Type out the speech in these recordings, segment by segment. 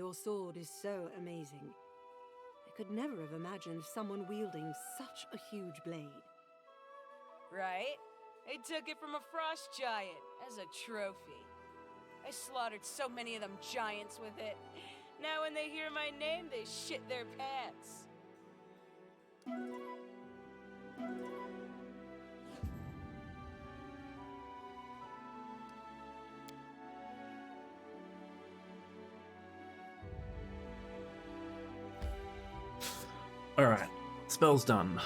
Your sword is so amazing. I could never have imagined someone wielding such a huge blade. Right? I took it from a frost giant as a trophy. I slaughtered so many of them giants with it. Now when they hear my name, they shit their pants. Alright, spell's done.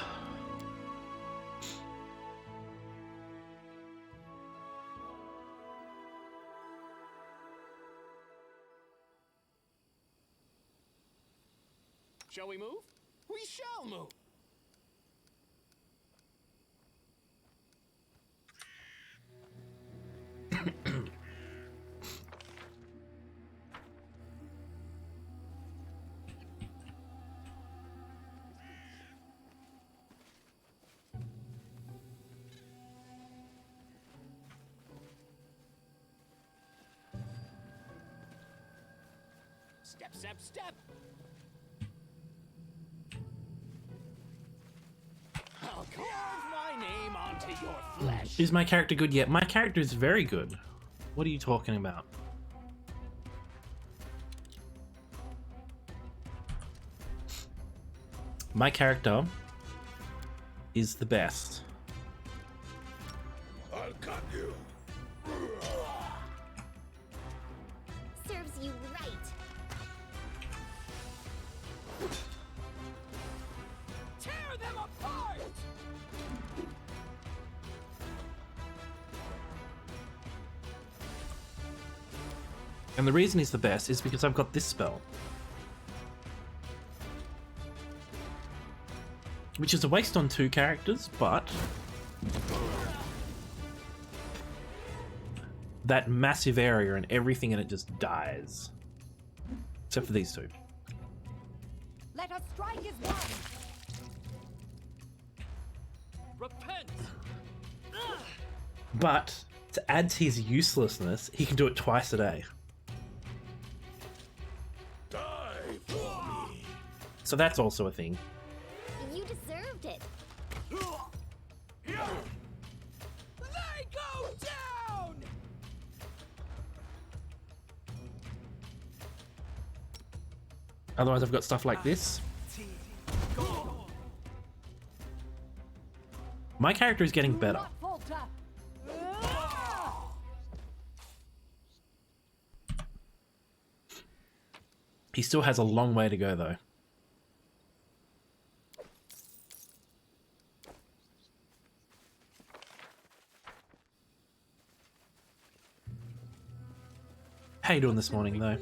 Shall we move? We shall move! Step, step, step! I'll carve my name onto your flesh. Is my character good yet? My character is very good. What are you talking about? My character is the best. I'll cut you. Serves you right. Tear them apart! And the reason he's the best is because I've got this spell. Which is a waste on 2 characters, but that massive area and everything in it just dies. Except for these 2. Let us strike as one! Repent! But to add to his uselessness, he can do it twice a day. Die for me. So that's also a thing. You deserved it. They go down! Otherwise I've got stuff like this. My character is getting better. He still has a long way to go though. How you doing this morning though?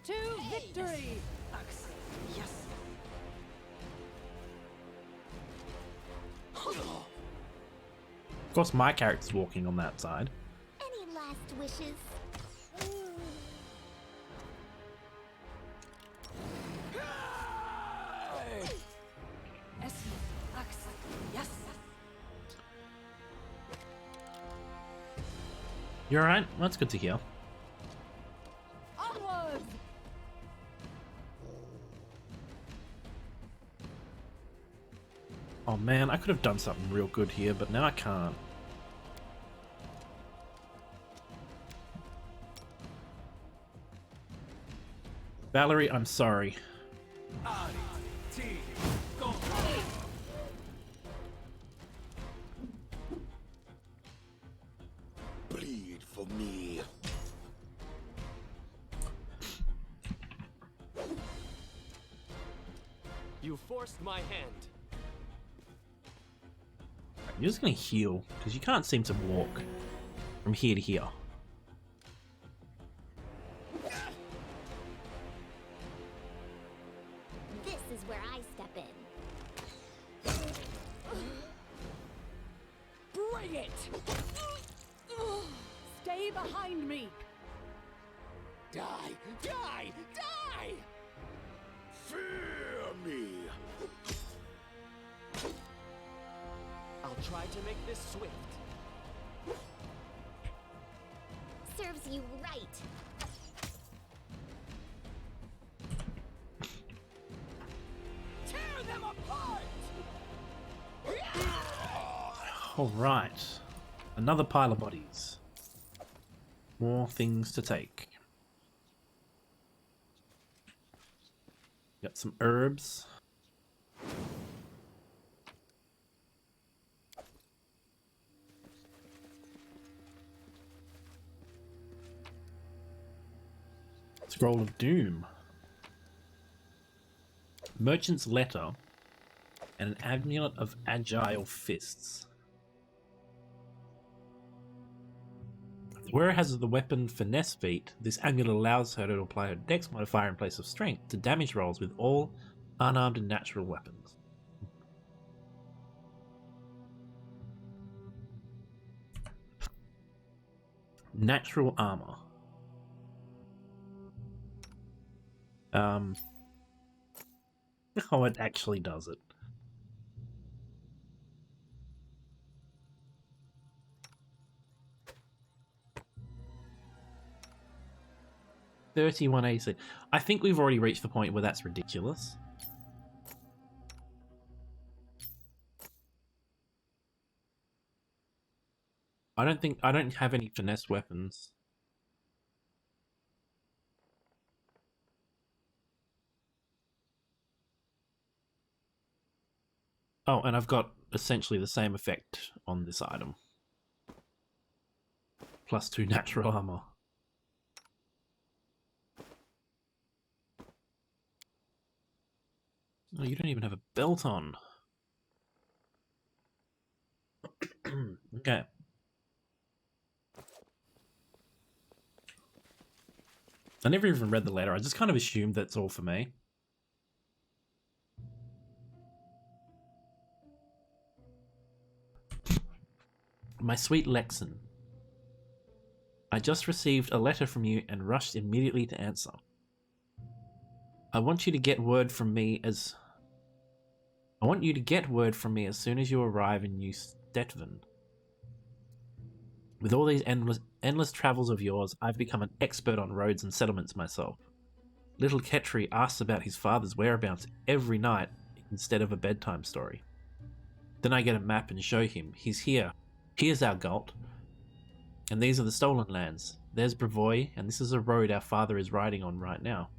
To victory! Yes. Of course my character's walking on that side. Any last wishes? Yes. You alright? That's good to hear. Onwards! Oh man, I could have done something real good here, but now I can't. Valerie, I'm sorry. Bleed for me. You forced my hand. You're just gonna heal, because you can't seem to walk from here to here. This is where I step in. Bring it! Stay behind me! Die! Die! Die! Fear me. I'll try to make this swift. Serves you right. Tear them apart! Alright. Another pile of bodies. More things to take. Got some herbs. Scroll of Doom. Merchant's Letter. And an Amulet of Agile Fists. The wearer has the weapon Finesse Feat. This amulet allows her to apply her dex modifier in place of strength to damage rolls with all unarmed and natural weapons. Natural armor. Oh, it actually does it. $31 AC. I think we've already reached the point where that's ridiculous. I don't have any finesse weapons. Oh, and I've got essentially the same effect on this item. Plus 2 natural armor. Oh, you don't even have a belt on. Okay. I never even read the letter. I just kind of assumed that's all for me. My sweet Lexan. I just received a letter from you and rushed immediately to answer. I want you to get word from me as soon as you arrive in New Stetven. With all these endless travels of yours, I've become an expert on roads and settlements myself. Little Ketri asks about his father's whereabouts every night instead of a bedtime story. Then I get a map and show him. He's here. Here's our Galt. And these are the stolen lands. There's Brevoy, and this is a road our father is riding on right now.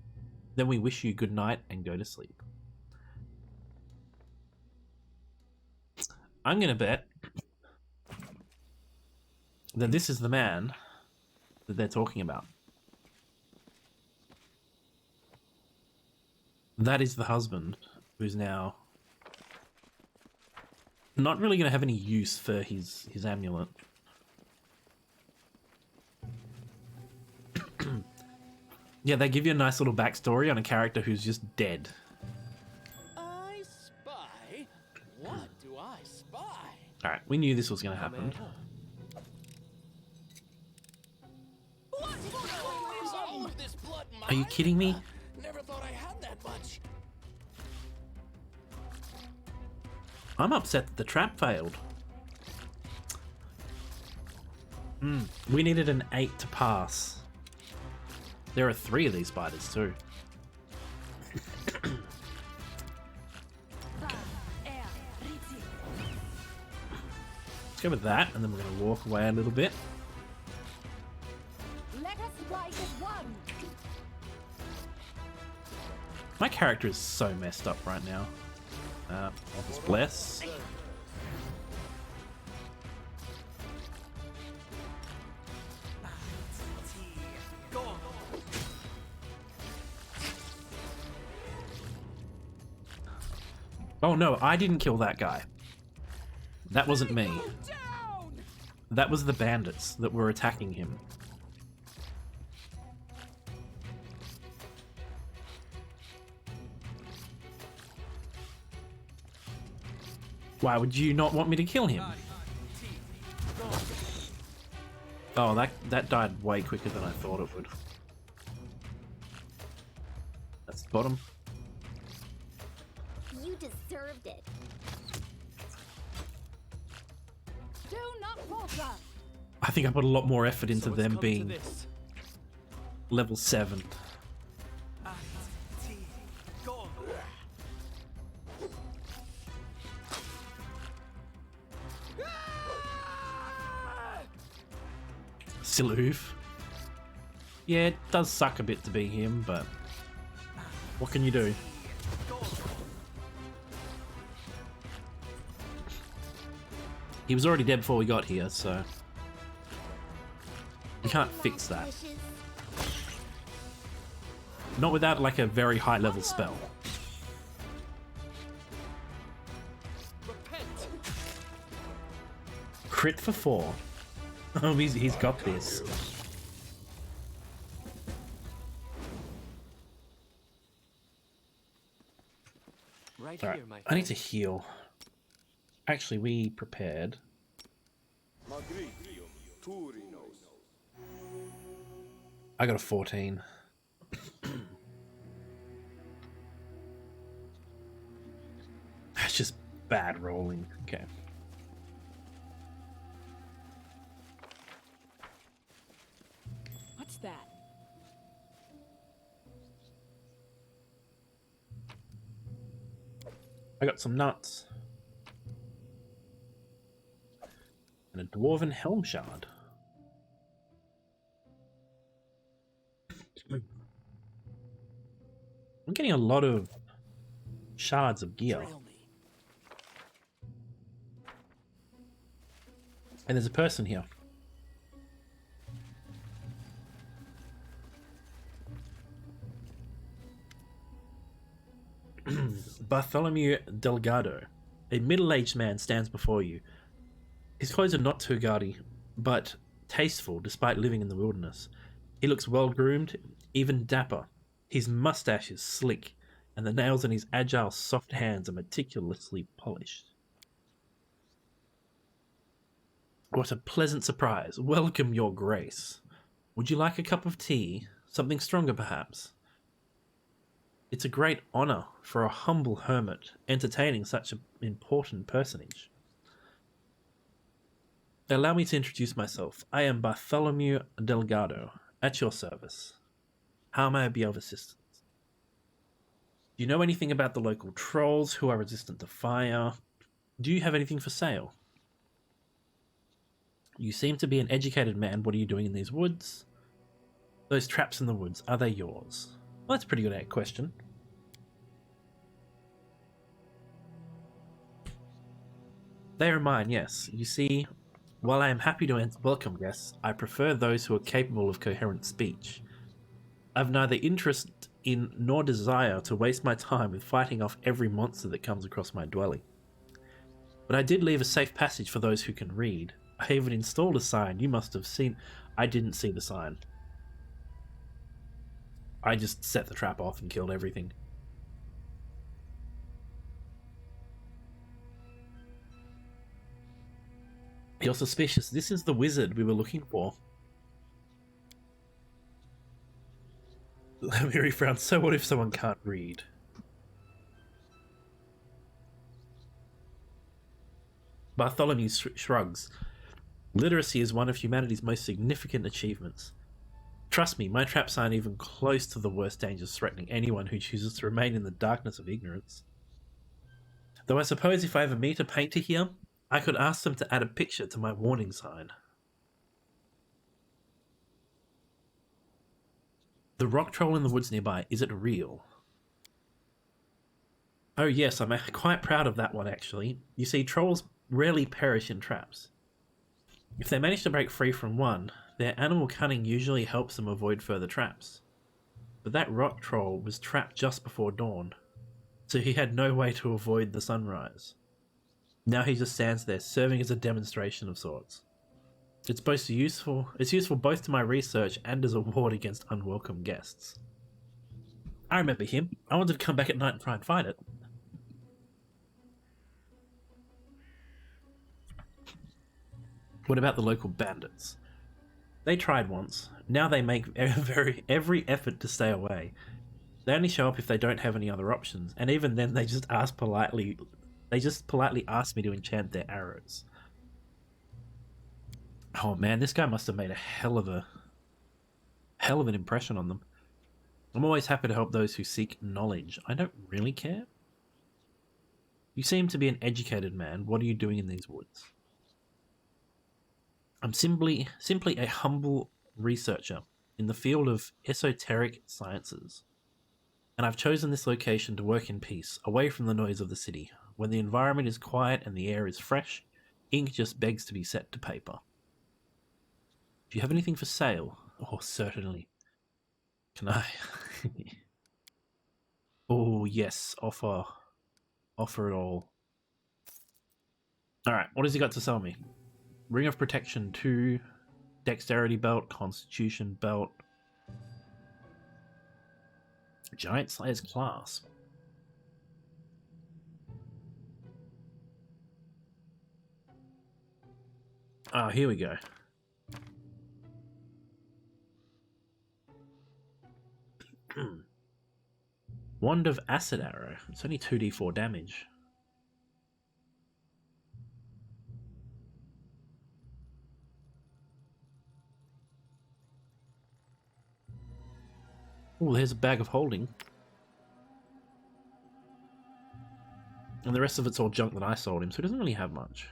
Then we wish you good night and go to sleep. I'm gonna bet that this is the man that they're talking about. That is the husband who's now not really gonna have any use for his amulet. Yeah, they give you a nice little backstory on a character who's just dead. I spy? What do I spy? Alright, we knew this was gonna happen. What is all of this blood Are you kidding me? Never thought I had that much. I'm upset that the trap failed. We needed an 8 to pass. There are 3 of these spiders too. Let's go with that, and then we're going to walk away a little bit. Let us rise as one. My character is so messed up right now. Office Bless. Oh no, I didn't kill that guy. That wasn't me. That was the bandits that were attacking him. Why would you not want me to kill him? Oh, that died way quicker than I thought it would. That's the bottom. You deserved it. Do not falter. I think I put a lot more effort into So it's them come to being this. level 7. And tea gone. Silhoof. Yeah, it does suck a bit to be him, but what can you do? He was already dead before we got here, so you can't fix that. Wishes. Not without like a very high level spell. Repent. Crit for 4. Oh, he's got this. Right Alright, here, my I need to friend. heal. Actually, we prepared. I got a 14. That's just bad rolling. Okay. What's that? I got some nuts. And a dwarven helm shard. I'm getting a lot of shards of gear. Trail me. And there's a person here. Bartholomew Delgado. A middle-aged man stands before you. His clothes are not too gaudy, but tasteful despite living in the wilderness. He looks well-groomed, even dapper. His mustache is slick, and the nails on his agile, soft hands are meticulously polished. What a pleasant surprise. Welcome, your grace. Would you like a cup of tea? Something stronger, perhaps? It's a great honor for a humble hermit entertaining such an important personage. Allow me to introduce myself. I am Bartholomew Delgado, at your service. How may I be of assistance? Do you know anything about the local trolls who are resistant to fire? Do you have anything for sale? You seem to be an educated man. What are you doing in these woods? Those traps in the woods, are they yours? Well, that's a pretty good question. They are mine, yes. You see, while I am happy to welcome guests, I prefer those who are capable of coherent speech. I've neither interest in nor desire to waste my time with fighting off every monster that comes across my dwelling. But I did leave a safe passage for those who can read. I even installed a sign. You must have seen... I didn't see the sign. I just set the trap off and killed everything. You're suspicious. This is the wizard we were looking for. Mary frowns. So what if someone can't read? Bartholomew shrugs. Literacy is one of humanity's most significant achievements. Trust me, my traps aren't even close to the worst dangers threatening anyone who chooses to remain in the darkness of ignorance. Though I suppose if I ever meet a painter here, I could ask them to add a picture to my warning sign. The rock troll in the woods nearby, is it real? Oh yes, I'm quite proud of that one actually. You see, trolls rarely perish in traps. If they manage to break free from one, their animal cunning usually helps them avoid further traps. But that rock troll was trapped just before dawn, so he had no way to avoid the sunrise. Now he just stands there, serving as a demonstration of sorts. It's useful both to my research and as a ward against unwelcome guests. I remember him. I wanted to come back at night and try and fight it. What about the local bandits? They tried once. Now they make every effort to stay away. They only show up if they don't have any other options, and even then they just politely ask me to enchant their arrows. Oh man, this guy must have made a hell of an impression on them. I'm always happy to help those who seek knowledge. I don't really care. You seem to be an educated man. What are you doing in these woods? I'm simply a humble researcher in the field of esoteric sciences. And I've chosen this location to work in peace, away from the noise of the city. When the environment is quiet and the air is fresh, ink just begs to be set to paper. Do you have anything for sale? Oh, certainly. Can I? Oh, yes. Offer it all. Alright, what has he got to sell me? Ring of Protection 2, Dexterity Belt, Constitution Belt, Giant Slayer's Class. Ah, here we go. Wand of Acid Arrow. It's only 2d4 damage. Oh, there's a bag of holding. And the rest of it's all junk that I sold him, so he doesn't really have much.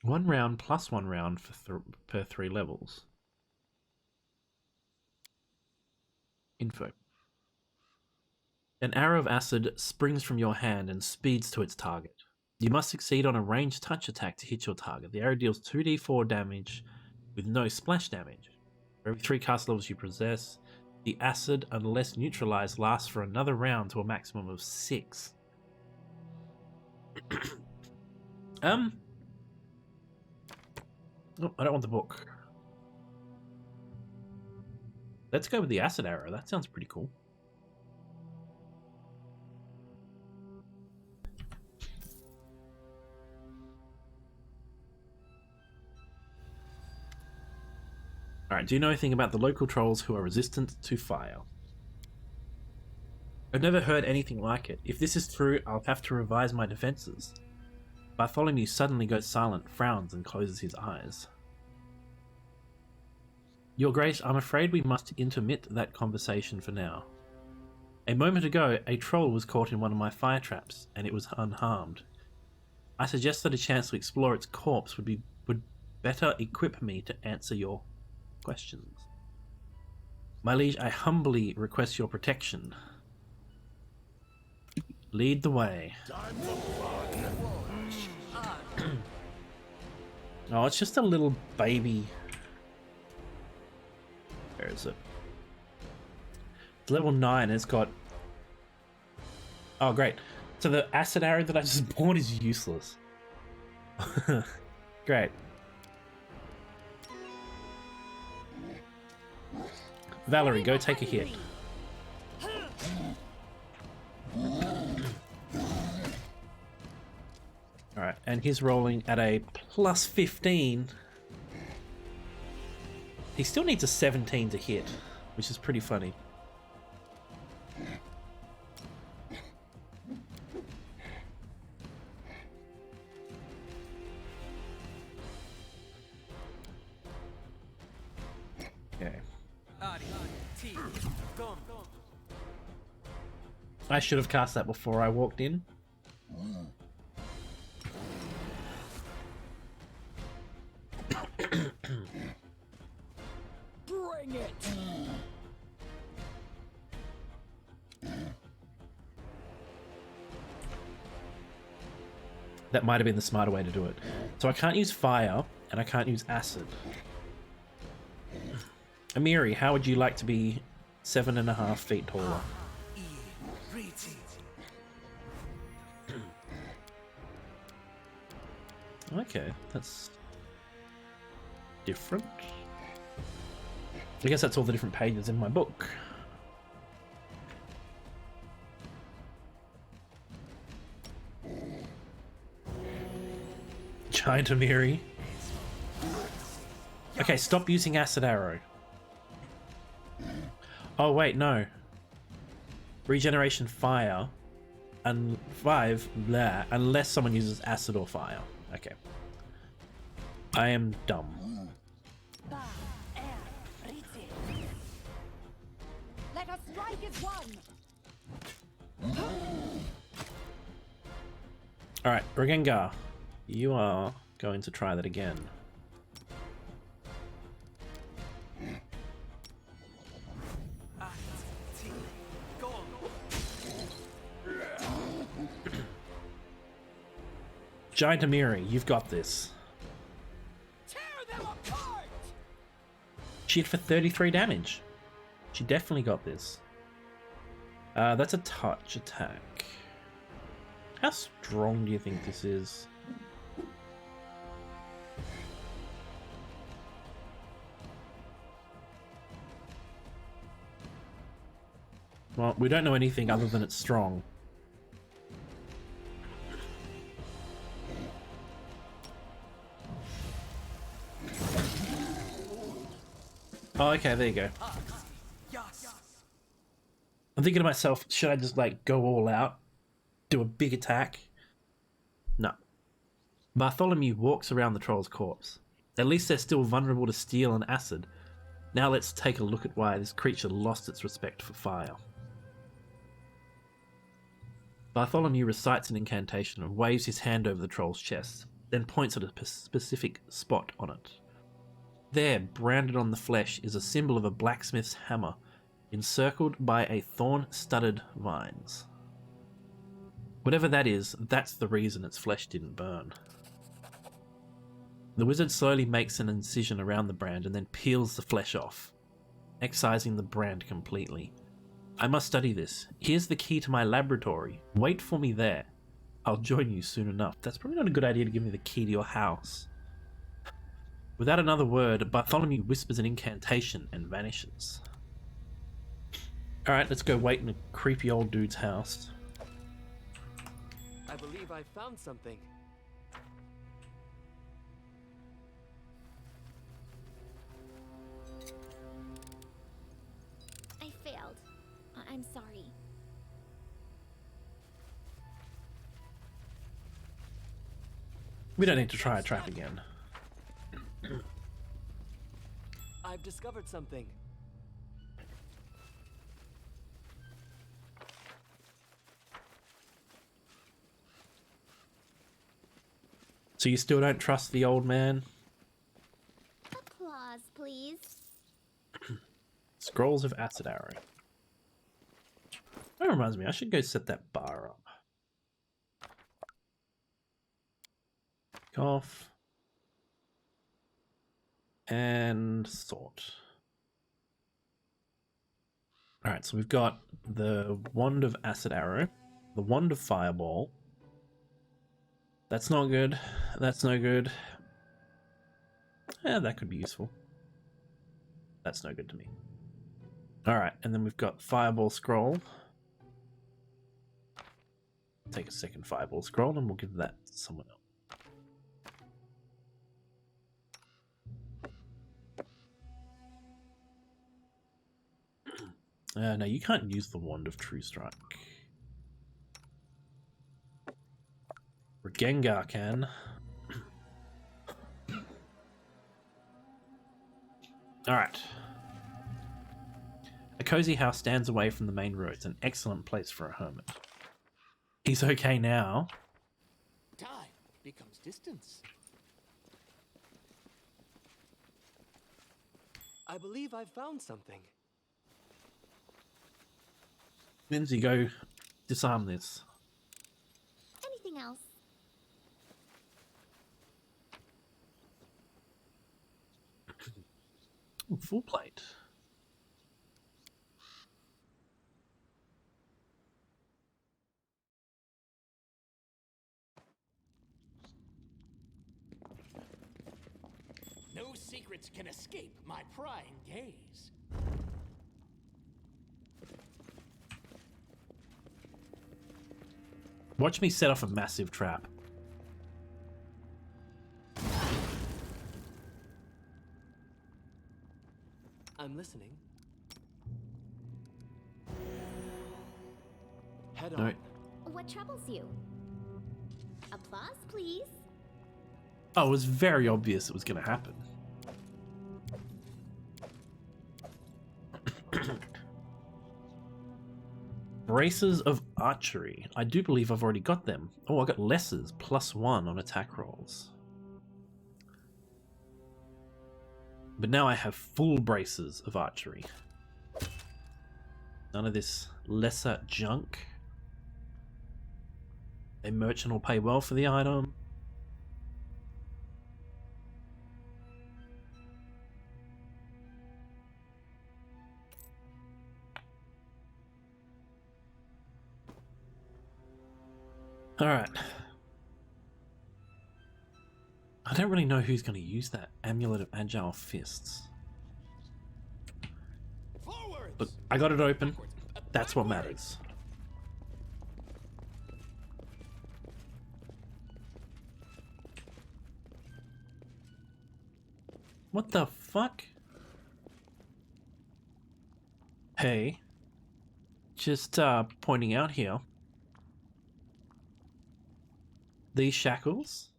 One round plus 1 round for per 3 levels. Info. An arrow of acid springs from your hand and speeds to its target. You must succeed on a ranged touch attack to hit your target. The arrow deals 2d4 damage with no splash damage. For every 3 cast levels you possess, the acid, unless neutralized, lasts for another round to a maximum of 6. Oh, I don't want the book. Let's go with the acid arrow. That sounds pretty cool. Alright, do you know anything about the local trolls who are resistant to fire? I've never heard anything like it. If this is true, I'll have to revise my defenses. Bartholomew suddenly goes silent, frowns, and closes his eyes. Your Grace, I'm afraid we must intermit that conversation for now. A moment ago, a troll was caught in one of my fire traps, and it was unharmed. I suggest that a chance to explore its corpse would better equip me to answer your questions. My liege, I humbly request your protection. Lead the way. Oh, it's just a little baby. Where is it? It's level 9 and it's got... Oh, great. So the acid arrow that I just bought is useless. Great. Valerie, go take a hit. Alright, and he's rolling at a plus 15. He still needs a 17 to hit, which is pretty funny. Okay. I should have cast that before I walked in. Bring it! That might have been the smarter way to do it. So I can't use fire, and I can't use acid. Amiri, how would you like to be 7.5 feet taller? Okay, that's different. I guess that's all the different pages in my book. Giant Amiri. Okay, stop using acid arrow. Oh wait, no. Regeneration fire and 5 blah, unless someone uses acid or fire. Okay. I am dumb. Let us strike as one. Alright, Ragengar, you are going to try that again. Giant Amiri, you've got this. Tear them apart! She hit for 33 damage. She definitely got this. That's a touch attack. How strong do you think this is? Well, we don't know anything other than it's strong. Oh, okay, there you go. I'm thinking to myself, should I just like go all out? Do a big attack? No. Bartholomew walks around the troll's corpse. At least they're still vulnerable to steel and acid. Now let's take a look at why this creature lost its respect for fire. Bartholomew recites an incantation and waves his hand over the troll's chest, then points at a specific spot on it. There, branded on the flesh, is a symbol of a blacksmith's hammer, encircled by a thorn-studded vines. Whatever that is, that's the reason its flesh didn't burn. The wizard slowly makes an incision around the brand and then peels the flesh off, excising the brand completely. I must study this. Here's the key to my laboratory. Wait for me there. I'll join you soon enough. That's probably not a good idea to give me the key to your house. Without another word, Bartholomew whispers an incantation and vanishes. Alright, let's go wait in a creepy old dude's house. I believe I found something. I failed. I'm sorry. We don't need to try a trap again. I've discovered something. So you still don't trust the old man? Applause, please. Scrolls of Acid Arrow. That reminds me, I should go set that bar up. Off. And sort. Alright, so we've got the Wand of Acid Arrow, the Wand of Fireball. That's not good. That's no good. Yeah, that could be useful. That's no good to me. Alright, and then we've got Fireball Scroll. Take a second Fireball Scroll and we'll give that to someone else. No, you can't use the Wand of True Strike. Gengar can. Alright. A cozy house stands away from the main roads, an excellent place for a hermit. He's okay now. Time becomes distance. I believe I've found something. Lindsay, go disarm this. Anything else? Ooh, full plate. No secrets can escape my prying gaze. Watch me set off a massive trap. I'm listening. Head No. on. What troubles you? Applause, please. Oh, it was very obvious it was going to happen. Braces of archery. I do believe I've already got them. Oh, I got lessers, +1 on attack rolls. But now I have full braces of archery. None of this lesser junk. A merchant will pay well for the item. Alright. I don't really know who's going to use that Amulet of Agile Fists. Forwards! Look, I got it open. That's what matters. What the fuck? Hey. Just pointing out here. These shackles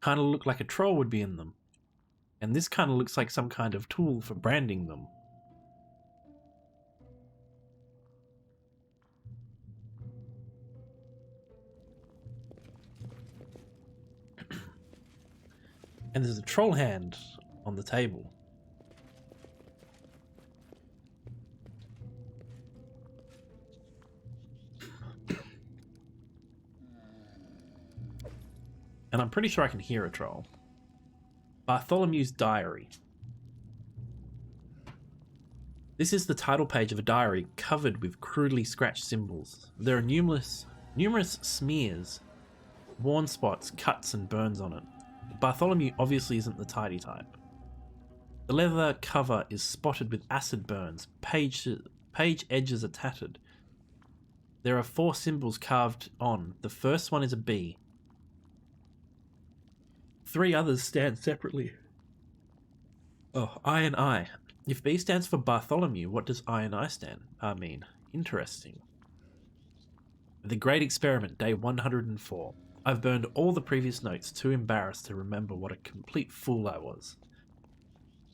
kind of look like a troll would be in them. And this kind of looks like some kind of tool for branding them. And there's a troll hand on the table. And I'm pretty sure I can hear a troll. Bartholomew's Diary. This is the title page of a diary covered with crudely scratched symbols. There are numerous smears, worn spots, cuts and burns on it. Bartholomew obviously isn't the tidy type. The leather cover is spotted with acid burns, page edges are tattered. There are 4 symbols carved on. The first one is a B. 3 others stand separately. Oh, I and I. If B stands for Bartholomew, what does I and I mean? Interesting. The Great Experiment, day 104. I've burned all the previous notes, too embarrassed to remember what a complete fool I was.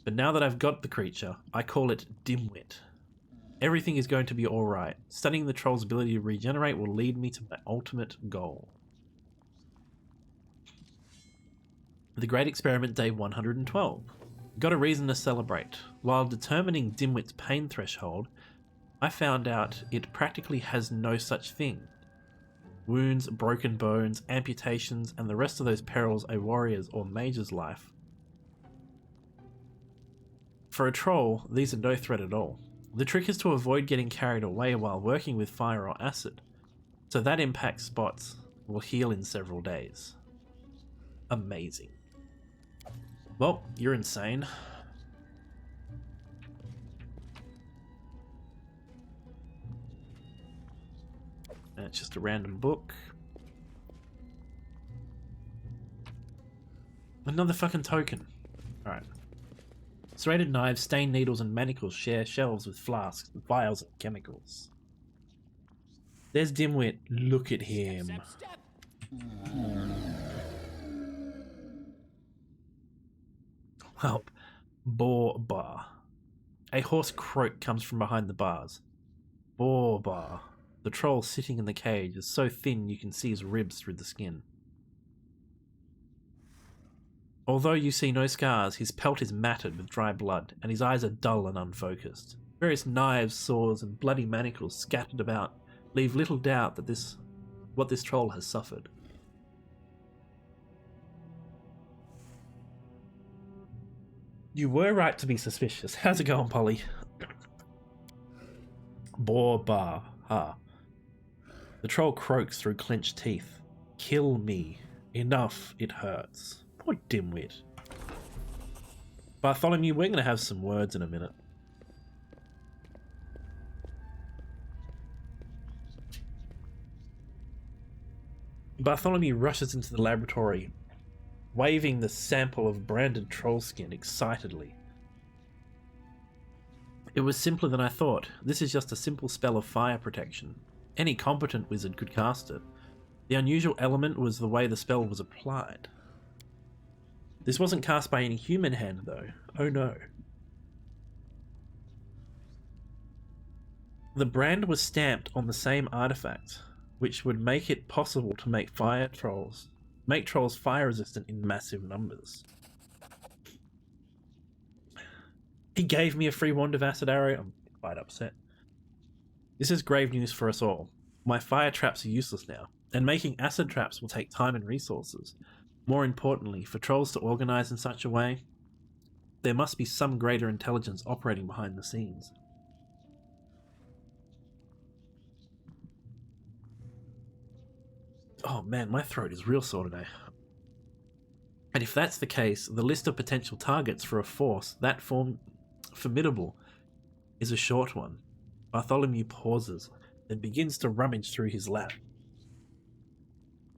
But now that I've got the creature, I call it Dimwit. Everything is going to be alright. Studying the troll's ability to regenerate will lead me to my ultimate goal. The Great Experiment, day 112. Got a reason to celebrate. While determining Dimwit's pain threshold, I found out it practically has no such thing. Wounds, broken bones, amputations, and the rest of those perils a warrior's or mage's life. For a troll, these are no threat at all. The trick is to avoid getting carried away while working with fire or acid, so that impact spots will heal in several days. Amazing. Well, you're insane. And it's just a random book. Another fucking token. Alright. Serrated knives, stained needles, and manacles share shelves with flasks, vials, and chemicals. There's Dimwit. Look at him. Step, step. Well, Boar Bar. A hoarse croak comes from behind the bars. Boar Bar. The troll sitting in the cage is so thin you can see his ribs through the skin. Although you see no scars, his pelt is matted with dry blood, and his eyes are dull and unfocused. Various knives, saws, and bloody manacles scattered about leave little doubt that what this troll has suffered. You were right to be suspicious. How's it going, Polly? Boar Bar. Ha. The troll croaks through clenched teeth. Kill me. Enough, it hurts. Poor Dimwit. Bartholomew, we're going to have some words in a minute. Bartholomew rushes into the laboratory, waving the sample of branded troll skin excitedly. It was simpler than I thought. This is just a simple spell of fire protection. Any competent wizard could cast it. The unusual element was the way the spell was applied. This wasn't cast by any human hand, though. Oh no. The brand was stamped on the same artifact, which would make it possible to make trolls fire resistant in massive numbers. He gave me a free wand of acid arrow. I'm quite upset. This is grave news for us all. My fire traps are useless now, and making acid traps will take time and resources. More importantly, for trolls to organize in such a way, there must be some greater intelligence operating behind the scenes. Oh man, my throat is real sore today. And if that's the case, the list of potential targets for a force that formidable is a short one. Bartholomew pauses, then begins to rummage through his lap.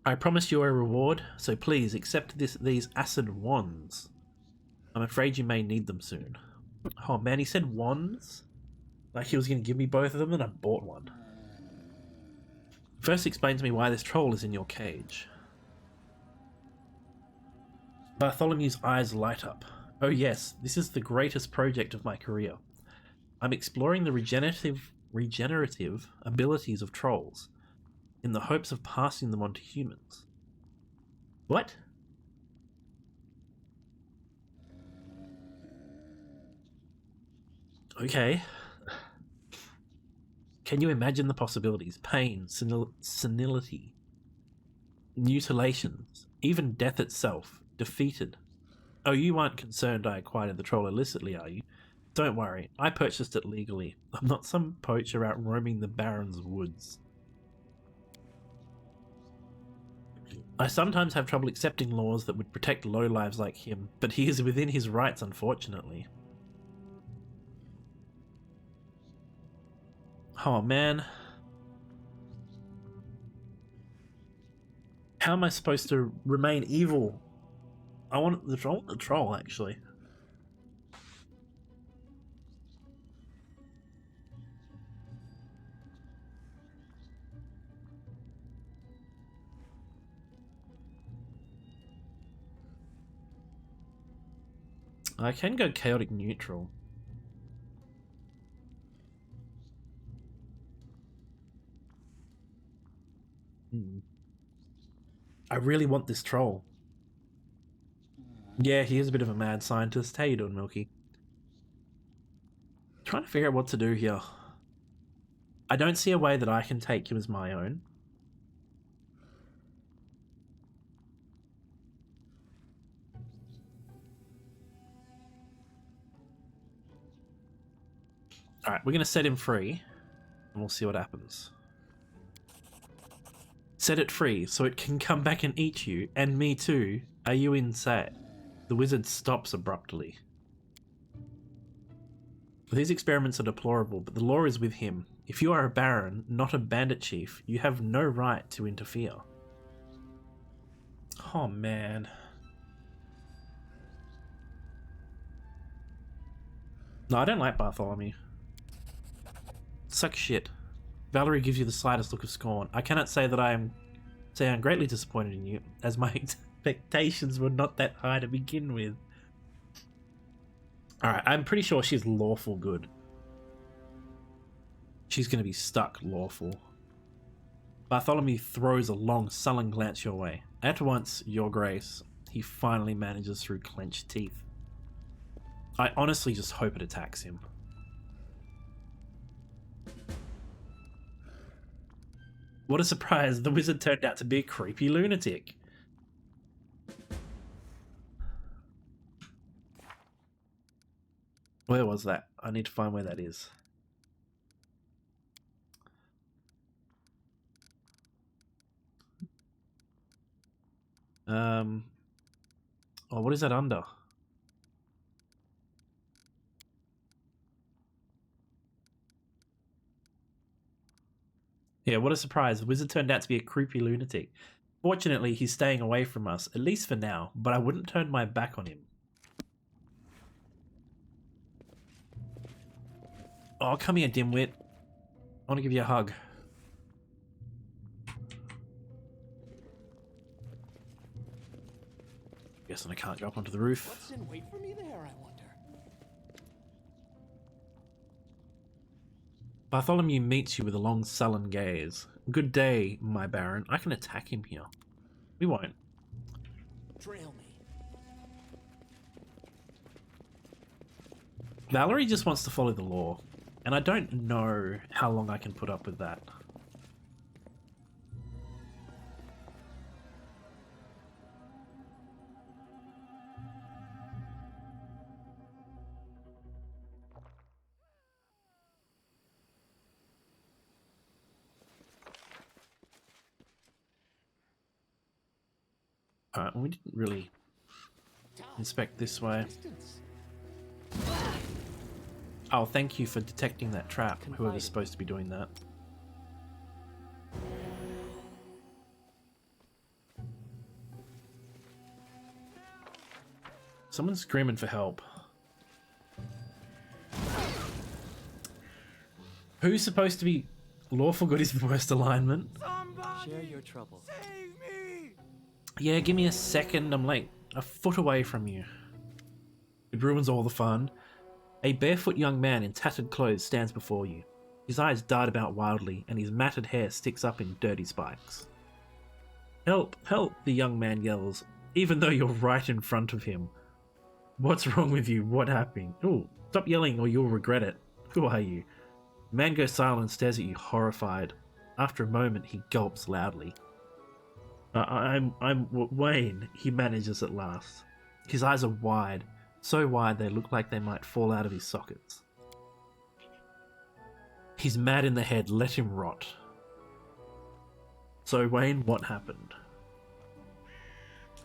I promise you a reward, so please accept these acid wands. I'm afraid you may need them soon. Oh man, he said wands? Like he was going to give me both of them, and I bought one. First explain to me why this troll is in your cage. Bartholomew's eyes light up. Oh yes, this is the greatest project of my career. I'm exploring the regenerative abilities of trolls, in the hopes of passing them on to humans. What? Okay. Can you imagine the possibilities? Pain, senility, mutilations, even death itself, defeated. Oh, you aren't concerned I acquired the troll illicitly, are you? Don't worry, I purchased it legally. I'm not some poacher out roaming the Baron's woods. I sometimes have trouble accepting laws that would protect lowlives like him, but he is within his rights, unfortunately. Oh man. How am I supposed to remain evil? I want the troll actually. I can go chaotic neutral. I really want this troll. Yeah, he is a bit of a mad scientist. How you doing, Milky? Trying to figure out what to do here. I don't see a way that I can take him as my own. Alright, we're going to set him free, and we'll see what happens. Set it free, so it can come back and eat you, and me too. Are you insane? The wizard stops abruptly. These experiments are deplorable, but the law is with him. If you are a baron, not a bandit chief, you have no right to interfere. Oh man. No, I don't like Bartholomew. Suck shit. Valerie gives you the slightest look of scorn. I cannot say that I'm greatly disappointed in you, as my expectations were not that high to begin with. Alright, I'm pretty sure she's lawful good. She's going to be stuck lawful. Bartholomew throws a long, sullen glance your way. At once, your grace, he finally manages through clenched teeth. I honestly just hope it attacks him. What a surprise, the wizard turned out to be a creepy lunatic. Where was that? I need to find where that is. Oh, what is that under? Yeah, what a surprise. The wizard turned out to be a creepy lunatic. Fortunately, he's staying away from us, at least for now, but I wouldn't turn my back on him. Oh, come here, dimwit. I want to give you a hug. Guessing I can't go up onto the roof. What's in wait for me there, I wonder? Bartholomew meets you with a long, sullen gaze. Good day, my baron. I can attack him here. We won't. Trail me. Valerie just wants to follow the law, and I don't know how long I can put up with that. Alright, well, we didn't really inspect this way. Distance. Oh, thank you for detecting that trap, whoever's supposed to be doing that. Someone's screaming for help. Who's supposed to be lawful good is the worst alignment? Share your trouble. Yeah, give me a second. I'm like a foot away from you. It ruins all the fun. A barefoot young man in tattered clothes stands before you. His eyes dart about wildly, and his matted hair sticks up in dirty spikes. Help, help, the young man yells, even though you're right in front of him. What's wrong with you? What happened? Oh, stop yelling or you'll regret it. Who are you? The man goes silent and stares at you, horrified. After a moment, he gulps loudly. I'm Wayne, he manages at last. His eyes are wide, so wide they look like they might fall out of his sockets. He's mad in the head, let him rot. So Wayne, what happened?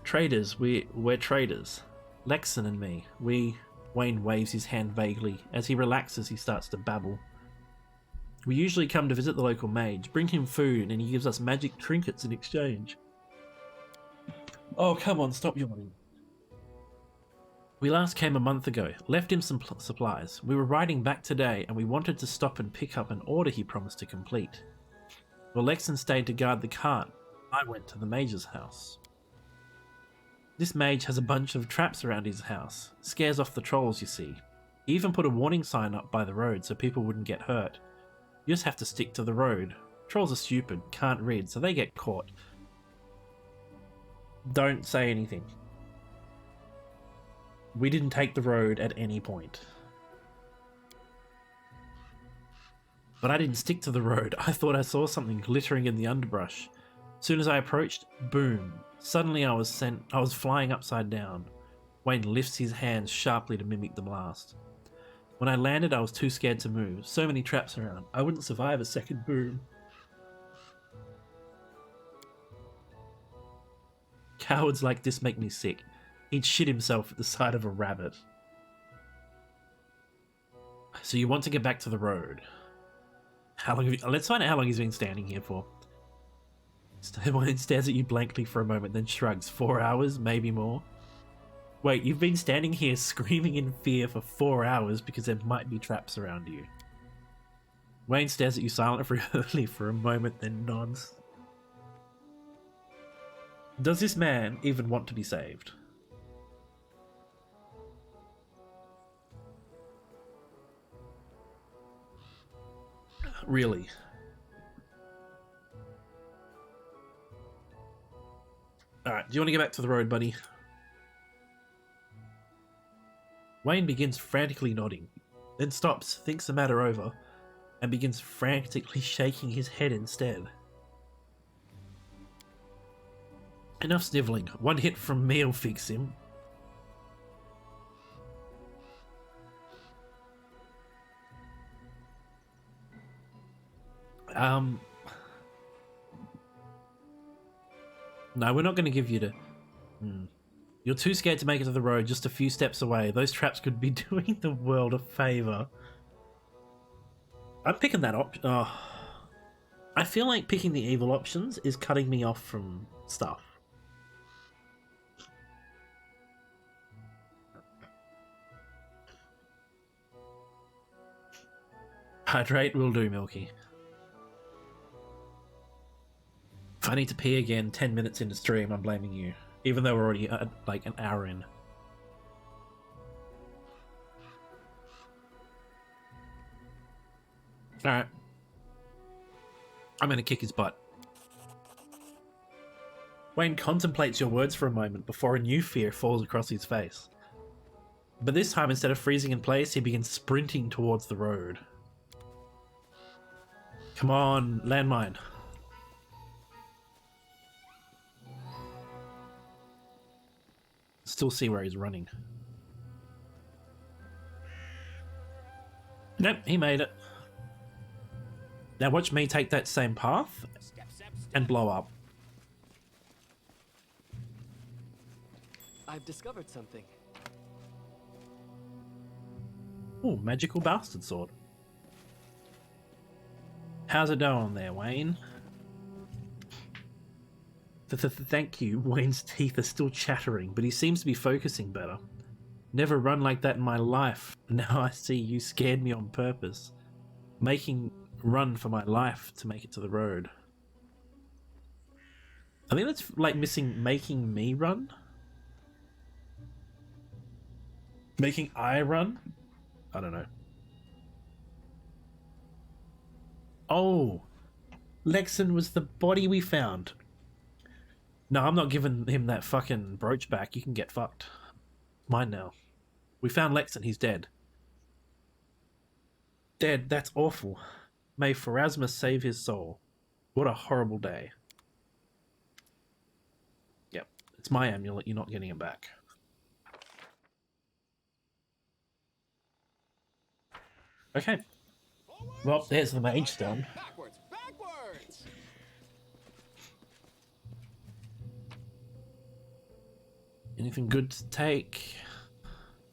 Traders, we're traders. Lexon and me, Wayne waves his hand vaguely. As he relaxes, he starts to babble. We usually come to visit the local mage, bring him food, and he gives us magic trinkets in exchange. Oh, come on, stop yawning. We last came a month ago, left him some supplies. We were riding back today, and we wanted to stop and pick up an order he promised to complete. Well, Lexon stayed to guard the cart. I went to the mage's house. This mage has a bunch of traps around his house. Scares off the trolls, you see. He even put a warning sign up by the road so people wouldn't get hurt. You just have to stick to the road. Trolls are stupid, can't read, so they get caught. Don't say anything. We didn't take the road at any point. But I didn't stick to the road. I thought I saw something glittering in the underbrush. Soon as I approached, boom. Suddenly I was flying upside down. Wayne lifts his hands sharply to mimic the blast. When I landed, I was too scared to move. So many traps around. I wouldn't survive a second boom. Cowards like this make me sick. He'd shit himself at the sight of a rabbit. So you want to get back to the road. How long have you... Let's find out how long he's been standing here for. Wayne stares at you blankly for a moment, then shrugs. 4 hours, maybe more. Wait, you've been standing here screaming in fear for 4 hours because there might be traps around you. Wayne stares at you silently for a moment, then nods. Does this man even want to be saved? Really? Alright, do you want to get back to the road, buddy? Wayne begins frantically nodding, then stops, thinks the matter over, and begins frantically shaking his head instead. Enough snivelling. One hit from me'll fix him. No, we're not going to give you to... You're too scared to make it to the road, just a few steps away. Those traps could be doing the world a favour. I'm picking that option. Oh. I feel like picking the evil options is cutting me off from stuff. Hydrate will do, Milky. If I need to pee again 10 minutes into stream, I'm blaming you. Even though we're already like an hour in. Alright. I'm gonna kick his butt. Wayne contemplates your words for a moment before a new fear falls across his face. But this time, instead of freezing in place, he begins sprinting towards the road. Come on, landmine. Still see where he's running. Nope, he made it. Now watch me take that same path and blow up. I've discovered something. Ooh, magical bastard sword. How's it going there, Wayne? Thank you. Wayne's teeth are still chattering, but he seems to be focusing better. Never run like that in my life. Now I see you scared me on purpose. Making run for my life to make it to the road. I think that's like missing making me run. Making I run? I don't know. Oh, Lexan was the body we found. No, I'm not giving him that fucking brooch back. You can get fucked. Mine now. We found Lexan. He's dead. Dead? That's awful. May Pharasma save his soul. What a horrible day. Yep, it's my amulet. You're not getting it back. Okay. Well, there's the mage stone. Backwards, backwards. Anything good to take?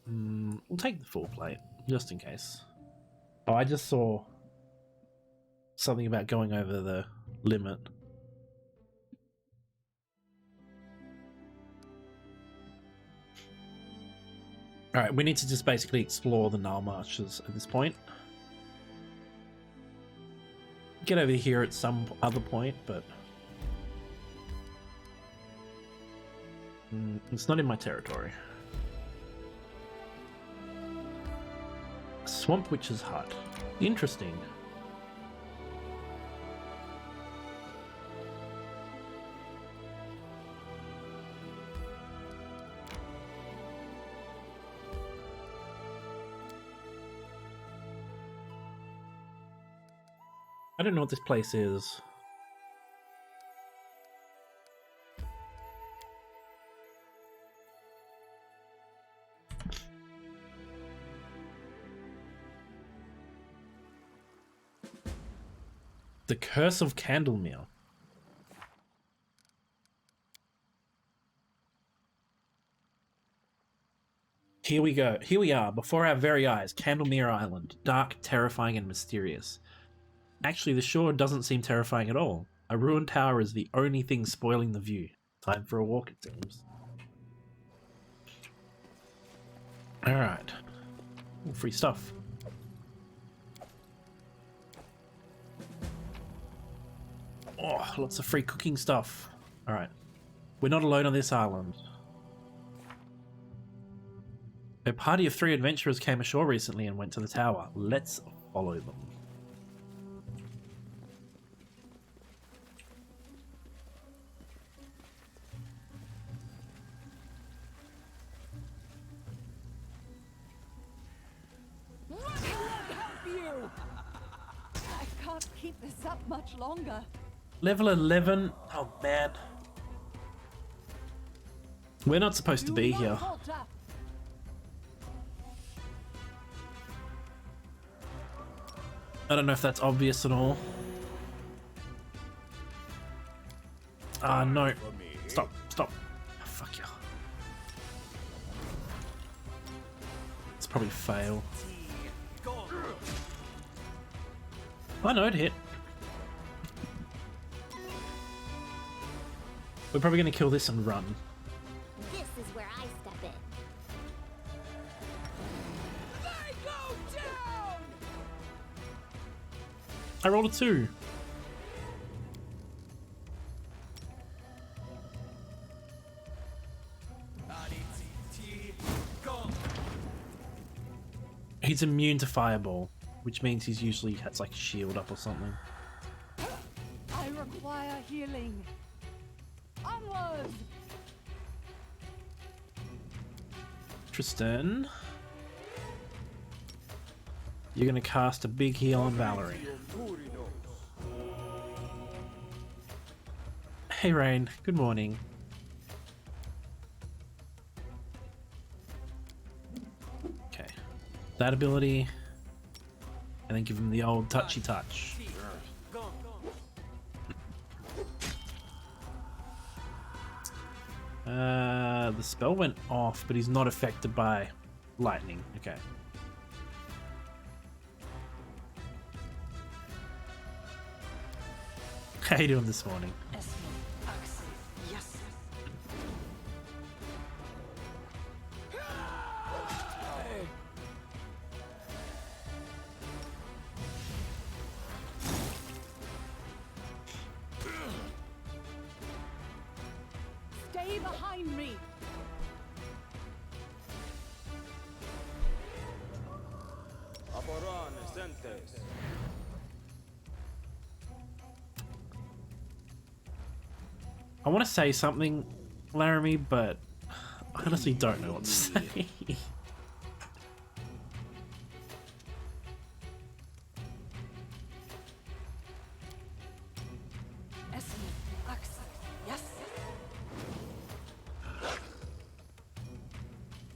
We'll take the full plate, just in case. Oh, I just saw something about going over the limit. Alright, we need to just basically explore the Nile Marshes at this point. Get over here at some other point, but it's not in my territory. Swamp Witch's Hut. Interesting. I don't know what this place is. The Curse of Candlemere. Here we go. Here we are, before our very eyes, Candlemere Island. Dark, terrifying, and mysterious. Actually, the shore doesn't seem terrifying at all. A ruined tower is the only thing spoiling the view. Time for a walk, it seems. Alright. Free stuff. Oh, lots of free cooking stuff. Alright. We're not alone on this island. A party of 3 adventurers came ashore recently and went to the tower. Let's follow them. I can't keep this up much longer. Level 11. Oh man. We're not supposed to be Do not here. falter. I don't know if that's obvious at all. Ah, no. Stop, stop. Oh, fuck you. It's probably fail. I know it hit. We're probably going to kill this and run. This is where I step in. They go down. I rolled a 2. He's immune to fireball, which means he's usually has like a shield up or something. I require healing. Onward! Tristan, you're gonna cast a big heal on Valerie. Hey Rain, good morning. Okay, that ability, and then give him the old touchy touch. The spell went off, but he's not affected by lightning. Okay. How you doing this morning? Stay behind me. I want to say something, Laramie, but I honestly don't know what to say. Yes.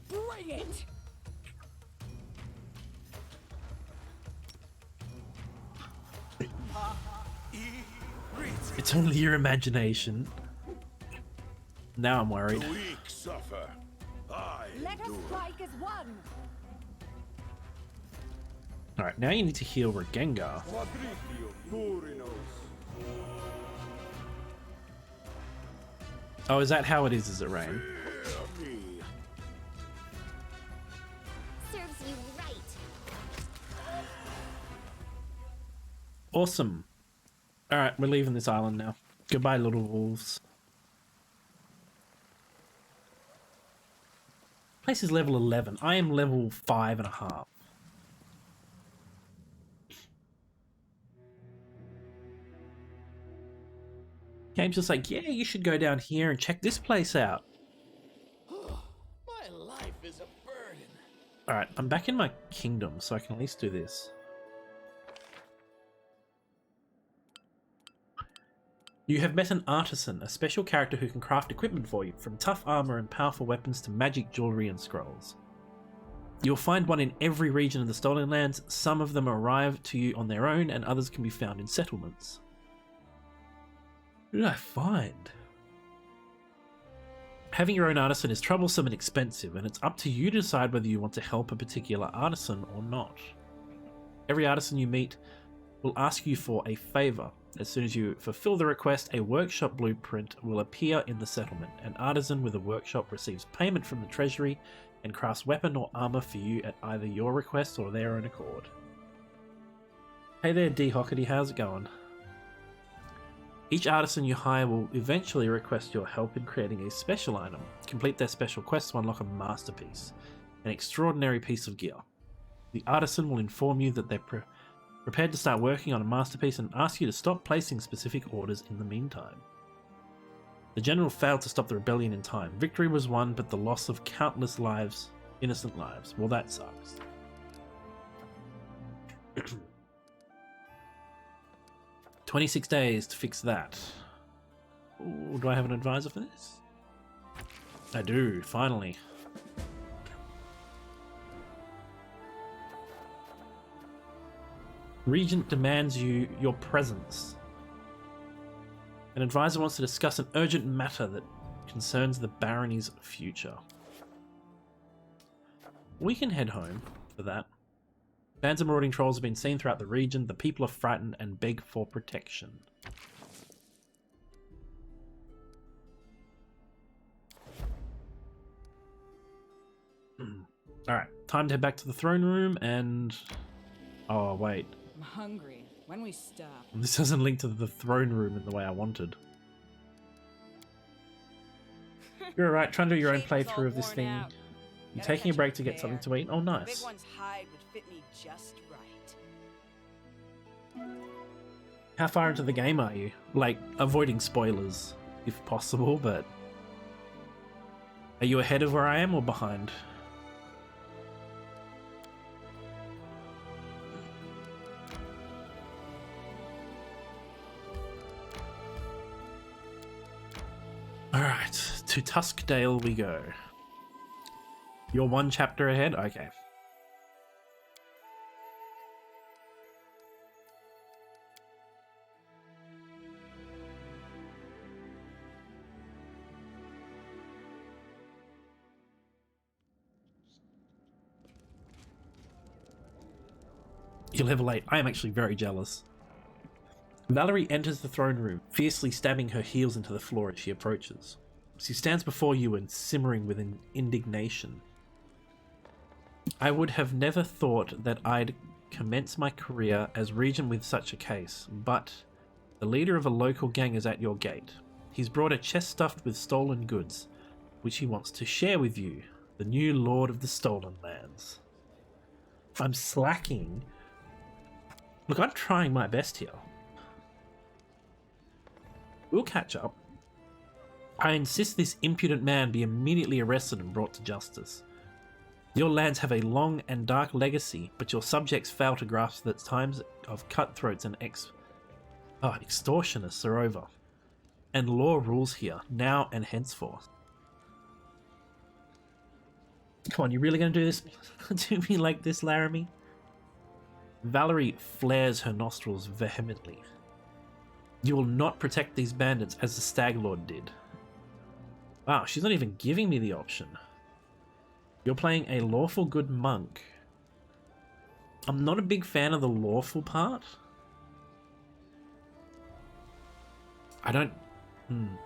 Bring it. It's only your imagination. Now I'm worried. The weak suffer. I Let us endure. strike as one. Alright, now you need to heal Regengar. Oh, is that how it is it Rain? Fear me. Serves you right. Awesome. Alright, we're leaving this island now. Goodbye, little wolves. Place is level 11. I am level 5.5. Game's just like, yeah, you should go down here and check this place out. My life is a burden. Alright, I'm back in my kingdom, so I can at least do this. You have met an artisan, a special character who can craft equipment for you, from tough armor and powerful weapons to magic jewelry and scrolls. You'll find one in every region of the Stolen Lands. Some of them arrive to you on their own, and others can be found in settlements. Who did I find? Having your own artisan is troublesome and expensive, and it's up to you to decide whether you want to help a particular artisan or not. Every artisan you meet will ask you for a favor. As soon as you fulfill the request, a workshop blueprint will appear in the settlement. An artisan with a workshop receives payment from the treasury and crafts weapon or armor for you at either your request or their own accord. Hey there, D Hockety, how's it going? Each artisan you hire will eventually request your help in creating a special item. Complete their special quest to unlock a masterpiece, an extraordinary piece of gear. The artisan will inform you that they're prepared to start working on a masterpiece and ask you to stop placing specific orders in the meantime. The general failed to stop the rebellion in time. Victory was won, but the loss of countless lives, innocent lives. Well, that sucks. 26 days to fix that. Ooh, do I have an advisor for this? I do, finally. Regent demands your presence. An advisor wants to discuss an urgent matter that concerns the barony's future. We can head home for that. Bands of marauding trolls have been seen throughout the region. The people are frightened and beg for protection. Alright, time to head back to the throne room and... Oh, wait. I'm hungry. When we stop. This doesn't link to the throne room in the way I wanted. You're alright, trying to do your own Cable's all playthrough of this worn thing. out. You Gotta taking a catch break up to get something there. to eat? Oh, The big nice. one's hide would fit me just right. How far into the game are you? Like, avoiding spoilers, if possible, but... Are you ahead of where I am or behind? Alright, to Tuskdale we go. You're one chapter ahead? Okay. You're level 8. I am actually very jealous. Valerie enters the throne room, fiercely stabbing her heels into the floor as she approaches. She stands before you and simmering with indignation. I would have never thought that I'd commence my career as regent with such a case, but the leader of a local gang is at your gate. He's brought a chest stuffed with stolen goods, which he wants to share with you, the new lord of the stolen lands. I'm slacking. Look, I'm trying my best here. We'll catch up. I insist this impudent man be immediately arrested and brought to justice. Your lands have a long and dark legacy, but your subjects fail to grasp that times of cutthroats and extortionists are over, and law rules here, now and henceforth. Come on, you really gonna do this to me like this, Laramie? Valerie flares her nostrils vehemently. You will not protect these bandits as the Stag Lord did. Wow, she's not even giving me the option. You're playing a lawful good monk. I'm not a big fan of the lawful part. I'm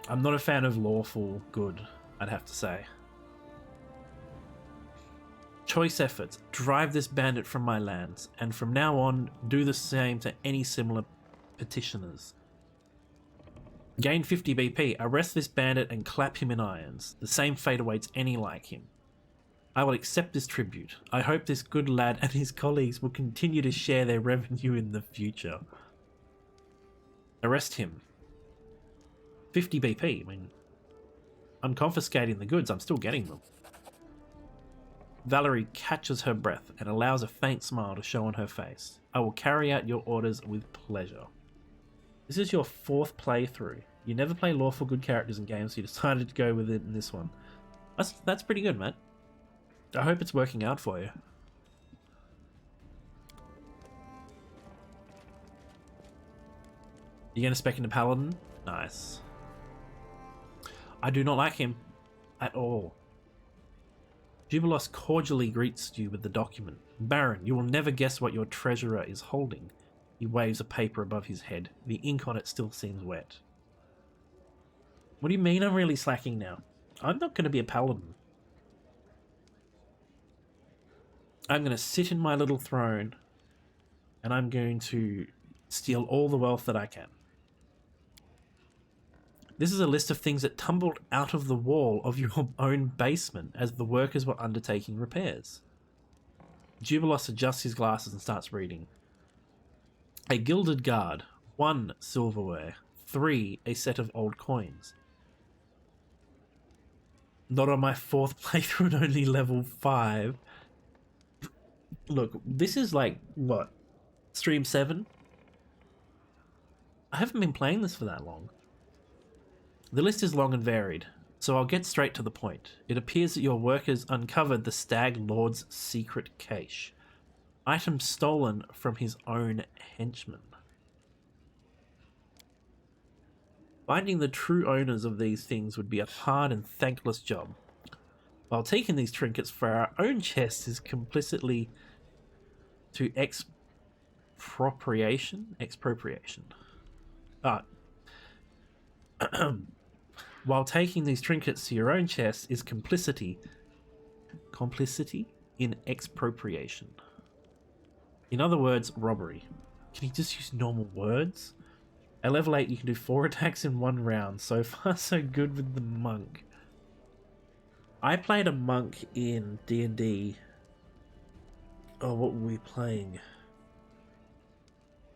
not a fan of lawful good, I'd have to say. Choice efforts. Drive this bandit from my lands, and from now on, do the same to any similar petitioners. Gain 50 BP. Arrest this bandit and clap him in irons. The same fate awaits any like him. I will accept this tribute. I hope this good lad and his colleagues will continue to share their revenue in the future. Arrest him. 50 BP. I mean, I'm confiscating the goods. I'm still getting them. Valerie catches her breath and allows a faint smile to show on her face. I will carry out your orders with pleasure. This is your 4th playthrough. You never play lawful good characters in games, so you decided to go with it in this one. That's pretty good, mate. I hope it's working out for you. You gonna spec into Paladin? Nice. I do not like him at all. Jubilos cordially greets you with the document. Baron, you will never guess what your treasurer is holding. He waves a paper above his head. The ink on it still seems wet. What do you mean I'm really slacking now? I'm not going to be a paladin. I'm going to sit in my little throne and I'm going to steal all the wealth that I can. This is a list of things that tumbled out of the wall of your own basement as the workers were undertaking repairs. Jubilos adjusts his glasses and starts reading. A gilded guard, 1 silverware, 3 a set of old coins. Not on my 4th playthrough and only level 5. Look, this is like, what, stream 7? I haven't been playing this for that long. The list is long and varied, so I'll get straight to the point. It appears that your workers uncovered the Stag Lord's secret cache. Items stolen from his own henchmen. Finding the true owners of these things would be a hard and thankless job. While taking these trinkets for our own chests is complicitly to expropriation. While taking these trinkets to your own chest is complicity in expropriation. In other words, robbery. Can he just use normal words? At level 8, you can do 4 attacks in 1 round. So far, so good with the monk. I played a monk in D&D. Oh, what were we playing?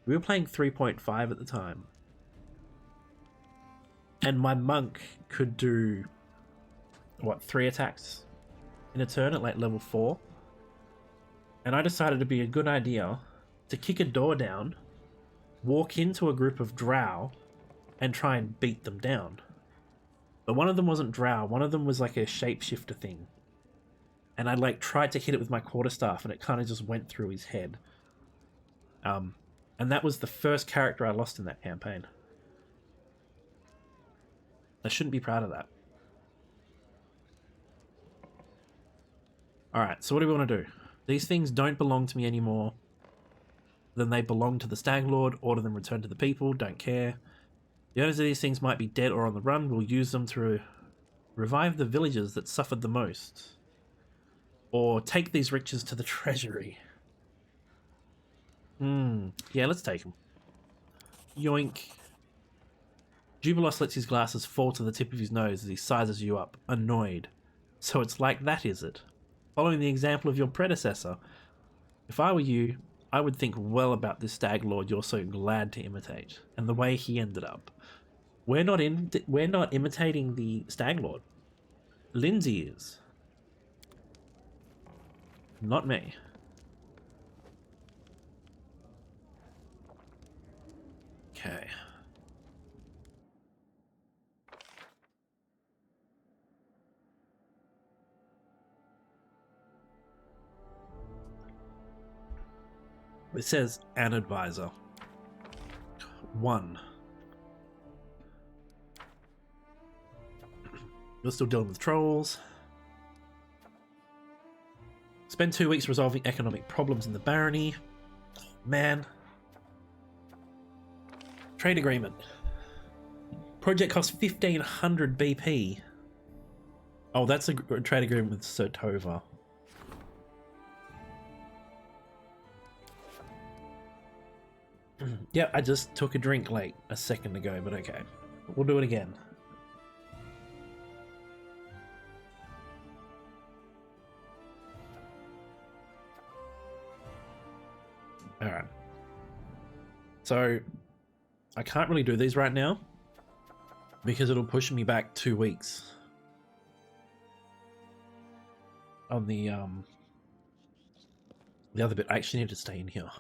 We were playing 3.5 at the time. And my monk could do, what, 3 attacks in a turn at like level 4? And I decided it'd be a good idea to kick a door down, walk into a group of drow, and try and beat them down. But one of them wasn't drow, one of them was like a shapeshifter thing. And I like tried to hit it with my quarterstaff and it kind of just went through his head. And that was the first character I lost in that campaign. I shouldn't be proud of that. Alright, so what do we want to do? These things don't belong to me anymore. Then they belong to the Stag Lord. Order them returned to the people. Don't care. The owners of these things might be dead or on the run. We'll use them to revive the villagers that suffered the most. Or take these riches to the treasury. Yeah, let's take them. Yoink. Jubilos lets his glasses fall to the tip of his nose as he sizes you up, annoyed. So it's like that, is it? Following the example of your predecessor. If I were you, I would think well about this Stag Lord you're so glad to imitate, and the way he ended up. We're not imitating the Stag Lord. Lindsay is. Not me. Okay. It says an advisor. 1. You're still dealing with trolls. Spend 2 weeks resolving economic problems in the barony. Oh, man. Trade agreement. Project costs 1500 BP. Oh, that's a trade agreement with Sertova. Yep, I just took a drink like a second ago, but okay. We'll do it again. Alright. So, I can't really do these right now because it'll push me back 2 weeks on the other bit. I actually need to stay in here.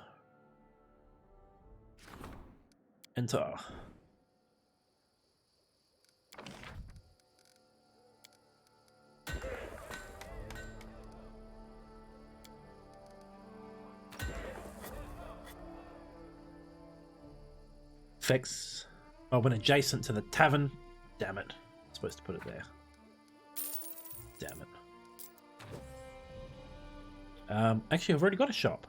Enter. Effects. Oh, when adjacent to the tavern. Damn it. I'm supposed to put it there. Damn it. Actually, I've already got a shop.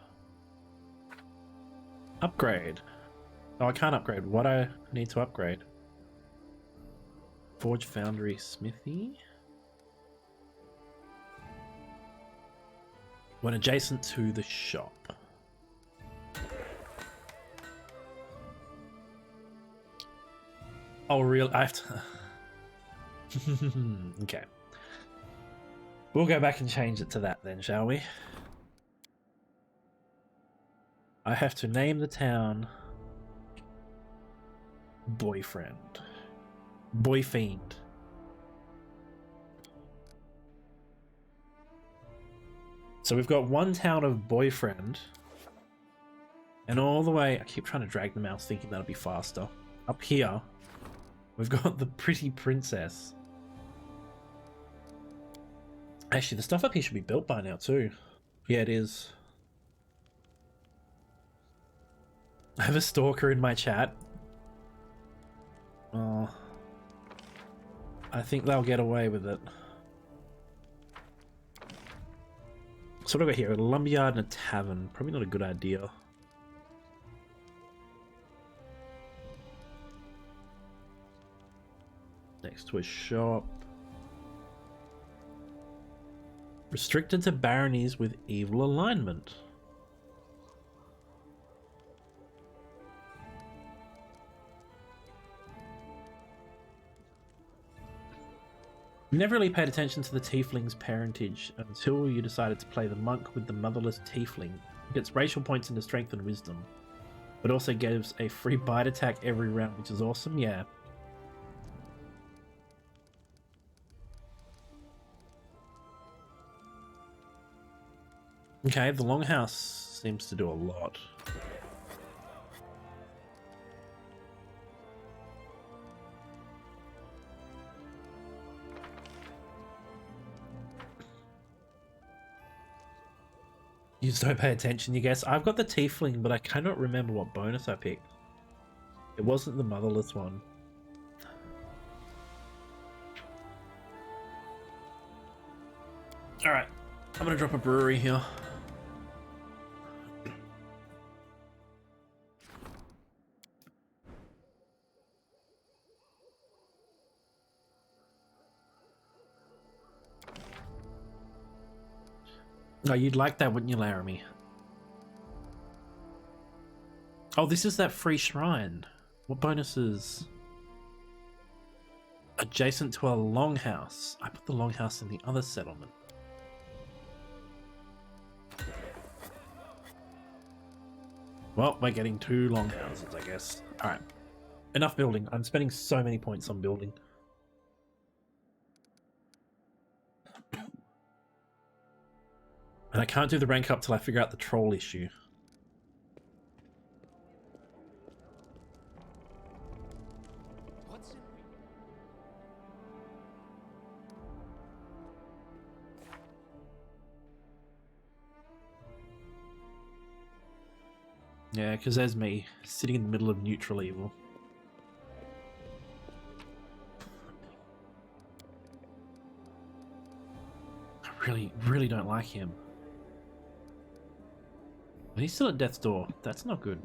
Upgrade. Oh, I can't upgrade. What I need to upgrade? Forge, Foundry, Smithy. When adjacent to the shop. Oh, real? I have to... Okay. We'll go back and change it to that then, shall we? I have to name the town... Boyfriend. Boyfiend. So we've got one town of Boyfriend. And all the way... I keep trying to drag the mouse thinking that'll be faster. Up here, we've got the Pretty Princess. Actually, the stuff up here should be built by now too. Yeah, it is. I have a stalker in my chat. Oh, I think they'll get away with it. So what do we got here? A lumberyard and a tavern. Probably not a good idea. Next to a shop. Restricted to baronies with evil alignment. Never really paid attention to the tiefling's parentage until you decided to play the monk with the motherless tiefling. It gets racial points into strength and wisdom, but also gives a free bite attack every round, which is awesome. Yeah. Okay, the Longhouse seems to do a lot. You just don't pay attention, you guess. I've got the tiefling, but I cannot remember what bonus I picked. It wasn't the motherless one. Alright, I'm gonna drop a brewery here. Oh, you'd like that, wouldn't you, Laramie? Oh, this is that free shrine. What bonuses? Adjacent to a longhouse. I put the longhouse in the other settlement. Well, we're getting 2 longhouses, I guess. Alright. Enough building. I'm spending so many points on building. And I can't do the rank up till I figure out the troll issue. What's in Yeah, because there's me, sitting in the middle of neutral evil. I really don't like him. But he's still at death's door. That's not good.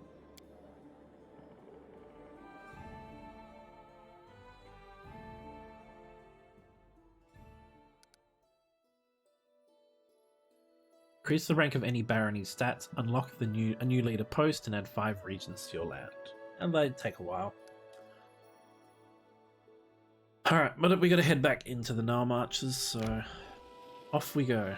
Increase the rank of any barony's stats, unlock a new leader post, and add 5 regions to your land. And they'd take a while. Alright, but we gotta head back into the Nile Marches, so off we go.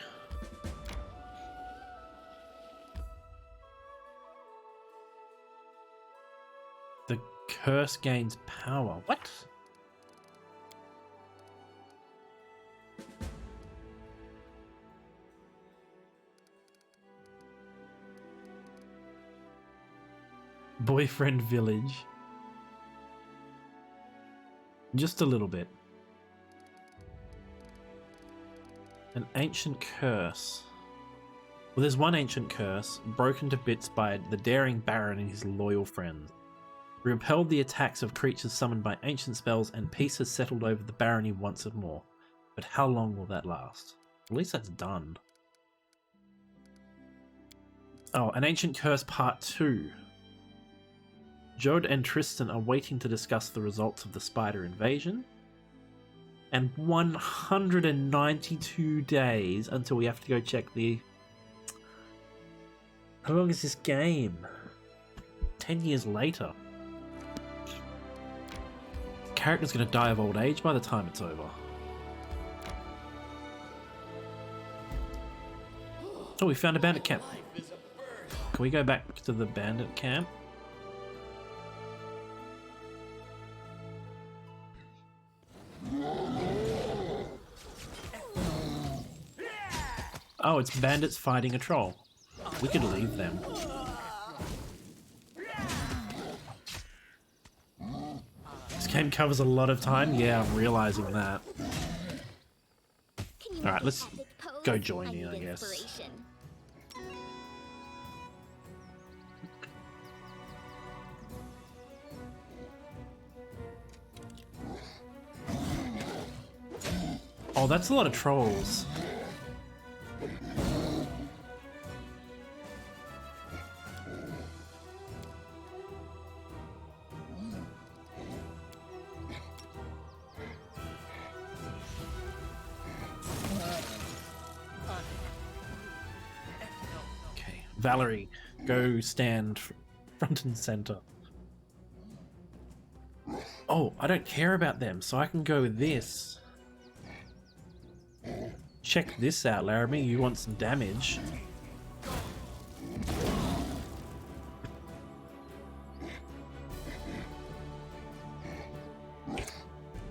The curse gains power. What? Boyfriend village. Just a little bit. An ancient curse. Well, there's one ancient curse, broken to bits by the daring Baron and his loyal friends. Repelled the attacks of creatures summoned by ancient spells, and peace has settled over the barony once and more. But how long will that last? At least that's done. Oh, an ancient curse part 2. Jode and Tristan are waiting to discuss the results of the spider invasion. And 192 days until we have to go check the... How long is this game? 10 years later. The character's gonna die of old age by the time it's over. Oh, we found a bandit camp. Can we go back to the bandit camp? Oh, it's bandits fighting a troll. We could leave them. This game covers a lot of time. Yeah, I'm realizing that. Alright, let's go join in, I guess. Oh, that's a lot of trolls. Okay, Valerie, go stand front and center. Oh, I don't care about them, so I can go with this. Check this out, Laramie. You want some damage?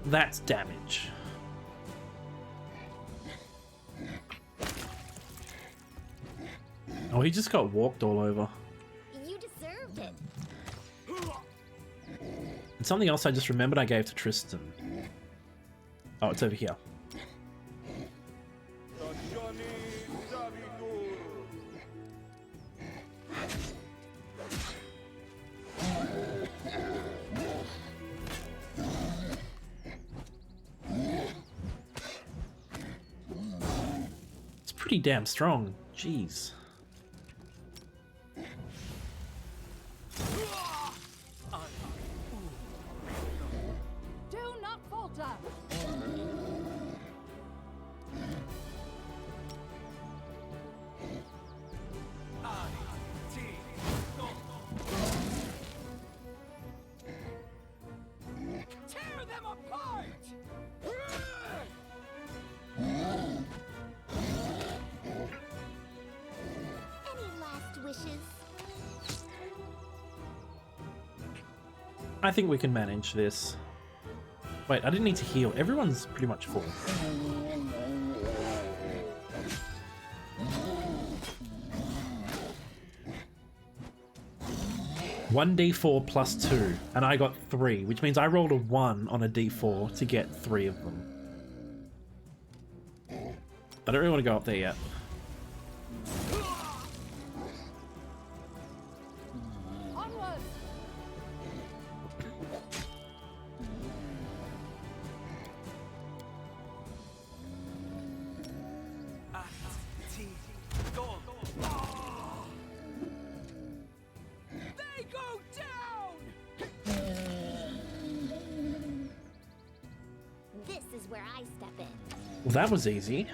That's damage. Oh, he just got walked all over. You deserved it. And something else I just remembered I gave to Tristan. Oh, it's over here. It's pretty damn strong. Jeez. Do not falter. Tear them apart! Any last wishes? I think we can manage this. Wait, I didn't need to heal. Everyone's pretty much full. One d4 plus 2, and I got 3, which means I rolled a 1 on a d4 to get 3 of them. I don't really want to go up there yet. Onward. They go down! This is where I step in. Well, that was easy.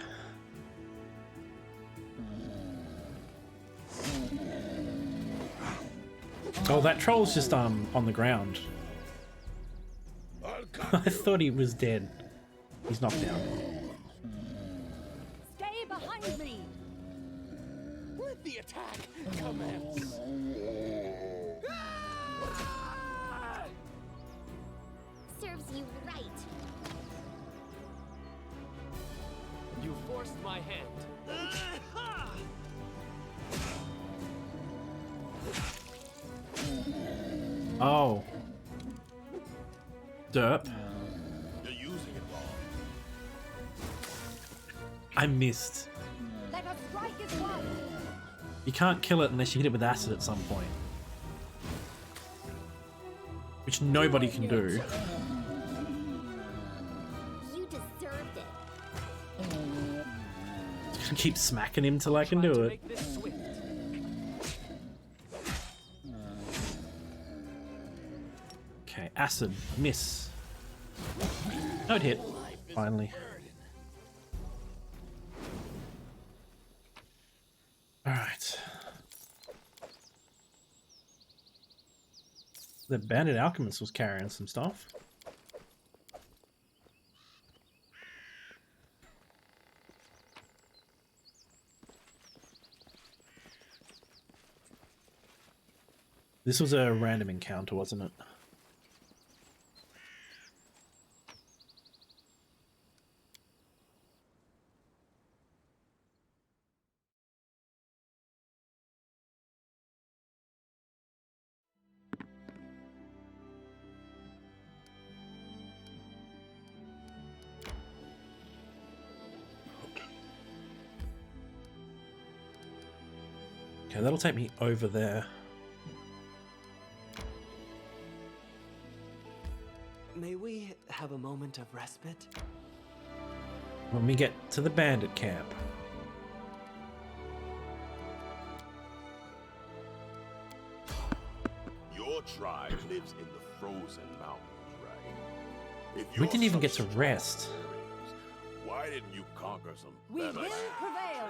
Oh, that troll's just on the ground. I'll I cut you. thought he was dead. He's knocked down. Stay behind me. Let the attack commence! Serves you right. You forced my hand. Oh. Derp. You're using it wrong. I missed. Let us strike as one. You can't kill it unless you hit it with acid at some point. Which nobody can do. You deserved it. Just gonna keep smacking him till I can Try do to it. make this swift. Okay, acid. Miss. No, it hit. Finally. Alright. The bandit alchemist was carrying some stuff. This was a random encounter, wasn't it? Okay, that'll take me over there. May we have a moment of respite? When we get to the bandit camp. Your tribe lives in the frozen mountains, right? If We you're didn't even such get to strong rest. warriors, why didn't you conquer some We better will lands? prevail.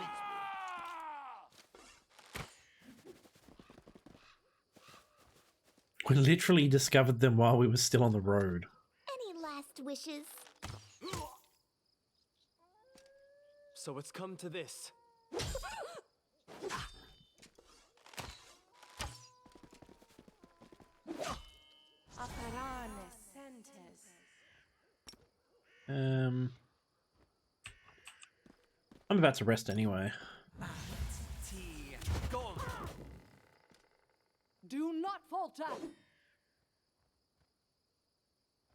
We literally discovered them while we were still on the road. Any last wishes? So it's come to this. I'm about to rest anyway. Do not falter.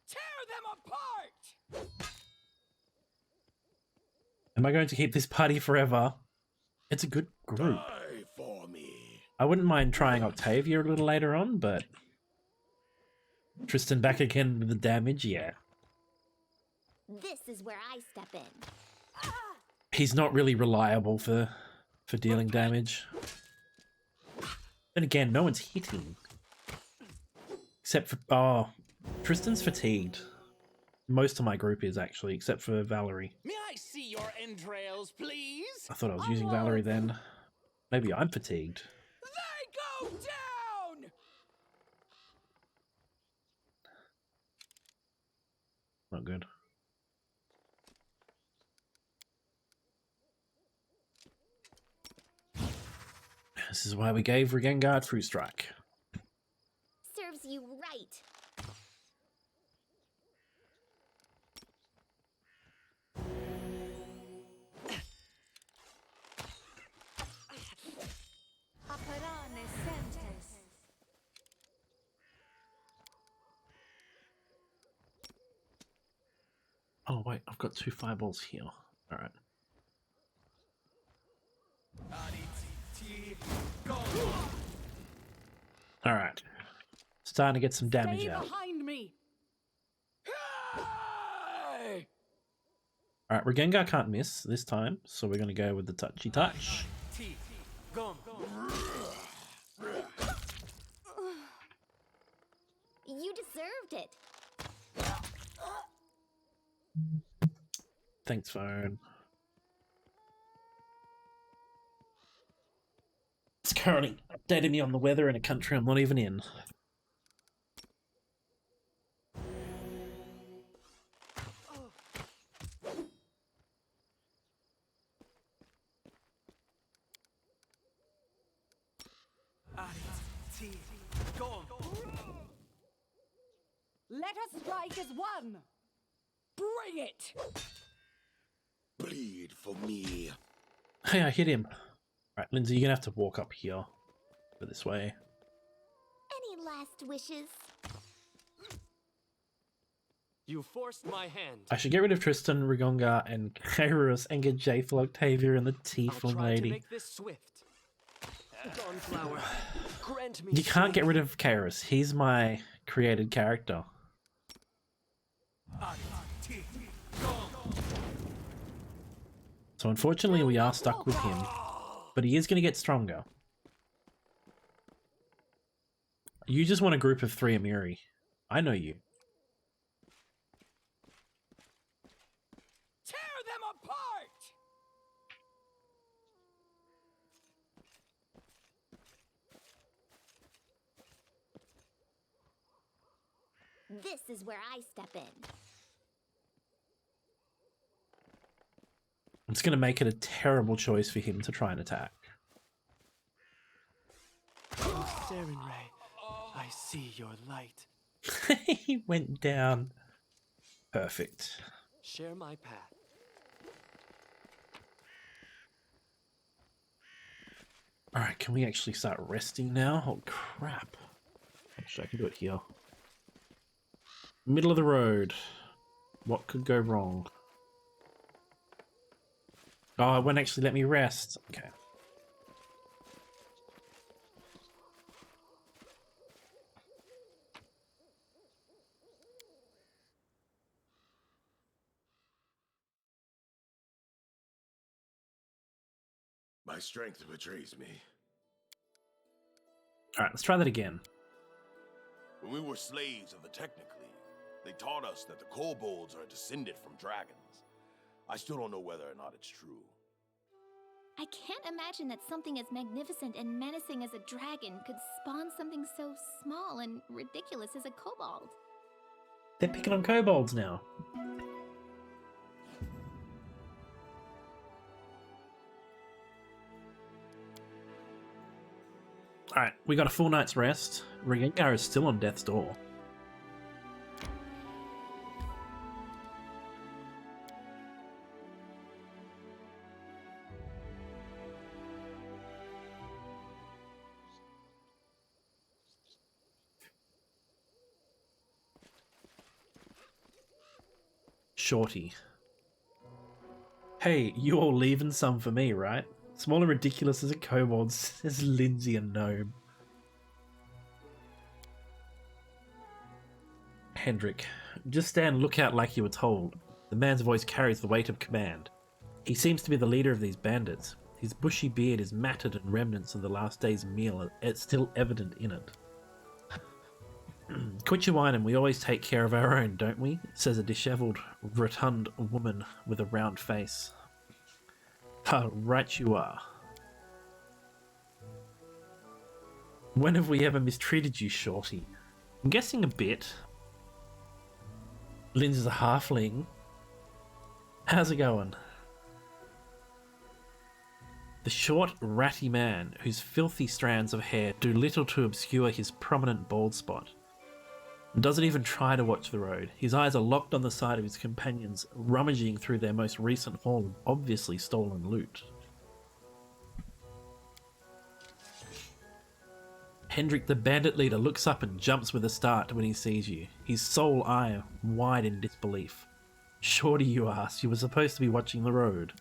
Tear them apart! Am I going to keep this party forever? It's a good group. Die for me. I wouldn't mind trying Octavia a little later on, but Tristan back again with the damage, yeah. This is where I step in. He's not really reliable for dealing damage. Then again, no one's hitting. Except for... Oh, Tristan's fatigued. Most of my group is, actually, except for Valerie. May I see your entrails, please? I thought I was using Valerie then. Maybe I'm fatigued. They go down! Not good. This is why we gave Regengard Fruit Strike. Serves you right. Oh wait, I've got 2 fireballs here. Alright. Alright. Starting to get some damage Stay out. behind me. Alright, Regengar can't miss this time, so we're going to go with the touchy touch. You deserved it. Thanks, phone. It's currently updating me on the weather in a country I'm not even in. Let us strike as one. Bring it! Bleed for me. Hey, I hit him. Right, Lindsay, you're gonna have to walk up here. Go this way. Any last wishes? You forced my hand. I should get rid of Tristan, Rigonga, and Kairos and get Jayful, Octavia, and the I'll Tiefling try lady. to make this swift. Dawnflower, grant me You can't get strength. rid of Kairos. He's my created character. So unfortunately we are stuck with him. But he is going to get stronger. You just want a group of 3 Amiri. I know you. Tear them apart! This is where I step in. It's going to make it a terrible choice for him to try and attack. Oh, Saren Ray, I see your light. He went down. Perfect. Share my path. Alright, can we actually start resting now? Oh, crap. Actually, I can do it here. Middle of the road. What could go wrong? Oh, it won't actually let me rest. Okay. My strength betrays me. Alright, let's try that again. When we were slaves of the Technic League, they taught us that the kobolds are descended from dragons. I still don't know whether or not it's true. I can't imagine that something as magnificent and menacing as a dragon could spawn something so small and ridiculous as a kobold. They're picking on kobolds now. Alright, we got a full night's rest. Rengar is still on death's door. Shorty. Hey, you all leaving some for me, right? Small and ridiculous as a kobold, says Lindsay a gnome. Hendrik, just stand lookout like you were told. The man's voice carries the weight of command. He seems to be the leader of these bandits. His bushy beard is matted and remnants of the last day's meal are still evident in it. Quit your whining, we always take care of our own, don't we? Says a dishevelled, rotund woman with a round face. Ha, right you are. When have we ever mistreated you, Shorty? I'm guessing a bit. Lynn's a halfling. How's it going? The short, ratty man, whose filthy strands of hair do little to obscure his prominent bald spot, doesn't even try to watch the road. His eyes are locked on the side of his companions, rummaging through their most recent haul of obviously stolen loot. Hendrik, the bandit leader, looks up and jumps with a start when he sees you, his sole eye wide in disbelief. Shorty, you ass, you were supposed to be watching the road.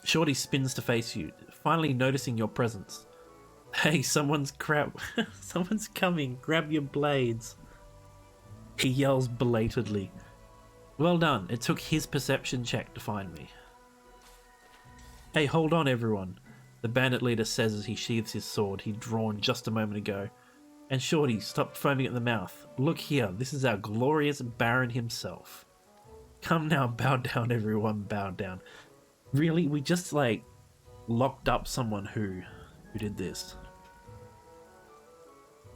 Shorty spins to face you, finally noticing your presence. Hey, someone's coming, grab your blades. He yells belatedly. Well done, it took his perception check to find me. Hey, hold on everyone, the bandit leader says as he sheathes his sword he'd drawn just a moment ago. And Shorty, stop foaming at the mouth. Look here, this is our glorious Baron himself. Come now, bow down everyone, bow down. Really, we just locked up someone who did this.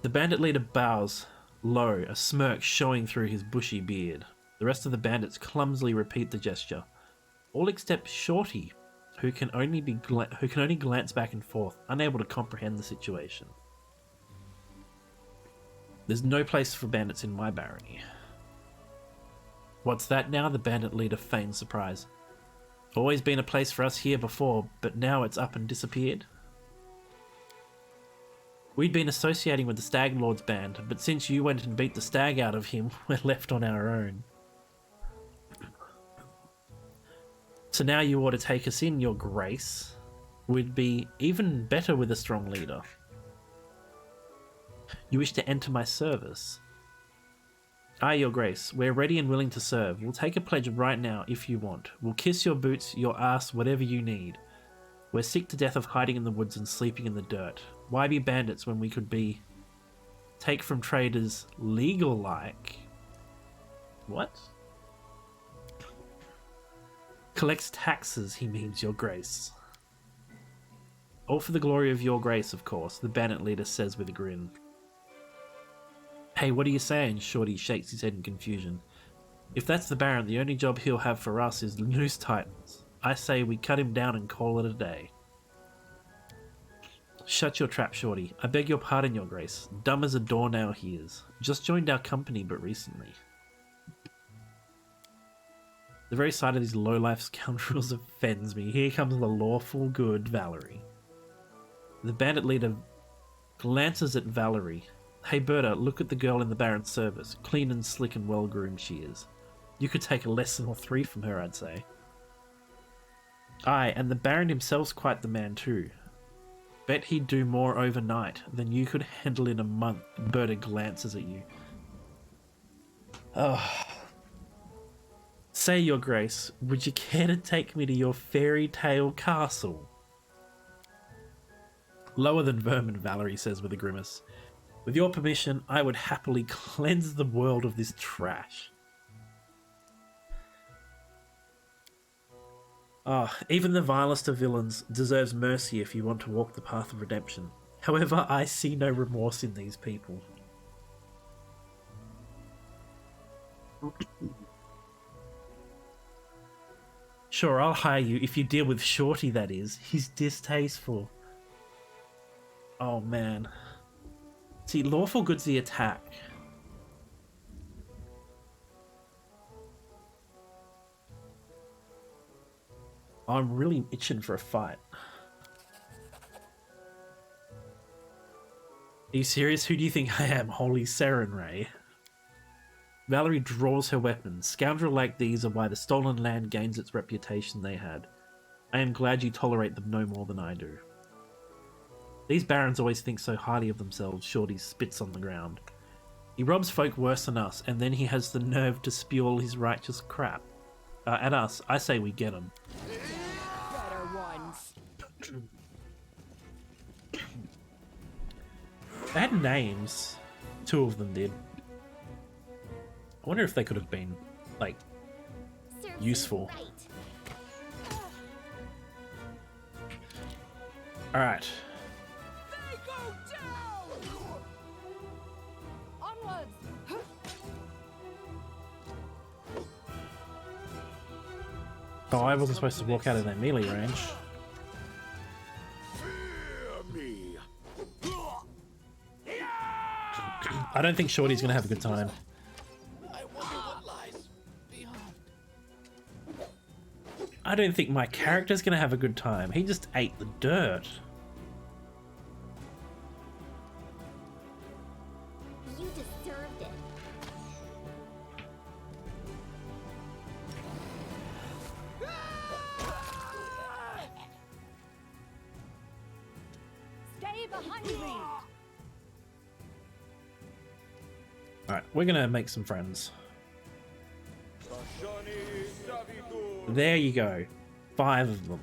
The bandit leader bows low, a smirk showing through his bushy beard. The rest of the bandits clumsily repeat the gesture, all except Shorty, who can only glance back and forth, unable to comprehend the situation. There's no place for bandits in my barony. What's that now? The bandit leader feigns surprise. Always been a place for us here before, but now it's up and disappeared. We'd been associating with the Stag Lord's band, but since you went and beat the stag out of him, we're left on our own. So now you ought to take us in, your grace. We'd be even better with a strong leader. You wish to enter my service? Aye, your grace, we're ready and willing to serve. We'll take a pledge right now if you want. We'll kiss your boots, your ass, whatever you need. We're sick to death of hiding in the woods and sleeping in the dirt. Why be bandits when we could be... take from traders legal-like? What? Collects taxes, he means, your grace. All for the glory of your grace, of course, the bandit leader says with a grin. Hey, what are you saying? Shorty shakes his head in confusion. If that's the Baron, the only job he'll have for us is noose titans. I say we cut him down and call it a day. Shut your trap, Shorty. I beg your pardon, your grace. Dumb as a doornail he is. Just joined our company but recently. The very sight of these low-life scoundrels offends me. Here comes the lawful good Valerie. The bandit leader glances at Valerie. Hey Berta, look at the girl in the Baron's service. Clean and slick and well-groomed she is. You could take a lesson or three from her, I'd say. Aye, and the Baron himself's quite the man too. Bet he'd do more overnight than you could handle in a month. Berta glances at you. Oh. Say, your grace, would you care to take me to your fairy tale castle? Lower than vermin, Valerie says with a grimace. With your permission, I would happily cleanse the world of this trash. Even the vilest of villains deserves mercy if you want to walk the path of redemption. However, I see no remorse in these people. Sure, I'll hire you if you deal with Shorty, that is. He's distasteful. Oh man. See, lawful good's the attack. I'm really itching for a fight. Are you serious? Who do you think I am? Holy Sarenrae. Valerie draws her weapons. Scoundrel like these are why the stolen land gains its reputation they had. I am glad you tolerate them no more than I do. These barons always think so highly of themselves, Shorty spits on the ground. He robs folk worse than us, and then he has the nerve to spew all his righteous crap. At us, I say we get him. Better ones. They had names. 2 of them did. I wonder if they could have been, like, Serves you useful. right. Alright. They go down! Onwards! Oh, I wasn't supposed to walk out of their melee range. Fear me. I don't think Shorty's gonna have a good time. I wonder what lies beyond. I don't think my character's gonna have a good time. He just ate the dirt. You deserved it. Stay behind me! Alright, we're gonna make some friends. There you go. 5 of them.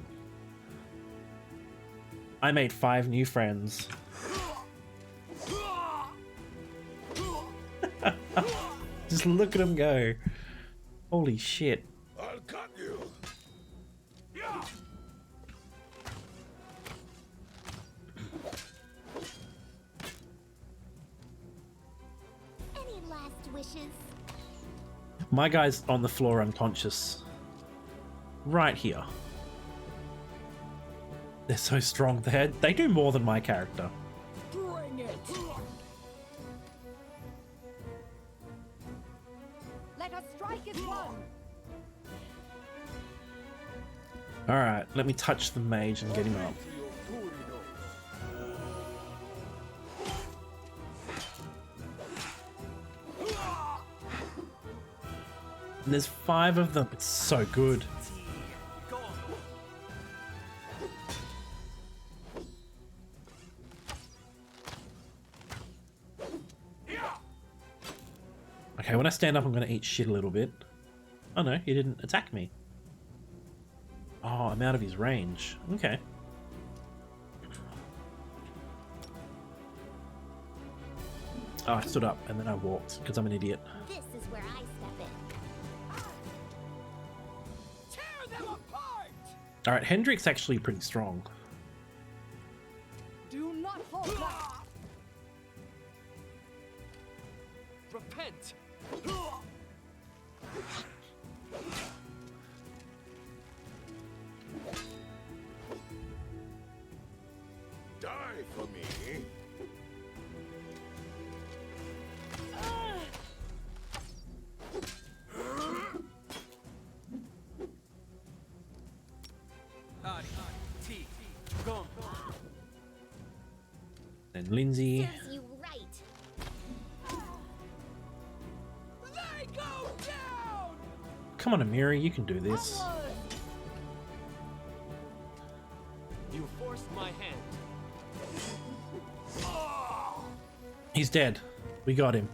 I made 5 new friends. Just look at him go. Holy shit. I'll cut you. Any last wishes? My guy's on the floor unconscious. Right here. They're so strong. They do more than my character. Bring it! Let us strike as one! Alright, let me touch the mage and get him up. And there's 5 of them. It's so good. Okay, when I stand up, I'm going to eat shit a little bit. Oh no, he didn't attack me. Oh, I'm out of his range. Okay. Oh, I stood up and then I walked because I'm an idiot. This is where I step in. Tear them apart! Alright, Hendrick's actually pretty strong. Do not hold back! Repent! Die for me. T. Gone. And Lindsay. Serves you right. They go down! Come on, Amiri, you can do this. Onward! You forced my hand. He's dead. We got him.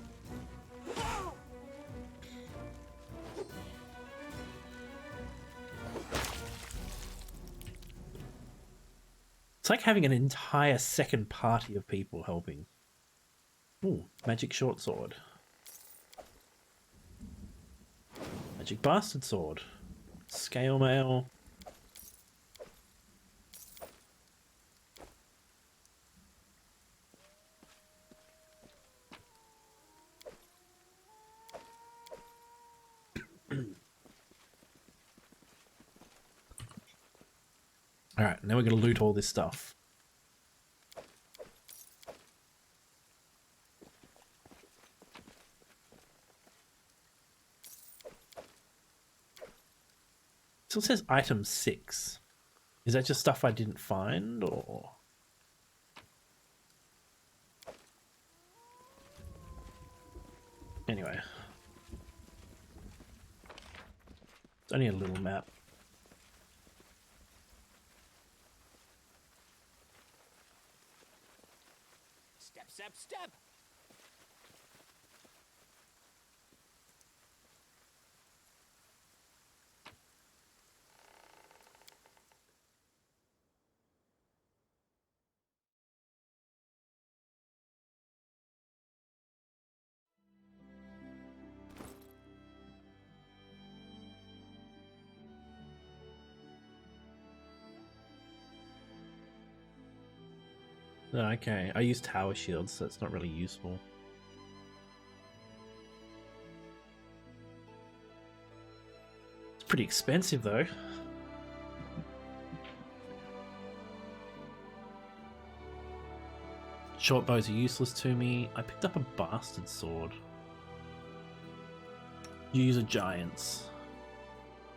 It's like having an entire second party of people helping. Ooh, magic short sword. Magic bastard sword. Scale mail. Alright, now we're going to loot all this stuff. Still says item 6. Is that just stuff I didn't find, or? Anyway. It's only a little map. Step, step, step! Oh, okay, I use tower shields, so it's not really useful. It's pretty expensive though. Short bows are useless to me. I picked up a bastard sword. You use a giant's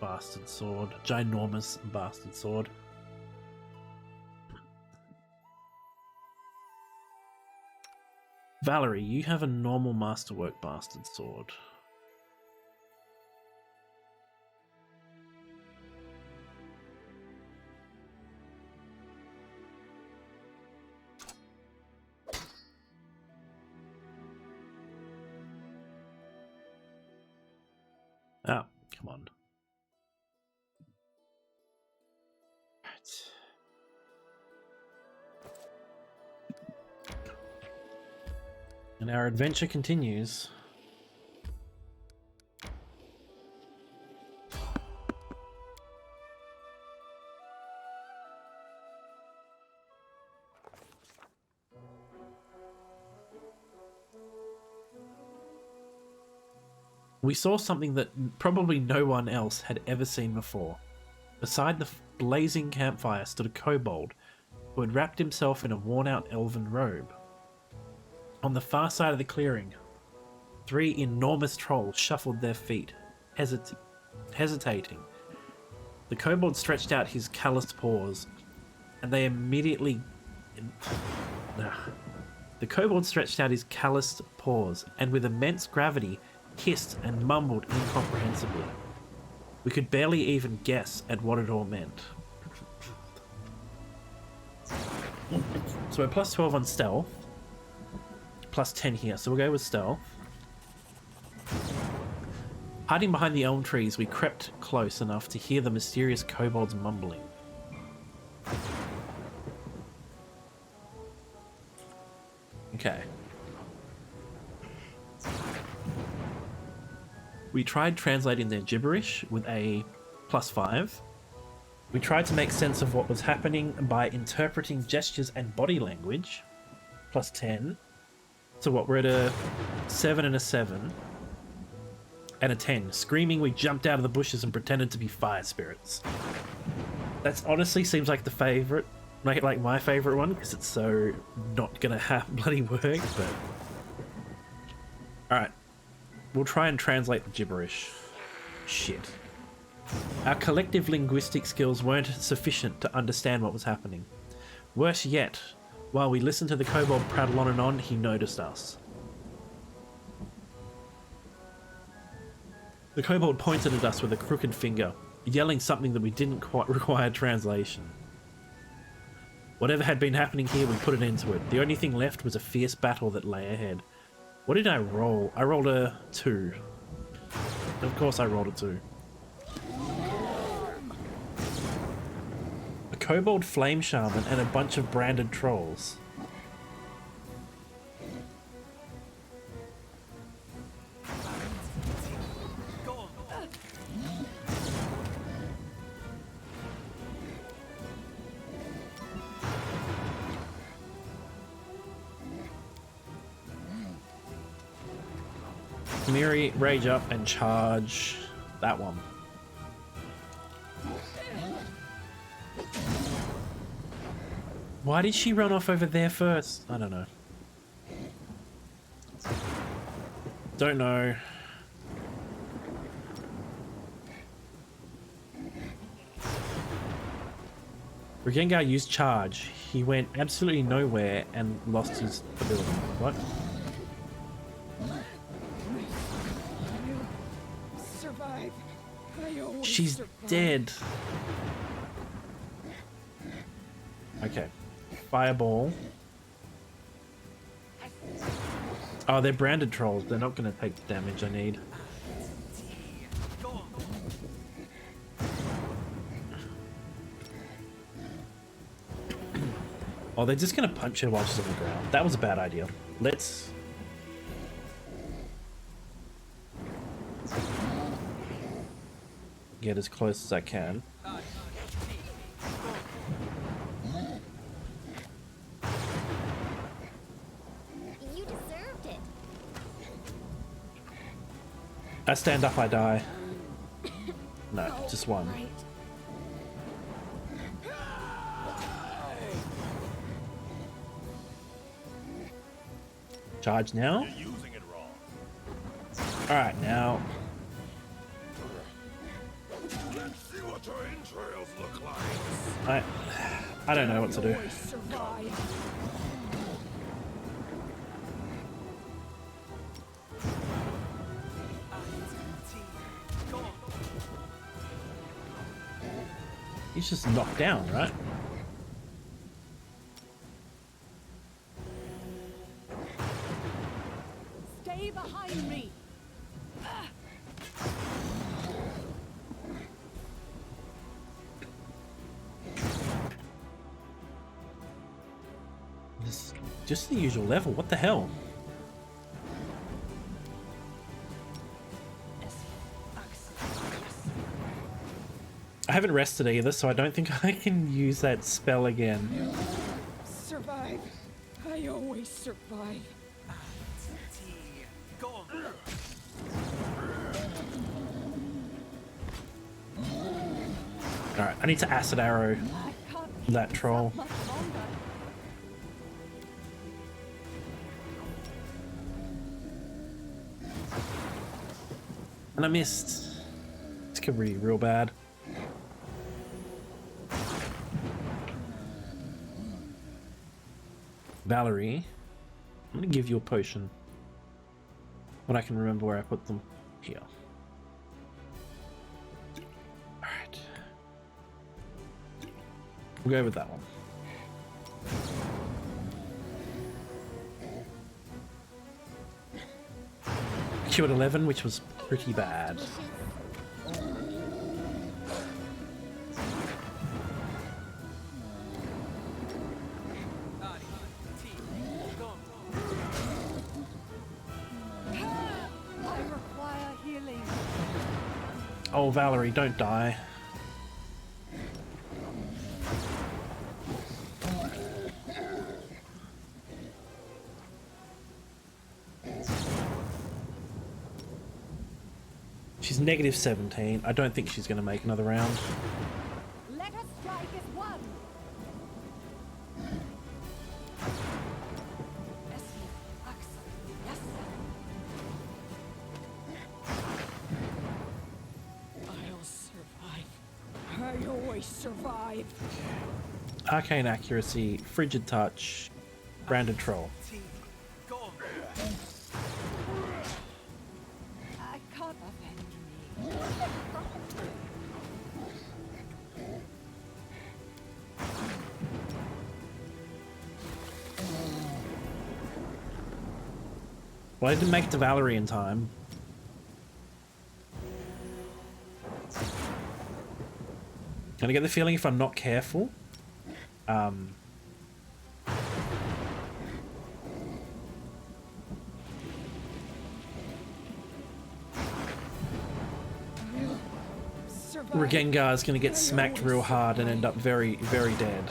bastard sword. Ginormous bastard sword. Valerie, you have a normal masterwork bastard sword. Oh, come on. Right. And our adventure continues. We saw something that probably no one else had ever seen before. Beside the blazing campfire stood a kobold who had wrapped himself in a worn-out elven robe. On the far side of the clearing, 3 enormous trolls shuffled their feet, hesitating. The kobold stretched out his calloused paws, and they immediately... The kobold stretched out his calloused paws, and with immense gravity, hissed and mumbled incomprehensibly. We could barely even guess at what it all meant. So we're plus 12 on stealth. Plus 10 here, so we'll go with stealth. Hiding behind the elm trees, we crept close enough to hear the mysterious kobold's mumbling. Okay. We tried translating their gibberish with a plus 5. We tried to make sense of what was happening by interpreting gestures and body language. Plus 10. So what, we're at a 7 and a 7. And a 10. Screaming, we jumped out of the bushes and pretended to be fire spirits. That honestly seems like the favourite, like my favourite one, because it's so not gonna bloody work, but... Alright. We'll try and translate the gibberish. Shit. Our collective linguistic skills weren't sufficient to understand what was happening. Worse yet, while we listened to the kobold prattle on and on, he noticed us. The kobold pointed at us with a crooked finger, yelling something that we didn't quite require translation. Whatever had been happening here, we put an end to it. The only thing left was a fierce battle that lay ahead. What did I roll? I rolled a 2. Of course I rolled a 2. A kobold flame shaman and a bunch of branded trolls. Miri, rage up and charge that one. Why did she run off over there first? I don't know. Don't know. Rengar used charge. He went absolutely nowhere and lost his ability. What? Survive. I always She's survive. dead. Okay. Fireball. Oh, they're branded trolls. They're not going to take the damage I need. Oh, they're just going to punch her while she's on the ground. That was a bad idea. Let's... get as close as I can. You deserved it. I stand up, I die. No, just one. Right. Charge now. You're using it wrong. Alright, now. Let's see what your entrails look like. I don't know what to do. Always survive. He's just knocked down, right? Stay behind me. This, just the usual level. What the hell? I haven't rested either, so I don't think I can use that spell again. Survive. I always survive. Alright, I need to acid arrow I can't keep that this troll. up much longer. And I missed. This could be real bad. Valerie, I'm gonna give you a potion. When I can remember where I put them. Here. Alright. We'll go with that one. Q at 11, which was pretty bad. I require healing. Oh, Valerie, don't die. She's negative 17. I don't think she's going to make another round. Let us strike as one. I'll survive. I always survive. Arcane accuracy, frigid touch, branded troll. I can't avenge me. Well, I didn't make it to Valerie in time. And I get the feeling if I'm not careful, Survive. Rengar is going to get smacked real hard and end up very, very dead.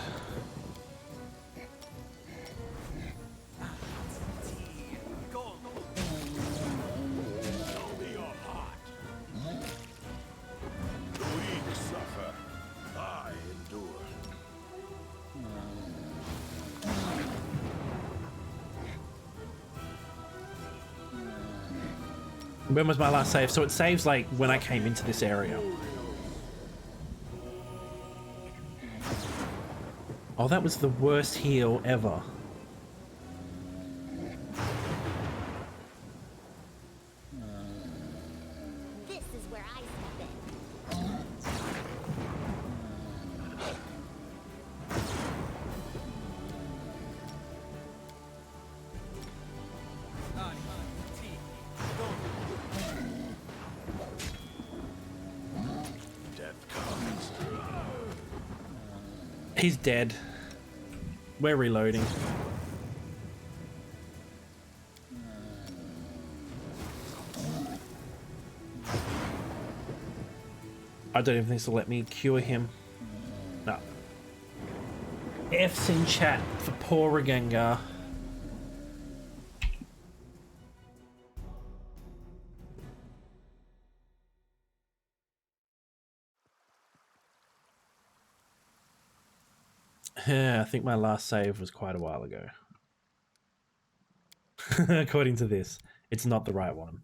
Show me your heart. The weak suffer. I endure. When was my last save? So it saves like when I came into this area. Oh, that was the worst heal ever. This is where I step in. Death comes. He's dead. We're reloading. I don't even think this will let me cure him. No. F's in chat for poor Regengar. Yeah, I think my last save was quite a while ago. According to this, it's not the right one.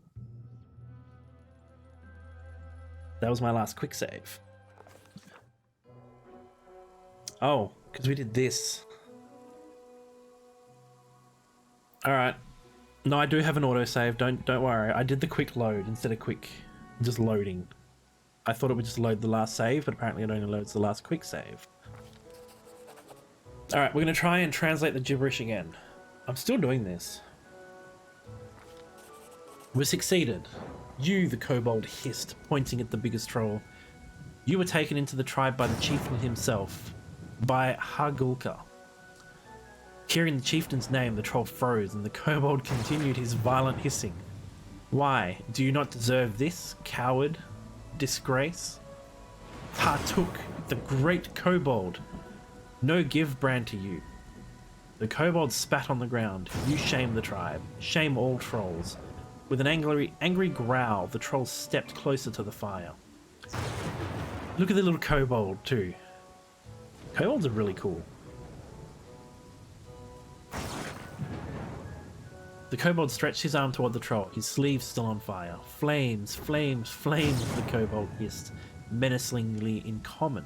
That was my last quick save. Oh, because we did this. Alright. No, I do have an autosave. Don't worry. I did the quick load instead of quick just loading. I thought it would just load the last save, but apparently it only loads the last quick save. Alright, we're going to try and translate the gibberish again. I'm still doing this. We succeeded. You, the kobold hissed, pointing at the biggest troll. You were taken into the tribe by the chieftain himself, by Hagulka. Hearing the chieftain's name, the troll froze, and the kobold continued his violent hissing. Why? Do you not deserve this, coward? Disgrace? Partook, the great kobold. No give brand to you. The kobold spat on the ground. You shame the tribe. Shame all trolls. With an angry growl, the troll stepped closer to the fire. Look at the little kobold, too. Kobolds are really cool. The kobold stretched his arm toward the troll, his sleeve still on fire. Flames, flames, flames, the kobold hissed, menacingly in common.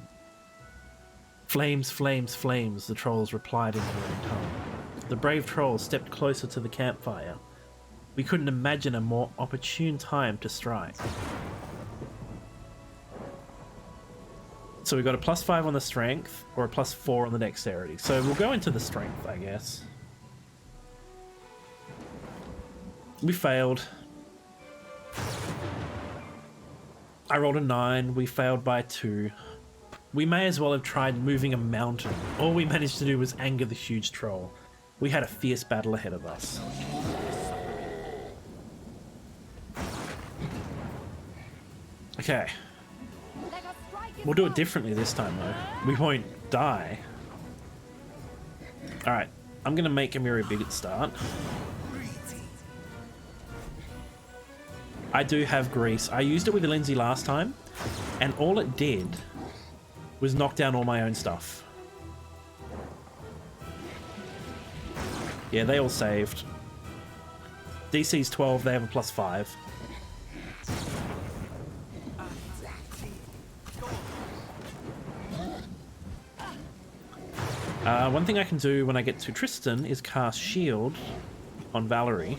Flames, flames, flames, the trolls replied in their own tongue. The brave troll stepped closer to the campfire. We couldn't imagine a more opportune time to strike. So we got a +5 on the strength, or a +4 on the dexterity. So we'll go into the strength, I guess. We failed. I rolled a 9, we failed by 2. We may as well have tried moving a mountain. All we managed to do was anger the huge troll. We had a fierce battle ahead of us. Okay. We'll do it differently this time though. We won't die. Alright, I'm gonna make Amira big at start. I do have grease. I used it with Lindsay last time, and all it did was knock down all my own stuff. Yeah, they all saved. DC's 12, they have a +5. One thing I can do when I get to Tristan is cast Shield on Valerie.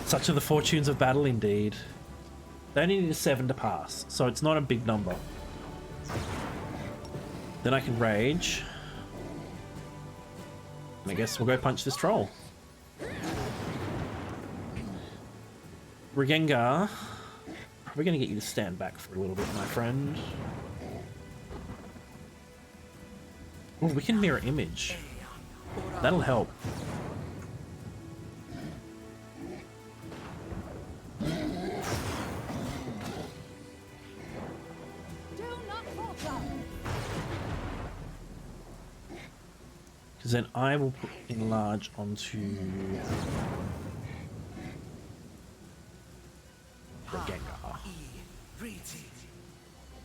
Such are the fortunes of battle indeed. They only need a 7 to pass, so it's not a big number. Then I can rage. And I guess we'll go punch this troll. Regengar, probably going to get you to stand back for a little bit, my friend. Oh, we can mirror image. That'll help. Do not falter. Because then I will put enlarge onto Regengar.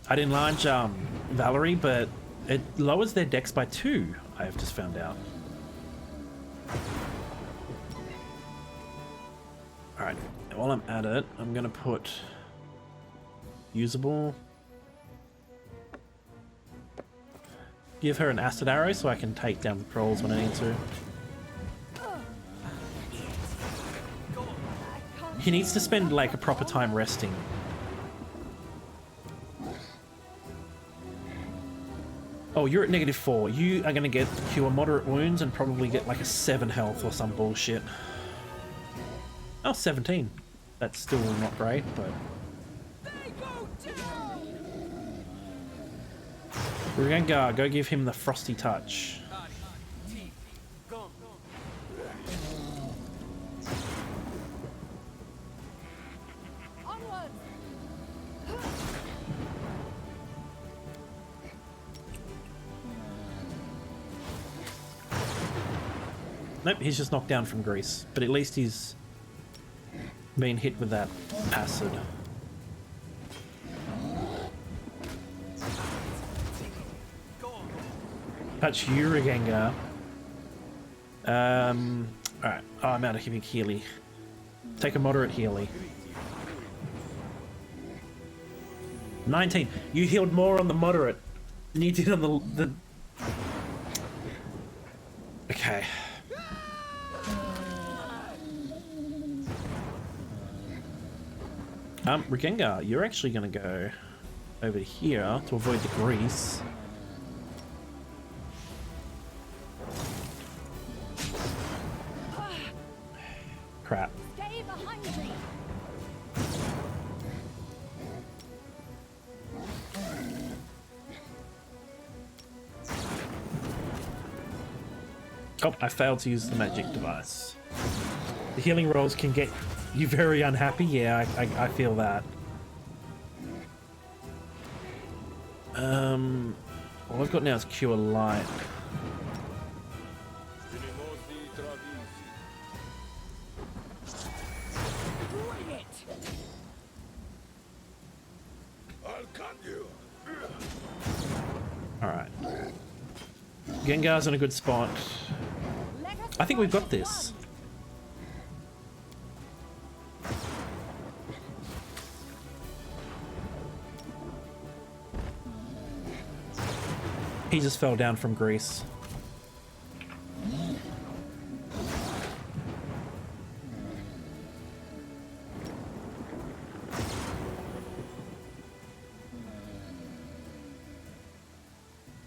I'd enlarge Valerie, but it lowers their dex by 2, I have just found out. Alright, while I'm at it, I'm going to put usable. give her an acid arrow so I can take down the trolls when I need to. He needs to spend like a proper time resting. Oh, you're at -4. You are gonna get cure moderate wounds and probably get like a 7 health or some bullshit. Oh, 17. That's still not great, but... Rengar, go give him the frosty touch. Nope, he's just knocked down from Grease, but at least he's been hit with that acid. Touch you, Rengar. Alright. Oh, I'm out of Healy. Take a moderate Healy. 19. You healed more on the moderate than you did on the... Okay. Rengar, you're actually gonna go over here to avoid the grease. Crap. Stay behind me. Oh, I failed to use the magic device. The healing rolls can get you very unhappy. Yeah, I feel that. All I've got now is Cure Light. Bring it. I'll cut you. Alright. Gengar's in a good spot. Let us I think we've got strike as this. He just fell down from Grease.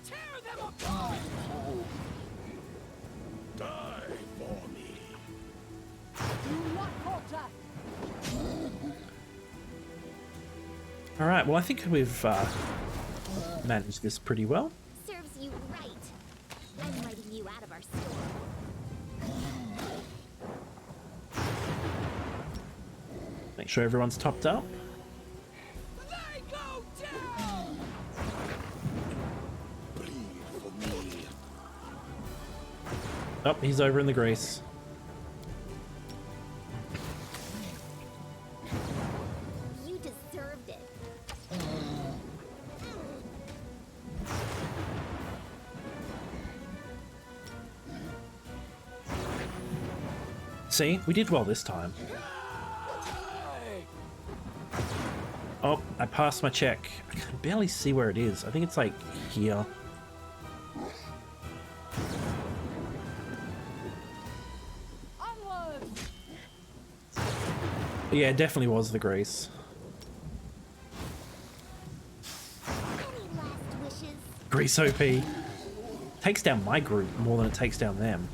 Tear them apart. Die for me. Do not falter. Alright, well I think we've managed this pretty well. Serves you right. I'm writing you out of our store. Make sure everyone's topped up. They go down. Bleed for me. Oh, he's over in the Grease. You deserved it. See, we did well this time. Oh, I passed my check. I can barely see where it is. I think it's like here. Onward. Yeah, it definitely was the Grease. Any last wishes? Grease OP. Takes down my group more than it takes down them.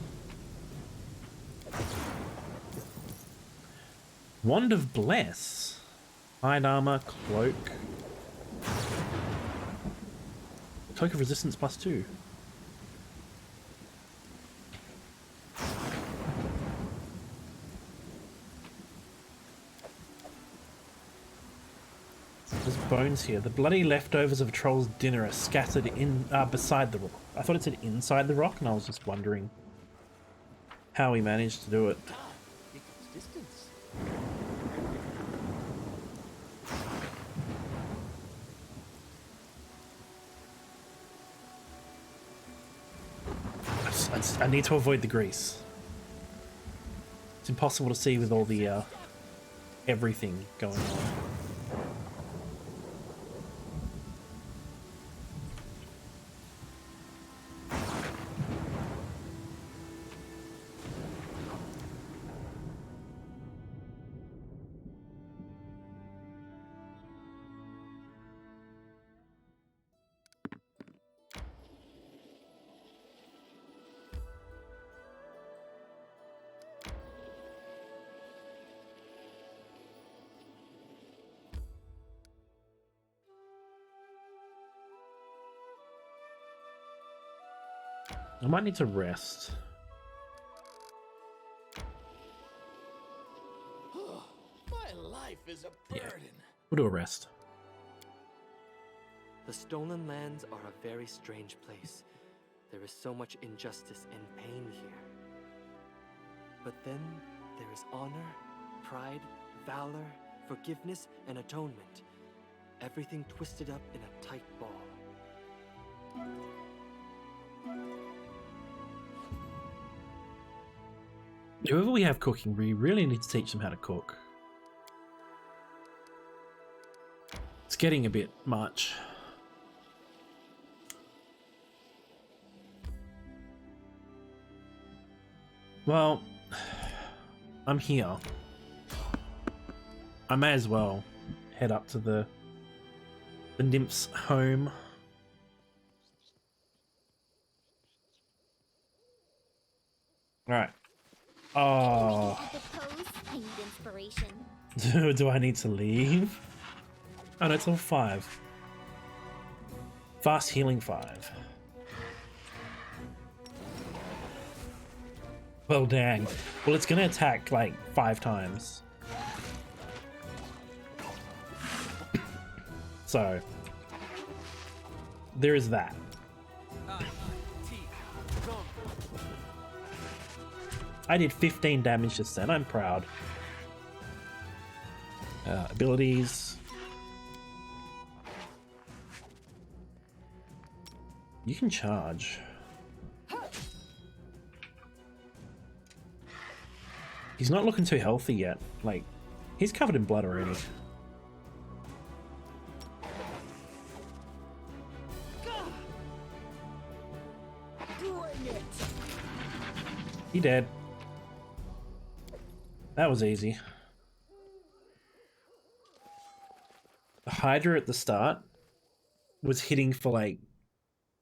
Wand of Bless. Hide armor, cloak. Cloak of resistance +2. There's bones here. The bloody leftovers of a troll's dinner are scattered in beside the rock. I thought it said inside the rock, and I was just wondering how he managed to do it. Equals distance. I need to avoid the grease. It's impossible to see with all the everything going on. I might need to rest. My life is a Yeah. burden. We'll do a rest. The Stolen Lands are a very strange place. There is so much injustice and pain here. But then there is honor, pride, valor, forgiveness, and atonement. Everything twisted up in a tight ball. Whoever we have cooking, we really need to teach them how to cook. It's getting a bit much. Well, I'm here. I may as well head up to the nymph's home. Alright. Oh. At the pose, I need inspiration. Do I need to leave? Oh no, it's level 5. Fast healing 5. Well, dang. Well, it's gonna attack like 5 times. So, there is that. I did 15 damage just then. I'm proud. Abilities. You can charge. He's not looking too healthy yet. Like, he's covered in blood already. He dead. That was easy. The Hydra at the start was hitting for like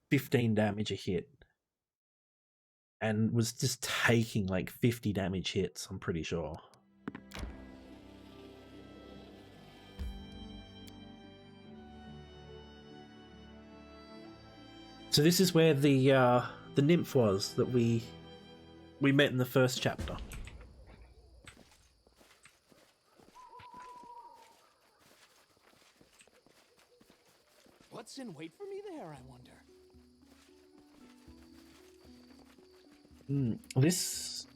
15 damage a hit. And was just taking like 50 damage hits, I'm pretty sure. So this is where the nymph was that we met in the first chapter. What's in wait for me there, I wonder? This...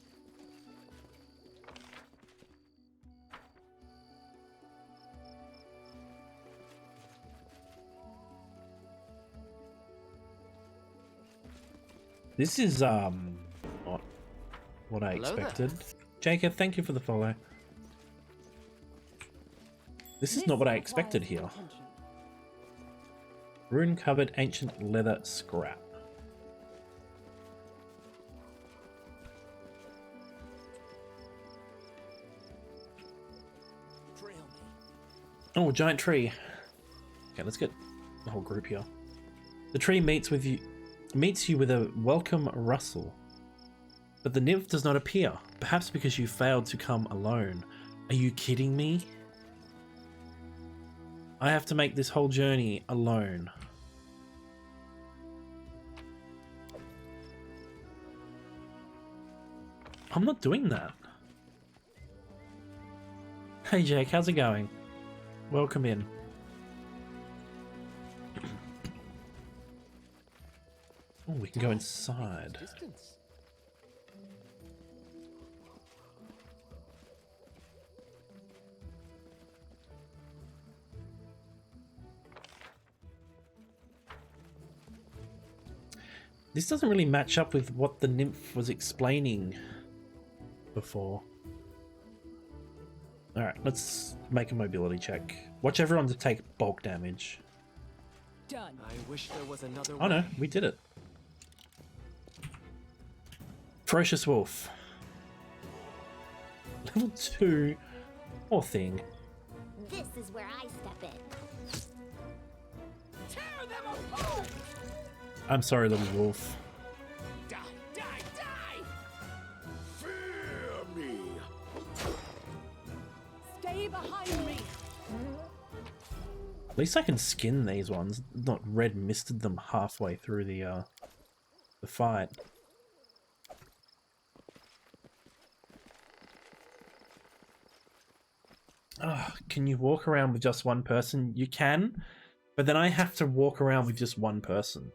This is, not what I Hello there. expected. Jacob, thank you for the follow. This is not what I expected here. Rune-covered ancient leather scrap. Oh, a giant tree. Okay, let's get the whole group here. The tree meets you with a welcome rustle. But the nymph does not appear, perhaps because you failed to come alone. Are you kidding me? I have to make this whole journey alone. I'm not doing that. Hey Jake, how's it going? Welcome in. Oh, we can go inside. This doesn't really match up with what the nymph was explaining before. Alright, let's make a mobility check. Watch everyone to take bulk damage. Done. I wish there was another Oh no, way. we did it. Ferocious Wolf. Level 2. Poor thing. This is where I step in. Tear them apart! I'm sorry, little wolf. Die, die, die! Fear me! Stay behind me. At least I can skin these ones, not red misted them halfway through the fight. Can you walk around with just one person? You can, but then I have to walk around with just one person.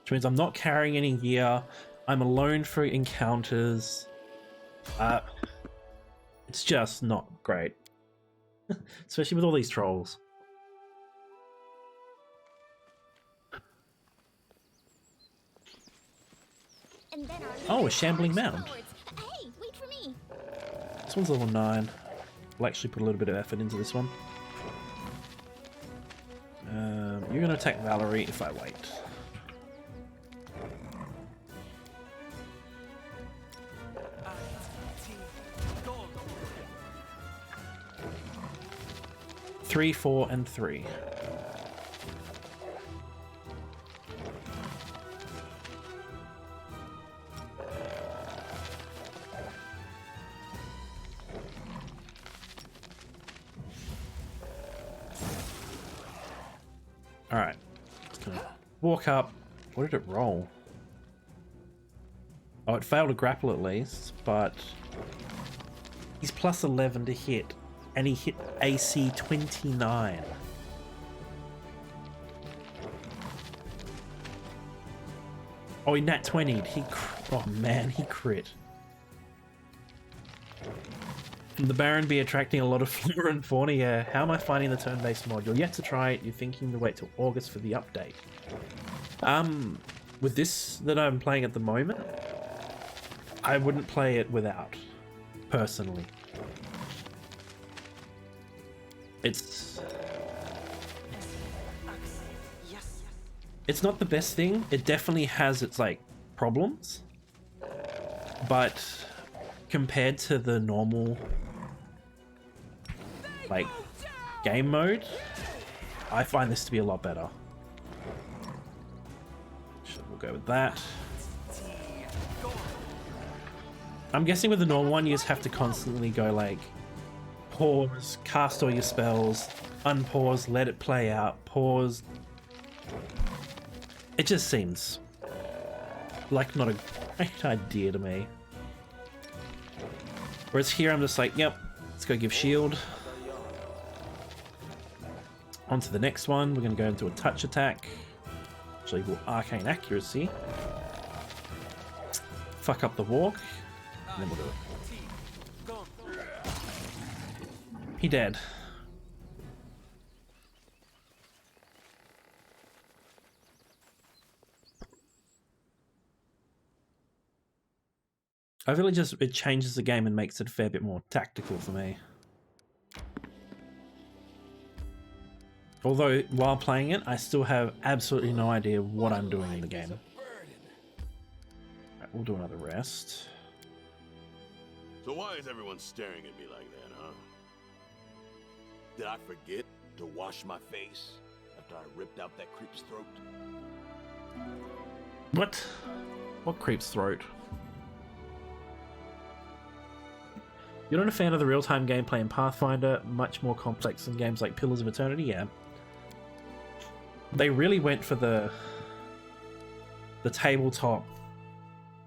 Which means I'm not carrying any gear. I'm alone for encounters. It's just not great. Especially with all these trolls. And then Oh, a shambling mound. Hey, wait for me. This one's level 9. We'll actually put a little bit of effort into this one. You're going to attack Valerie if I wait. Three, 4, and 3. Alright. Just gonna walk up. What did it roll? Oh, it failed to grapple at least, but he's plus 11 to hit, and he hit AC 29. Oh, he nat 20'd. Oh man, he crit. The Baron be attracting a lot of flora and fauna. Yeah, how am I finding the turn-based mod? You're yet to try it. You're thinking to wait till August for the update. With this that I'm playing at the moment, I wouldn't play it without, personally. It's not the best thing. It definitely has its like problems, but compared to the normal like game mode, I find this to be a lot better. So we'll go with that. I'm guessing with the normal one you just have to constantly go like pause, cast all your spells, unpause, let it play out, pause. It just seems like not a great idea to me. Whereas here I'm just like, yep, let's go give shield. On to the next one. We're going to go into a touch attack. Actually, we'll arcane accuracy. Fuck up the walk. And then we'll do it. He dead. I feel it changes the game and makes it a fair bit more tactical for me. Although, while playing it, I still have absolutely no idea what I'm doing in the game. Right, we'll do another rest. So why is everyone staring at me like that, huh? Did I forget to wash my face after I ripped out that creep's throat? What? What creep's throat? You're not a fan of the real-time gameplay in Pathfinder, much more complex than games like Pillars of Eternity? Yeah. They really went for the tabletop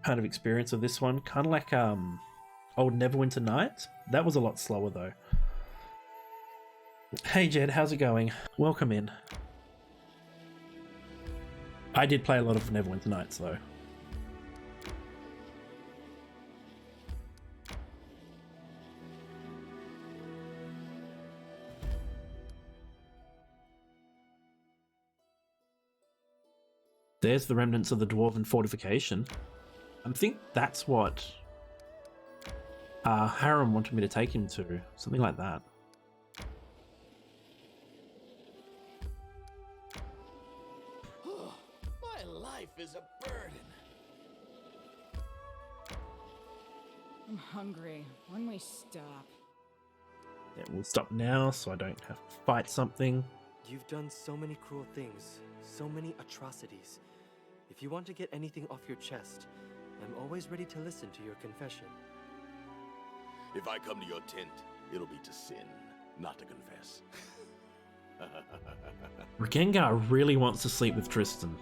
kind of experience of this one. Kind of like old Neverwinter Nights. That was a lot slower though. Hey Jed, how's it going? Welcome in. I did play a lot of Neverwinter Nights though. There's the remnants of the Dwarven fortification. I think that's what Harem wanted me to take him to. Something like that. My life is a burden. I'm hungry. When we stop? Yeah, we'll stop now so I don't have to fight something. You've done so many cruel things, so many atrocities. If you want to get anything off your chest, I'm always ready to listen to your confession. If I come to your tent, it'll be to sin, not to confess. Rengar really wants to sleep with Tristan.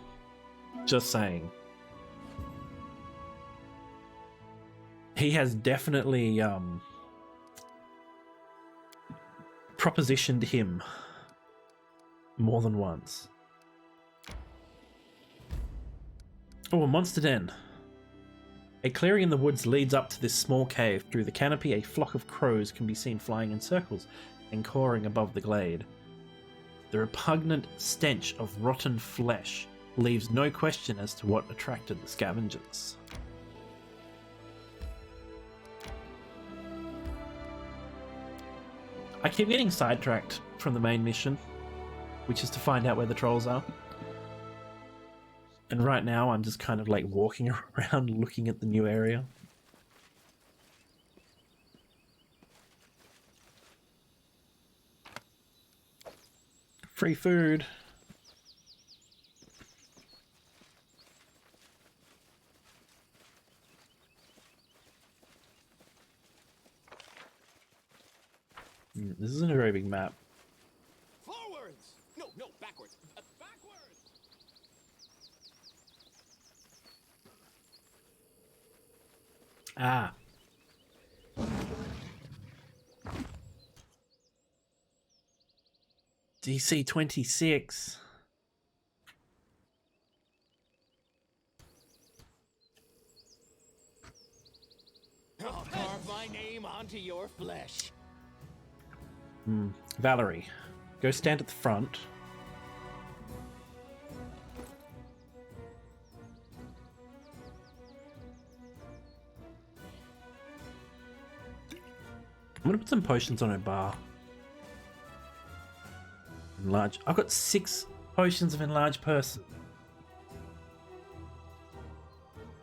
Just saying. he has definitely propositioned him more than once. Oh, a monster den. A clearing in the woods leads up to this small cave. Through the canopy, a flock of crows can be seen flying in circles and cawing above the glade. The repugnant stench of rotten flesh leaves no question as to what attracted the scavengers. I keep getting sidetracked from the main mission, which is to find out where the trolls are. And right now I'm just kind of like walking around looking at the new area. Free food. This isn't a very big map. Forwards! No, backwards. Backwards! Ah. DC 26. I'll carve my name onto your flesh. Valerie, go stand at the front. I'm gonna put some potions on her bar. Enlarge. I've got 6 potions of enlarged person.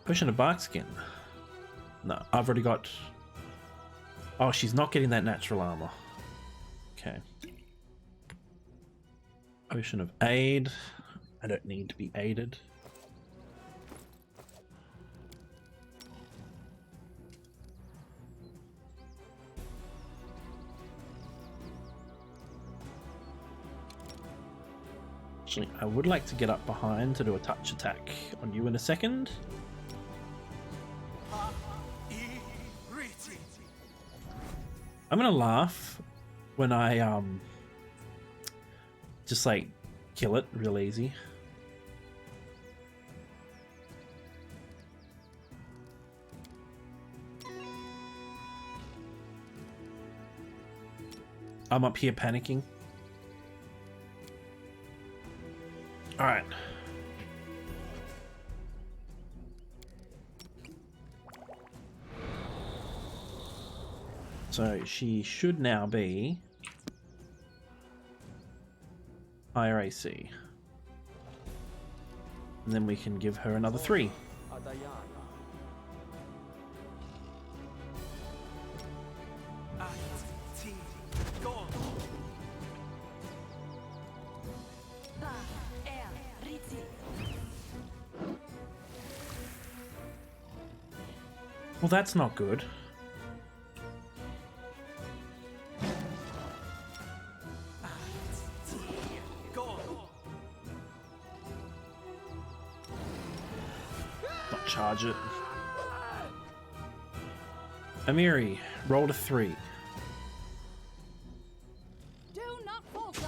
Potion of bark skin. No, I've already got. Oh, she's not getting that natural armor. Okay. Potion of aid. I don't need to be aided. Actually, I would like to get up behind to do a touch attack on you in a second. I'm gonna laugh when I just like kill it real easy. I'm up here panicking. All right. So she should now be higher AC. And then we can give her another 3. Well, that's not good. Not charge it. Amiri, roll a 3. Do not falter.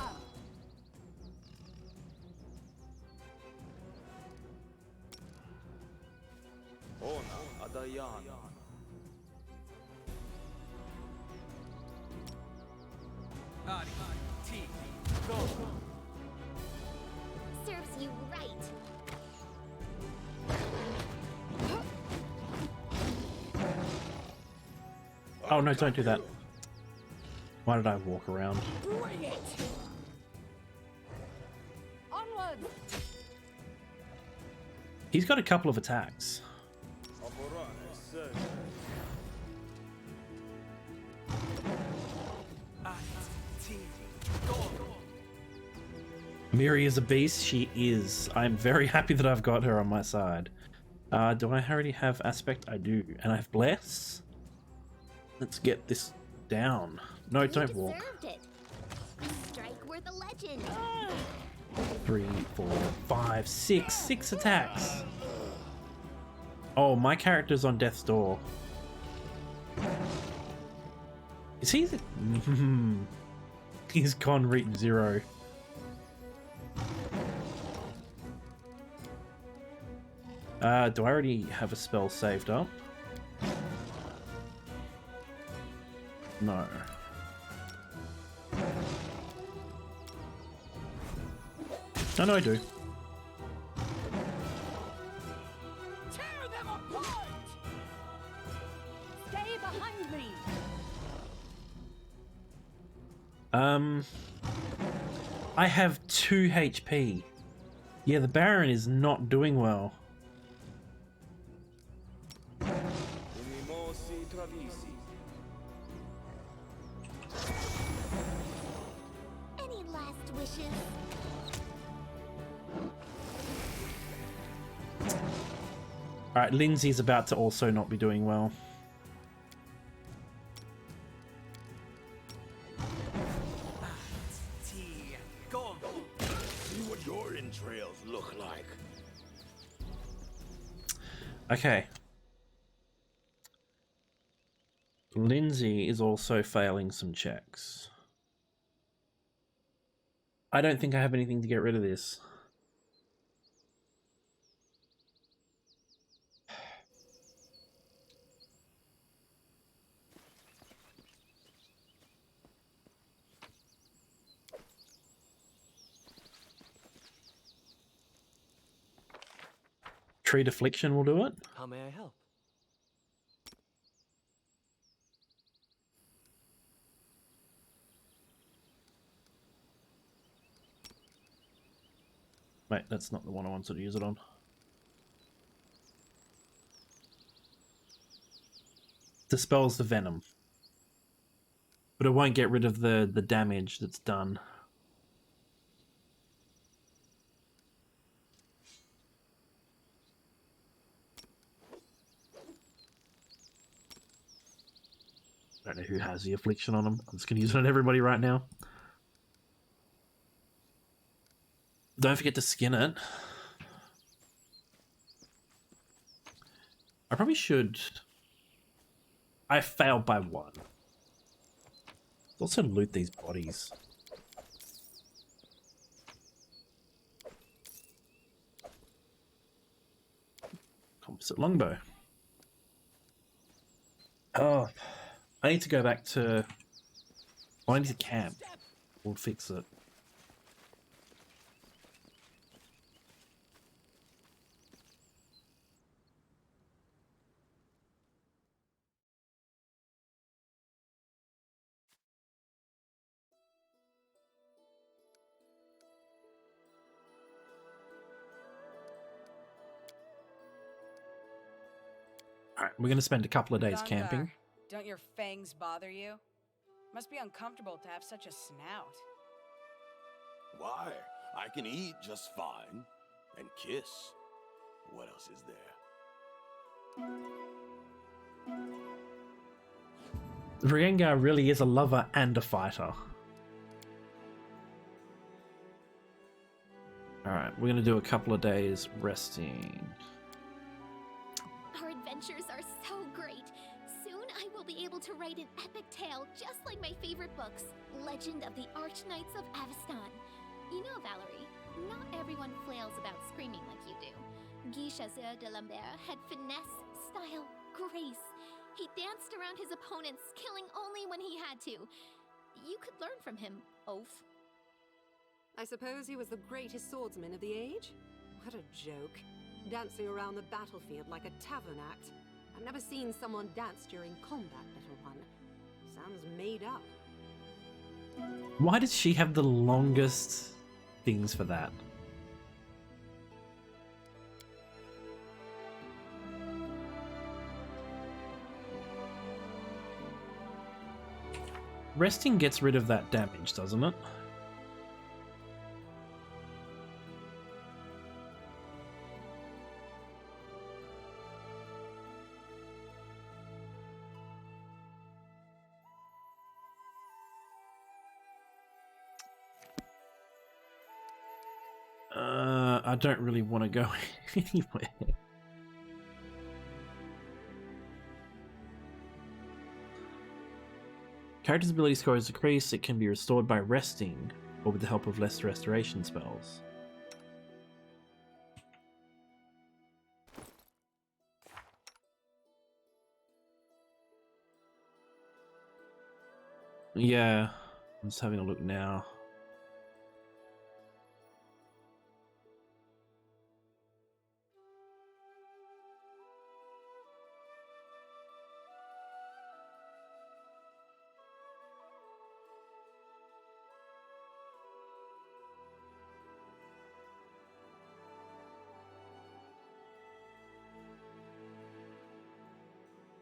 Serves you right. Oh no, don't do that. Why did I walk around? Bring it. Onward. He's got a couple of attacks. Miri is a beast. She is. I'm very happy that I've got her on my side. Do I already have Aspect? I do. And I have Bless? Let's get this down. No, You don't walk. deserved it. Strike worth a legend. 3, 4, 5, 6. 6 attacks. Oh, my character's on death's door. Is he the... He's gone reach 0. Do I already have a spell saved up? No. Oh, no, I do. Tear them apart! Stay behind me! I have 2 HP. Yeah, the Baron is not doing well. Any last wishes? Alright, Lindsay's about to also not be doing well. See what your entrails look like. Okay. Lindsay is also failing some checks. I don't think I have anything to get rid of this. Treat affliction will do it. How may I help? Wait, that's not the one I wanted to use it on. Dispels the venom. But it won't get rid of the damage that's done. I don't know who has the affliction on them. I'm just going to use it on everybody right now. Don't forget to skin it. I probably should... I failed by 1. Let's also loot these bodies. Composite longbow. Oh, I need to go back to... I need to camp. We'll fix it. Alright, we're going to spend a couple of days Gungar, camping. Don't your fangs bother you? Must be uncomfortable to have such a snout. Why? I can eat just fine. And kiss. What else is there? Rengar really is a lover and a fighter. Alright, we're going to do a couple of days resting. Our adventures are so great. Soon I will be able to write an epic tale just like my favorite books, Legend of the Archknights of Avestan. You know, Valerie, not everyone flails about screaming like you do. Guy Chasseur de Lambert had finesse, style, grace. He danced around his opponents, killing only when he had to. You could learn from him, Oaf. I suppose he was the greatest swordsman of the age? What a joke. Dancing around the battlefield like a tavern act. I've never seen someone dance during combat, little one. Sounds made up. Why does she have the longest things for that? Resting gets rid of that damage, doesn't it? I don't really want to go anywhere. Character's ability score is decreased. It can be restored by resting or with the help of less restoration spells. Yeah, I'm just having a look now.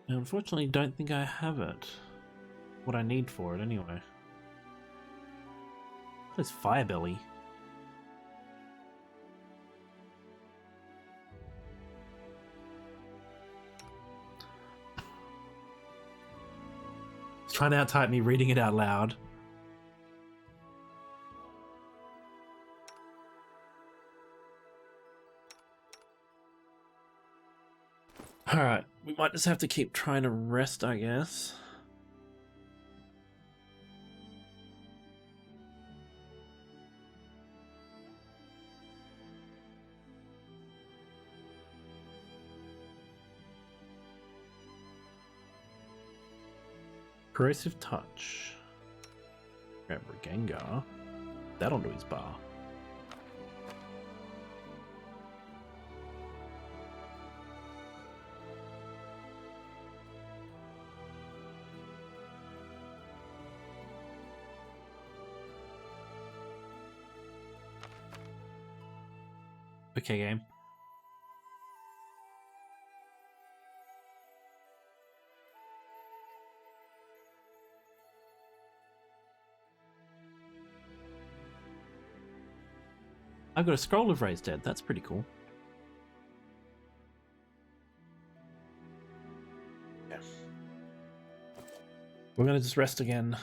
I unfortunately don't think I have it. What I need for it, anyway. What is Firebelly? It's trying to out-type me reading it out loud. Alright, we might just have to keep trying to rest, I guess. Corrosive Touch. Grab Gengar. That'll do his bar. Okay, game. I've got a scroll of Raised Dead. That's pretty cool. Yes. We're gonna just rest again.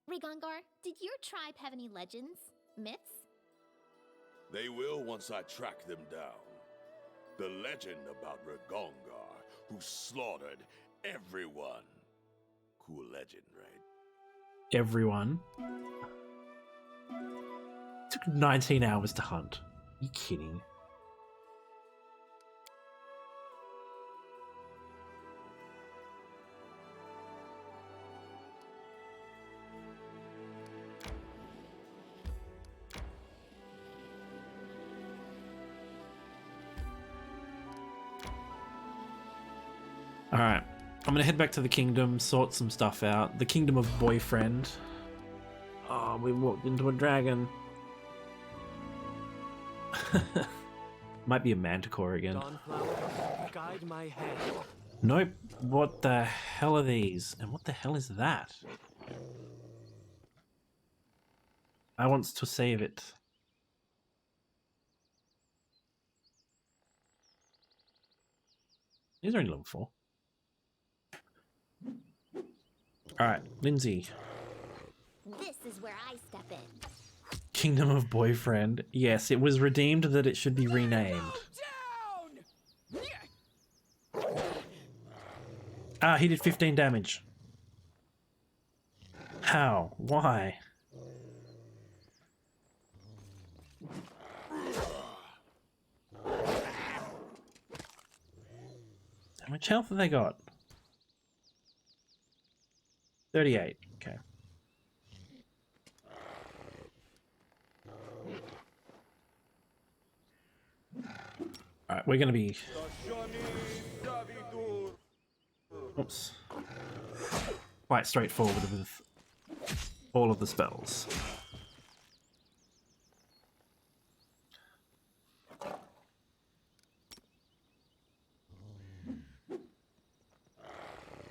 Rigongar, did your tribe have any legends? Myths? They will once I track them down. The legend about Rigongar, who slaughtered everyone. Cool legend, right? Everyone. It took 19 hours to hunt. Are you kidding? Alright, I'm gonna head back to the kingdom, sort some stuff out. The kingdom of Boyfriend. Oh, we walked into a dragon. Might be a manticore again. Dawnflower, guide my head. Nope. What the hell are these? And what the hell is that? I want to save it. These are only level 4. Alright, Lindsay. This is where I step in. Kingdom of Boyfriend. Yes, it was redeemed that it should be renamed. Ah, he did 15 damage. How? Why? How much health have they got? 38. Okay. Alright, we're gonna be... Oops. Quite straightforward with all of the spells.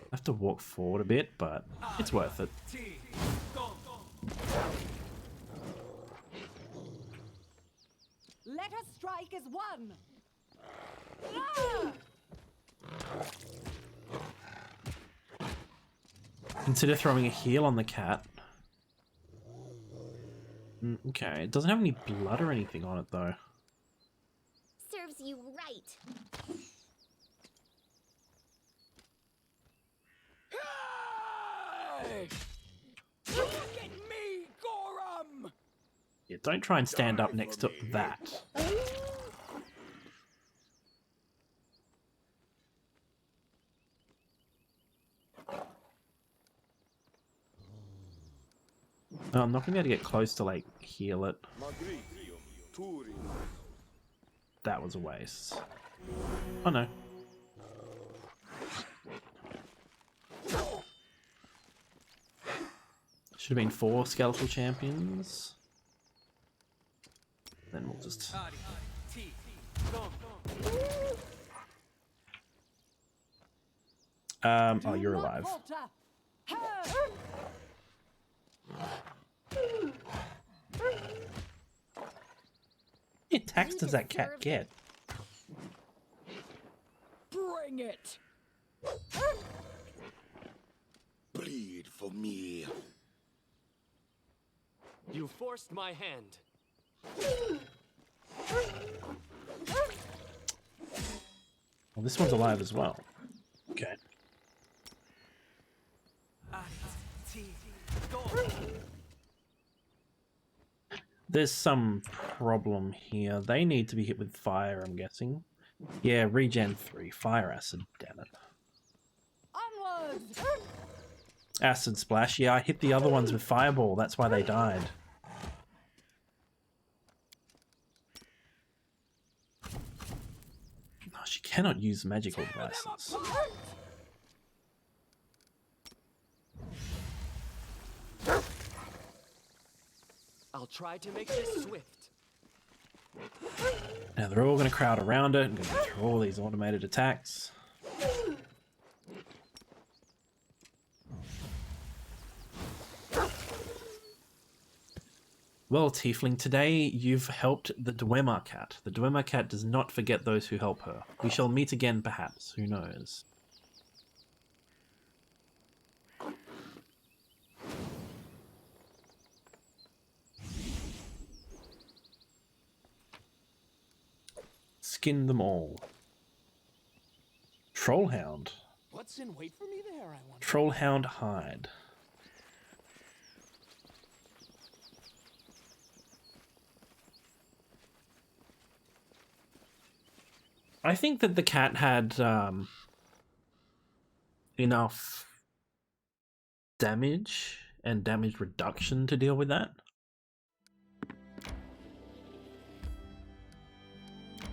I have to walk forward a bit, but it's worth it. Let us strike as one. Ah! Consider throwing a heal on the cat. Okay, it doesn't have any blood or anything on it though. Serves you right. don't try and stand up next to that. No, I'm not gonna be able to get close to like heal it. That was a waste. Oh no. Should have been 4 skeletal champions. Then we'll just... oh, you're alive. How many attacks does that cat get? Bring it! Bleed for me. You forced my hand. Well, this one's alive as well. Okay. There's some problem here. They need to be hit with fire, I'm guessing. Yeah, regen 3. Fire acid, damn it. Onwards! Acid splash. Yeah, I hit the other ones with fireball. That's why they died. No, she cannot use magical devices. I'll try to make this swift. Now they're all going to crowd around it and go through all these automated attacks. Well, Tiefling, today you've helped the Dwemer cat. The Dwemer cat does not forget those who help her. We shall meet again, perhaps. Who knows? Skin them all. Trollhound. What's in wait for me there, I wonder? Trollhound hide. I think that the cat had enough damage and damage reduction to deal with that.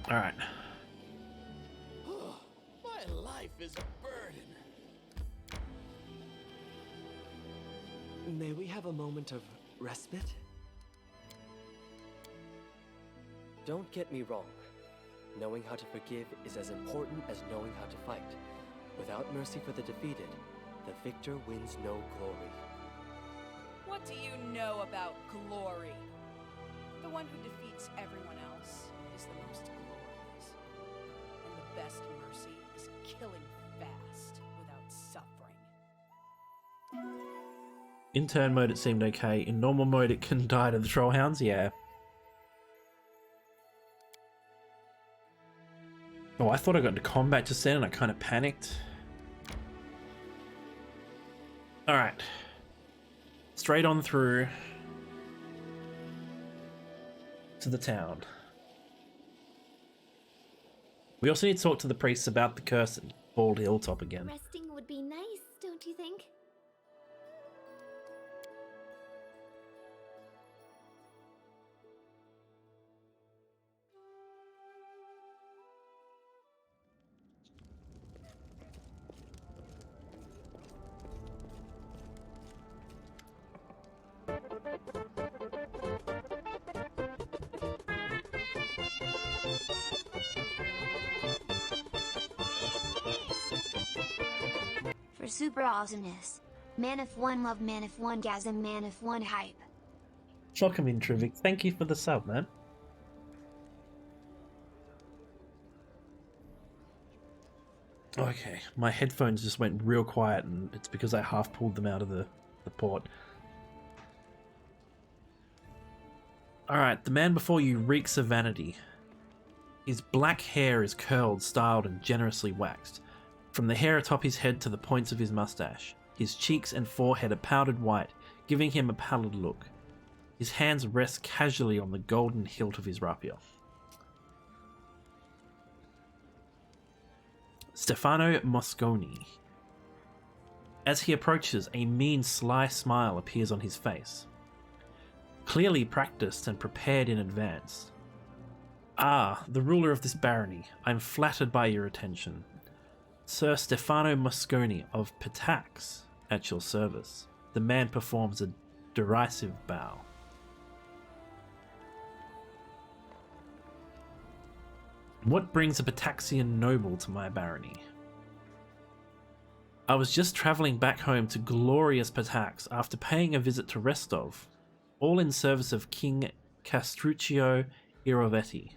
Alright. My life is a burden. May we have a moment of respite? Don't get me wrong. Knowing how to forgive is as important as knowing how to fight. Without mercy for the defeated, the victor wins no glory. What do you know about glory? The one who defeats everyone else is the most glorious. And the best mercy is killing fast without suffering. In turn mode it seemed okay. In normal mode it can die to the Trollhounds, yeah. Oh, I thought I got into combat just then and I kind of panicked. Alright. Straight on through to the town. We also need to talk to the priests about the curse at Bald Hilltop again. Resting would be nice, don't you think? For super awesomeness. Man if one love, man if one gasm, man if one hype. Welcome in, Trivik. Thank you for the sub, man. Okay, my headphones just went real quiet and it's because I half pulled them out of the port. Alright, the man before you reeks of vanity. His black hair is curled, styled, and generously waxed. From the hair atop his head to the points of his mustache, his cheeks and forehead are powdered white, giving him a pallid look. His hands rest casually on the golden hilt of his rapier. Stefano Mosconi. As he approaches, a mean, sly smile appears on his face. Clearly practiced and prepared in advance. Ah, the ruler of this barony, I'm flattered by your attention. Sir Stefano Mosconi of Pitax, at your service. The man performs a derisive bow. What brings a Pitaxian noble to my barony? I was just travelling back home to glorious Pitax after paying a visit to Restov, all in service of King Castruccio Irovetti.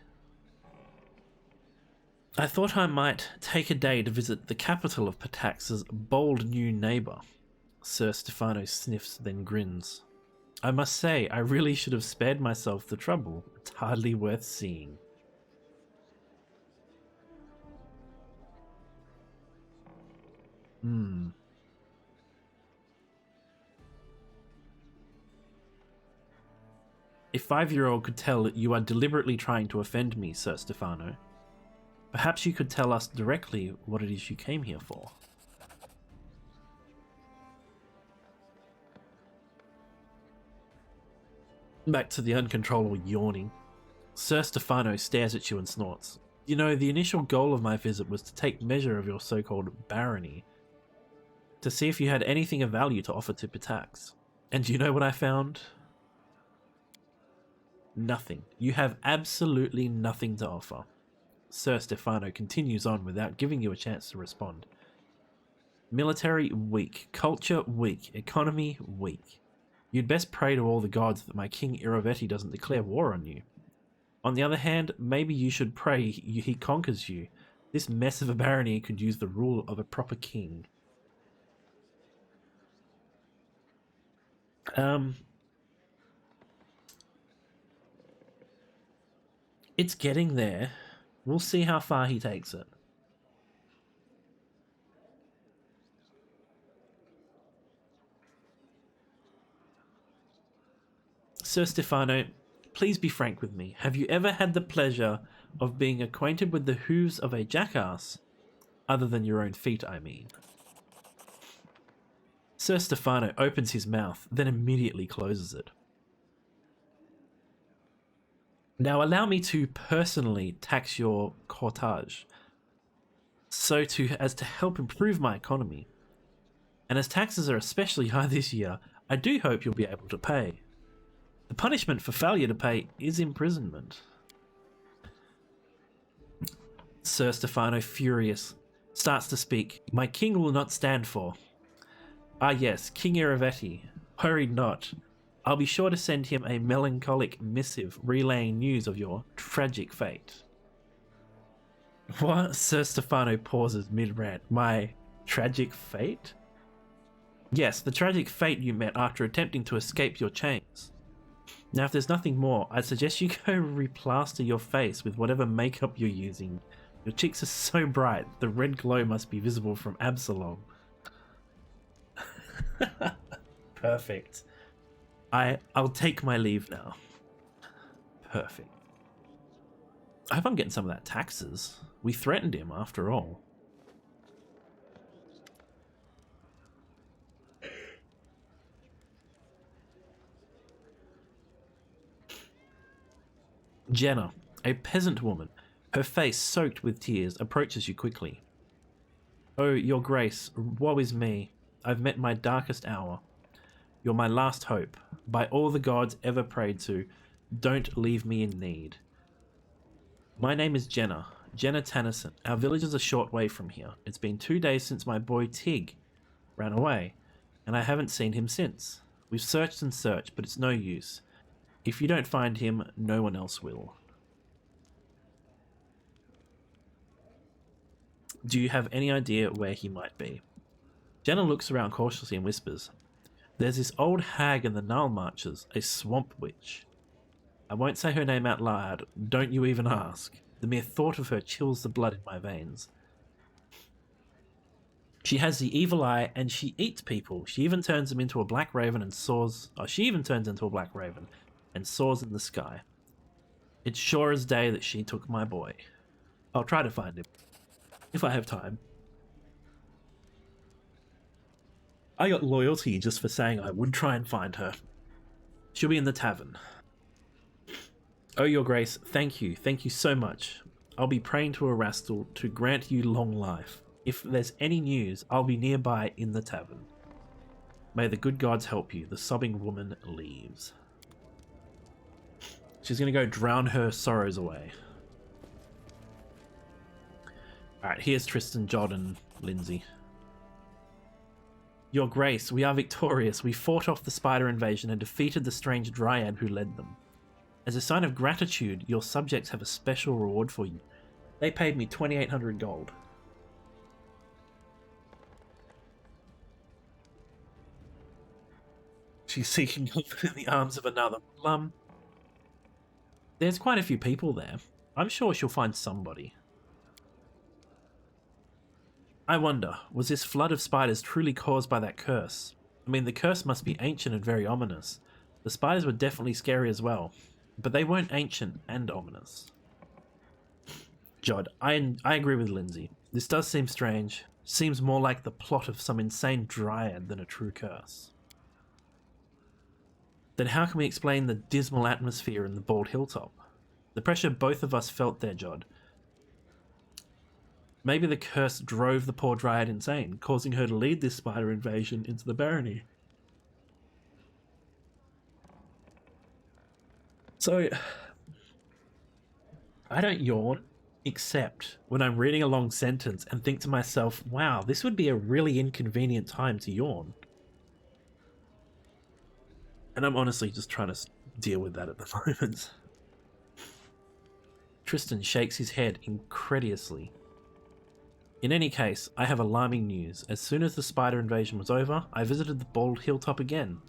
I thought I might take a day to visit the capital of Pitax's bold new neighbour. Sir Stefano sniffs, then grins. I must say, I really should have spared myself the trouble. It's hardly worth seeing. A 5-year-old could tell that you are deliberately trying to offend me, Sir Stefano. Perhaps you could tell us directly what it is you came here for. Back to the uncontrollable yawning. Sir Stefano stares at you and snorts. You know, the initial goal of my visit was to take measure of your so-called barony, to see if you had anything of value to offer to Pitax. And do you know what I found? Nothing. You have absolutely nothing to offer. Sir Stefano continues on without giving you a chance to respond. Military, weak. Culture, weak. Economy, weak. You'd best pray to all the gods that my King Irovetti doesn't declare war on you. On the other hand, maybe you should pray he conquers you. This mess of a barony could use the rule of a proper king. It's getting there. We'll see how far he takes it. Sir Stefano, please be frank with me. Have you ever had the pleasure of being acquainted with the hooves of a jackass? Other than your own feet, I mean. Sir Stefano opens his mouth, then immediately closes it. Now allow me to personally tax your cortage, as to help improve my economy. And as taxes are especially high this year, I do hope you'll be able to pay. The punishment for failure to pay is imprisonment. Sir Stefano, furious, starts to speak. My king will not stand for. Ah yes, King Irovetti. Worry not. I'll be sure to send him a melancholic missive relaying news of your tragic fate. What? Sir Stefano pauses mid-rant. My tragic fate? Yes, the tragic fate you met after attempting to escape your chains. Now, if there's nothing more, I'd suggest you go replaster your face with whatever makeup you're using. Your cheeks are so bright, the red glow must be visible from Absalom. Perfect. I'll take my leave now. Perfect. I hope I'm getting some of that taxes. We threatened him, after all. Jenna, a peasant woman, her face soaked with tears, approaches you quickly. Oh, your grace, woe is me. I've met my darkest hour. You're my last hope. By all the gods ever prayed to, don't leave me in need. My name is Jenna Tennyson. Our village is a short way from here. It's been 2 days since my boy Tig ran away, and I haven't seen him since. We've searched and searched, but it's no use. If you don't find him, no one else will. Do you have any idea where he might be? Jenna looks around cautiously and whispers, There's this old hag in the Null Marches, a swamp witch. I won't say her name out loud, don't you even ask. The mere thought of her chills the blood in my veins. She has the evil eye and she eats people. She even turns them into a black raven and saws... Oh, she even turns into a black raven and soars in the sky. It's sure as day that she took my boy. I'll try to find him, if I have time. I got loyalty just for saying I would try and find her. She'll be in the tavern. Oh, your grace, thank you so much. I'll be praying to Erastil to grant you long life. If there's any news, I'll be nearby in the tavern. May the good gods help you. The sobbing woman leaves. She's gonna go drown her sorrows away. Alright, here's Tristan, Jod, and Lindsay. Your grace, we are victorious. We fought off the spider invasion and defeated the strange dryad who led them. As a sign of gratitude, your subjects have a special reward for you. They paid me 2,800 gold. She's seeking comfort in the arms of another. There's quite a few people there. I'm sure she'll find somebody. I wonder, was this flood of spiders truly caused by that curse? I mean, the curse must be ancient and very ominous. The spiders were definitely scary as well, but they weren't ancient and ominous. Jod, I agree with Lindsay. This does seem strange. Seems more like the plot of some insane dryad than a true curse. Then how can we explain the dismal atmosphere in the Bald Hilltop? The pressure both of us felt there, Jod. Maybe the curse drove the poor dryad insane, causing her to lead this spider invasion into the barony. So, I don't yawn, except when I'm reading a long sentence and think to myself, wow, this would be a really inconvenient time to yawn. And I'm honestly just trying to deal with that at the moment. Tristan shakes his head incredulously. In any case, I have alarming news. As soon as the spider invasion was over, I visited the Bald Hilltop again.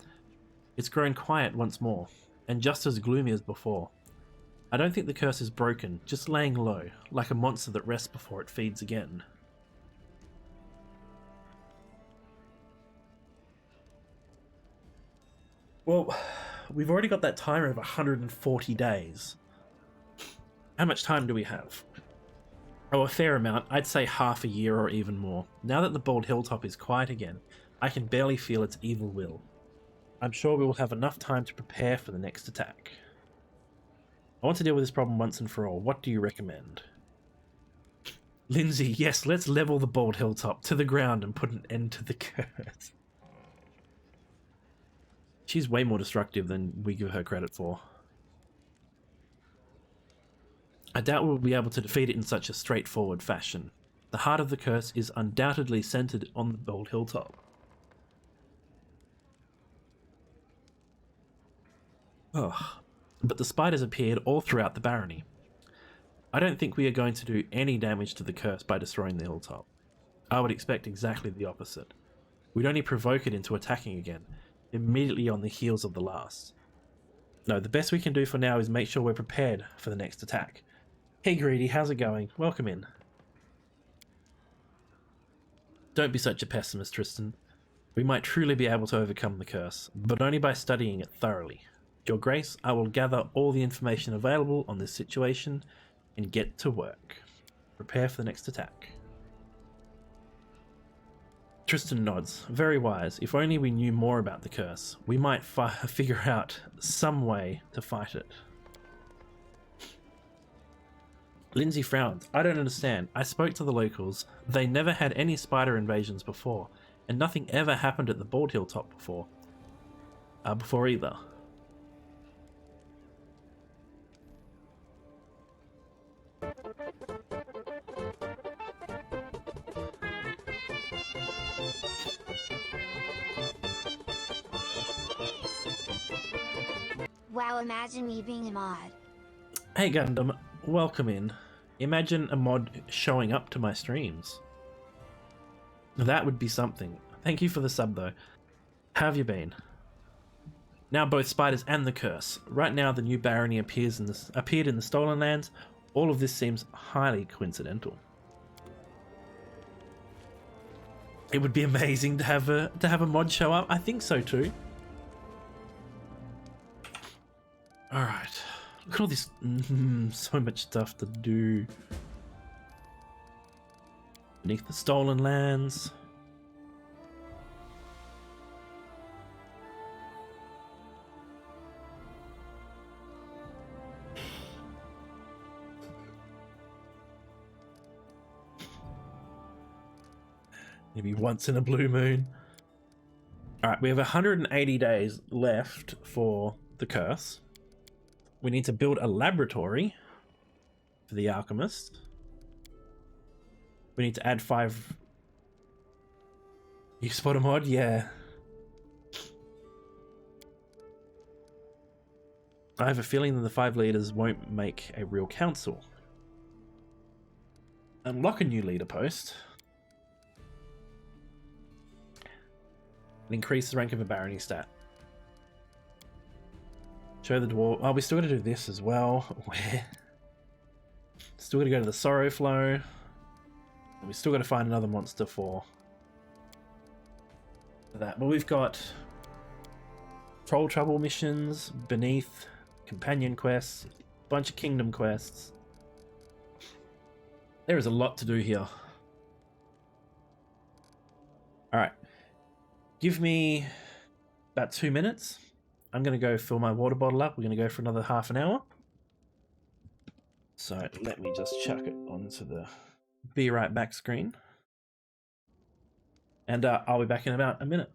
It's grown quiet once more, and just as gloomy as before. I don't think the curse is broken, just laying low, like a monster that rests before it feeds again. Well, we've already got that timer of 140 days. How much time do we have? Oh, a fair amount. I'd say half a year or even more. Now that the Bald Hilltop is quiet again, I can barely feel its evil will. I'm sure we will have enough time to prepare for the next attack. I want to deal with this problem once and for all. What do you recommend? Lindsay, yes, let's level the Bald Hilltop to the ground and put an end to the curse. She's way more destructive than we give her credit for. I doubt we'll be able to defeat it in such a straightforward fashion. The heart of the curse is undoubtedly centered on the Bald Hilltop. Oh, but the spiders appeared all throughout the barony. I don't think we are going to do any damage to the curse by destroying the hilltop. I would expect exactly the opposite. We'd only provoke it into attacking again, immediately on the heels of the last. No, the best we can do for now is make sure we're prepared for the next attack. Hey Greedy, how's it going? Welcome in. Don't be such a pessimist, Tristan. We might truly be able to overcome the curse, but only by studying it thoroughly. Your Grace, I will gather all the information available on this situation and get to work. Prepare for the next attack. Tristan nods. Very wise. If only we knew more about the curse, we might figure out some way to fight it. Lindsay frowned. I don't understand. I spoke to the locals. They never had any spider invasions before, and nothing ever happened at the Bald Hilltop before. Before either. Wow, imagine me being a mod. Hey Gundam, welcome in. Imagine a mod showing up to my streams. That would be something. Thank you for the sub though. How have you been? Now both spiders and the curse. Right now the new barony appeared in the Stolen Lands. All of this seems highly coincidental. It would be amazing to have a mod show up. I think so too. Alright. Look at all this. So much stuff to do. Beneath the Stolen Lands. Maybe once in a blue moon. Alright, we have 180 days left for the curse. We need to build a laboratory for the alchemist. We need to add 5. You spot a mod? Yeah. I have a feeling that the 5 leaders won't make a real council. Unlock a new leader post. And increase the rank of a barony stat. Show the dwarf. Oh, we still got to do this as well. Where? Still got to go to the Sorrow Flow. And we still got to find another monster for that. But we've got Troll Trouble missions, Beneath, companion quests, a bunch of kingdom quests. There is a lot to do here. Alright. Give me about 2 minutes. I'm going to go fill my water bottle up. We're going to go for another half an hour. So let me just chuck it onto the be right back screen. And I'll be back in about a minute.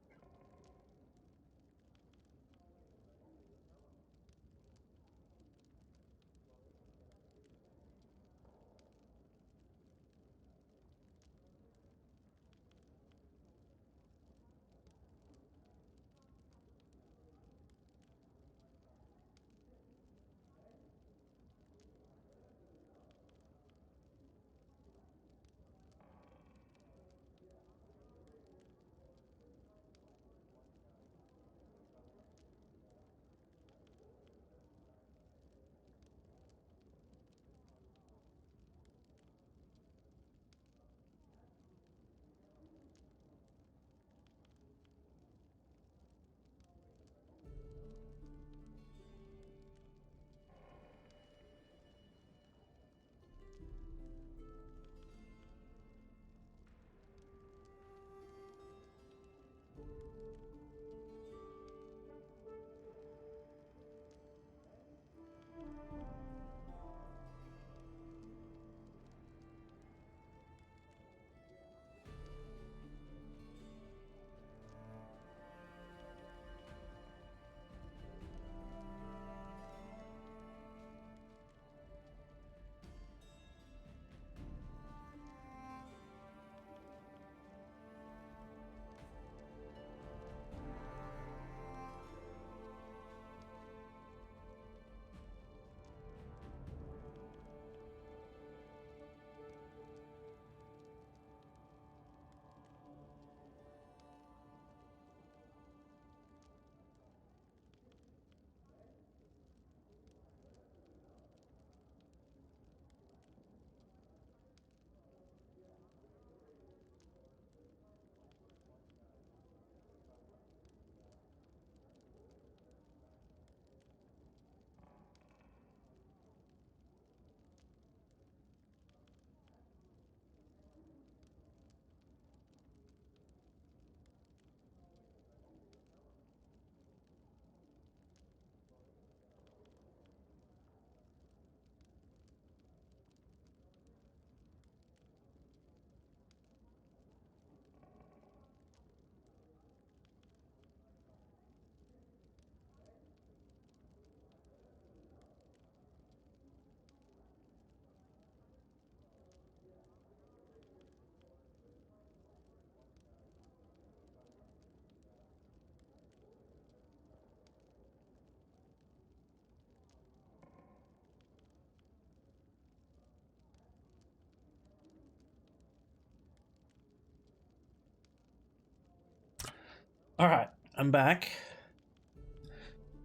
Alright, I'm back.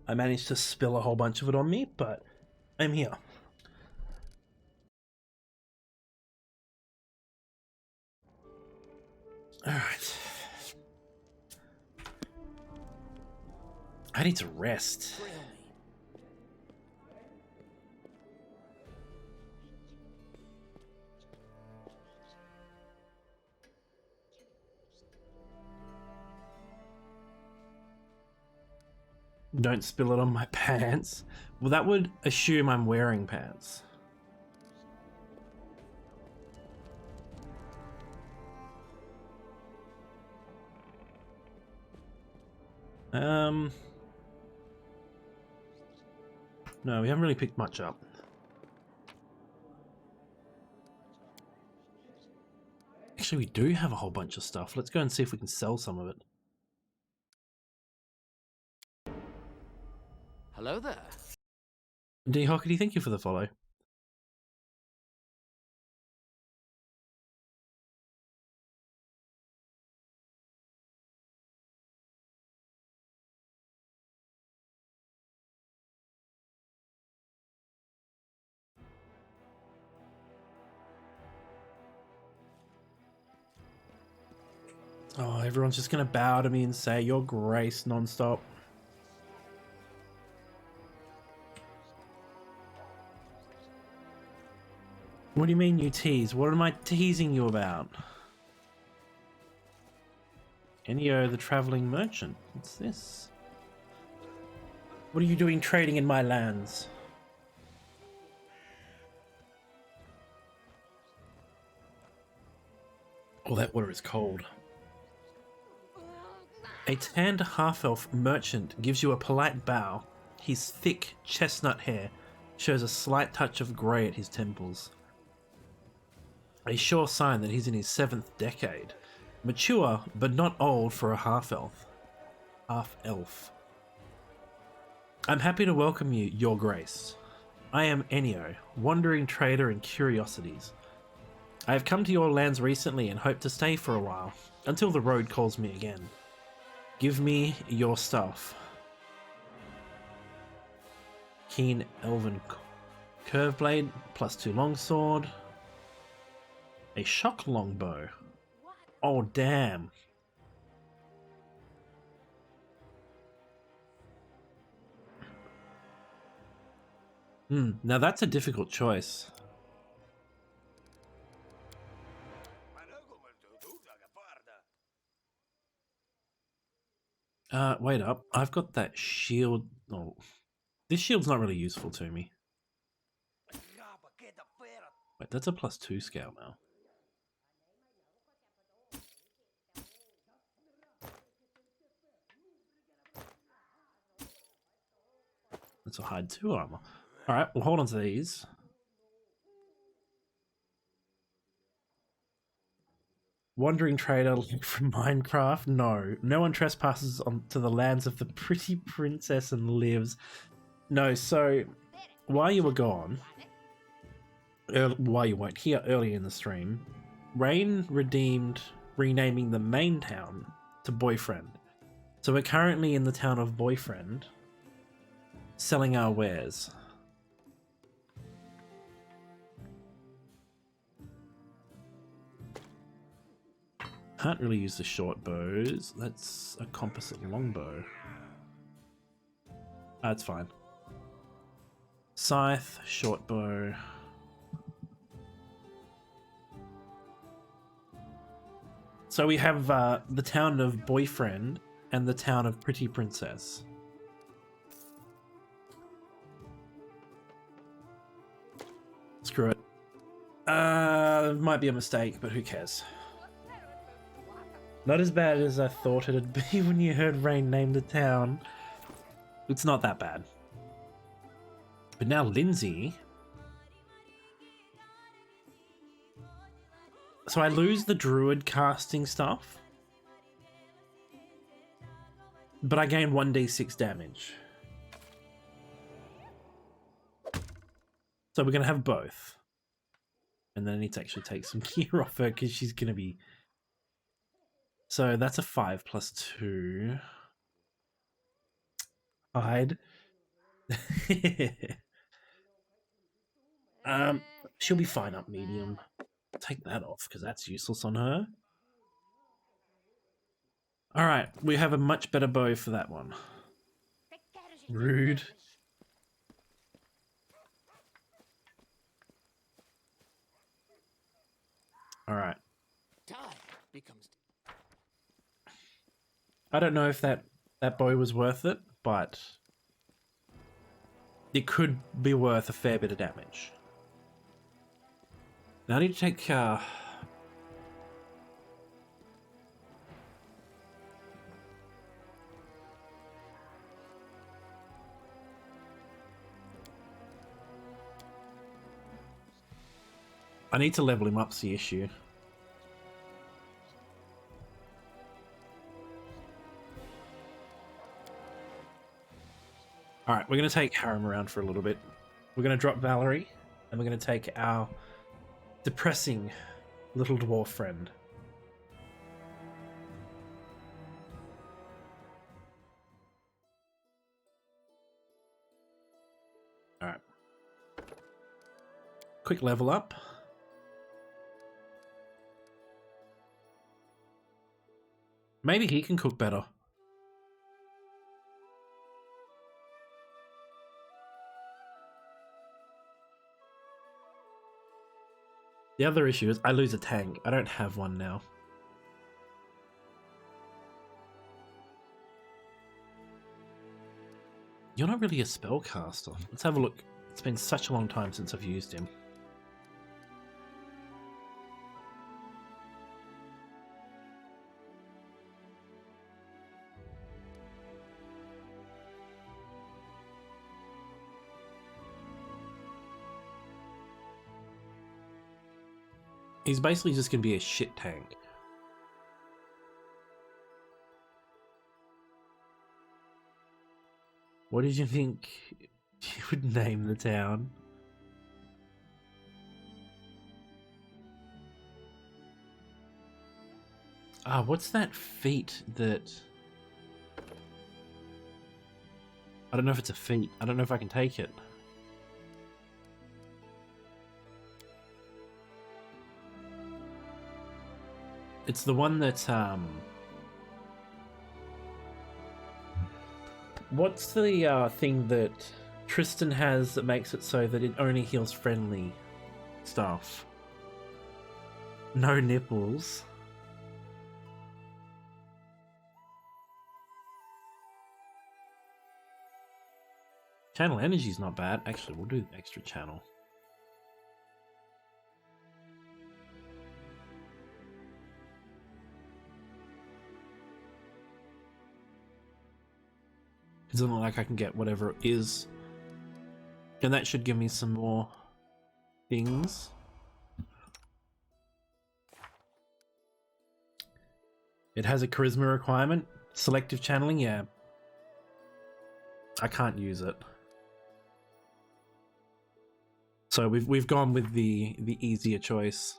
I managed to spill a whole bunch of it on me, but I'm here. Alright. I need to rest. Don't spill it on my pants. Well, that would assume I'm wearing pants. No, we haven't really picked much up. Actually, we do have a whole bunch of stuff. Let's go and see if we can sell some of it. Hello there. D Hockety, thank you for the follow. Oh, everyone's just gonna bow to me and say, "Your Grace," non-stop. What do you mean you tease? What am I teasing you about? Enio the Traveling Merchant. What's this? What are you doing trading in my lands? Oh, that water is cold. A tanned half-elf merchant gives you a polite bow. His thick chestnut hair shows a slight touch of grey at his temples. A sure sign that he's in his 7th decade. Mature, but not old for a half-elf. I'm happy to welcome you, Your Grace. I am Enio, wandering trader in curiosities. I have come to your lands recently and hope to stay for a while, until the road calls me again. Give me your stuff. Keen Elven Curve Blade, +2 Longsword. A Shock Longbow. Oh, damn. Now that's a difficult choice. Wait up. I've got that shield. Oh, this shield's not really useful to me. Wait, that's a +2 scale now. That's a hide 2 armor. Alright, we'll hold on to these. Wandering trader like from Minecraft? No. No one trespasses onto the lands of the pretty princess and lives. No, so while you were gone, while you weren't here earlier in the stream, Rain redeemed renaming the main town to Boyfriend. So we're currently in the town of Boyfriend, selling our wares. Can't really use the short bows. That's a composite longbow. That's fine. Scythe, short bow. So we have the town of Boyfriend and the town of Pretty Princess. Screw it. Might be a mistake, but who cares? Not as bad as I thought it'd be when you heard Rain name the town. It's not that bad. But now Lindsay... So I lose the druid casting stuff. But I gain 1d6 damage. So we're going to have both. And then I need to actually take some gear off her because she's going to be... So that's a 5 + 2. Hide. She'll be fine up medium. Take that off because that's useless on her. Alright, we have a much better bow for that one. Rude. Alright. I don't know if that bow was worth it, but it could be worth a fair bit of damage. Now I need to take... I need to level him up's the issue. Alright, we're going to take Harem around for a little bit. We're going to drop Valerie, and we're going to take our depressing little dwarf friend. Alright. Quick level up. Maybe he can cook better. The other issue is I lose a tank. I don't have one now. You're not really a spellcaster. Let's have a look. It's been such a long time since I've used him. He's basically just going to be a shit tank. What did you think you would name the town? Ah, what's that feat that... I don't know if it's a feat. I don't know if I can take it. It's the one that, what's the thing that Tristan has that makes it so that it only heals friendly stuff? No nipples. Channel energy's not bad. Actually, we'll do extra channel. It's not like I can get whatever it is. And that should give me some more things. It has a charisma requirement. Selective channeling, yeah. I can't use it. So we've gone with the easier choice.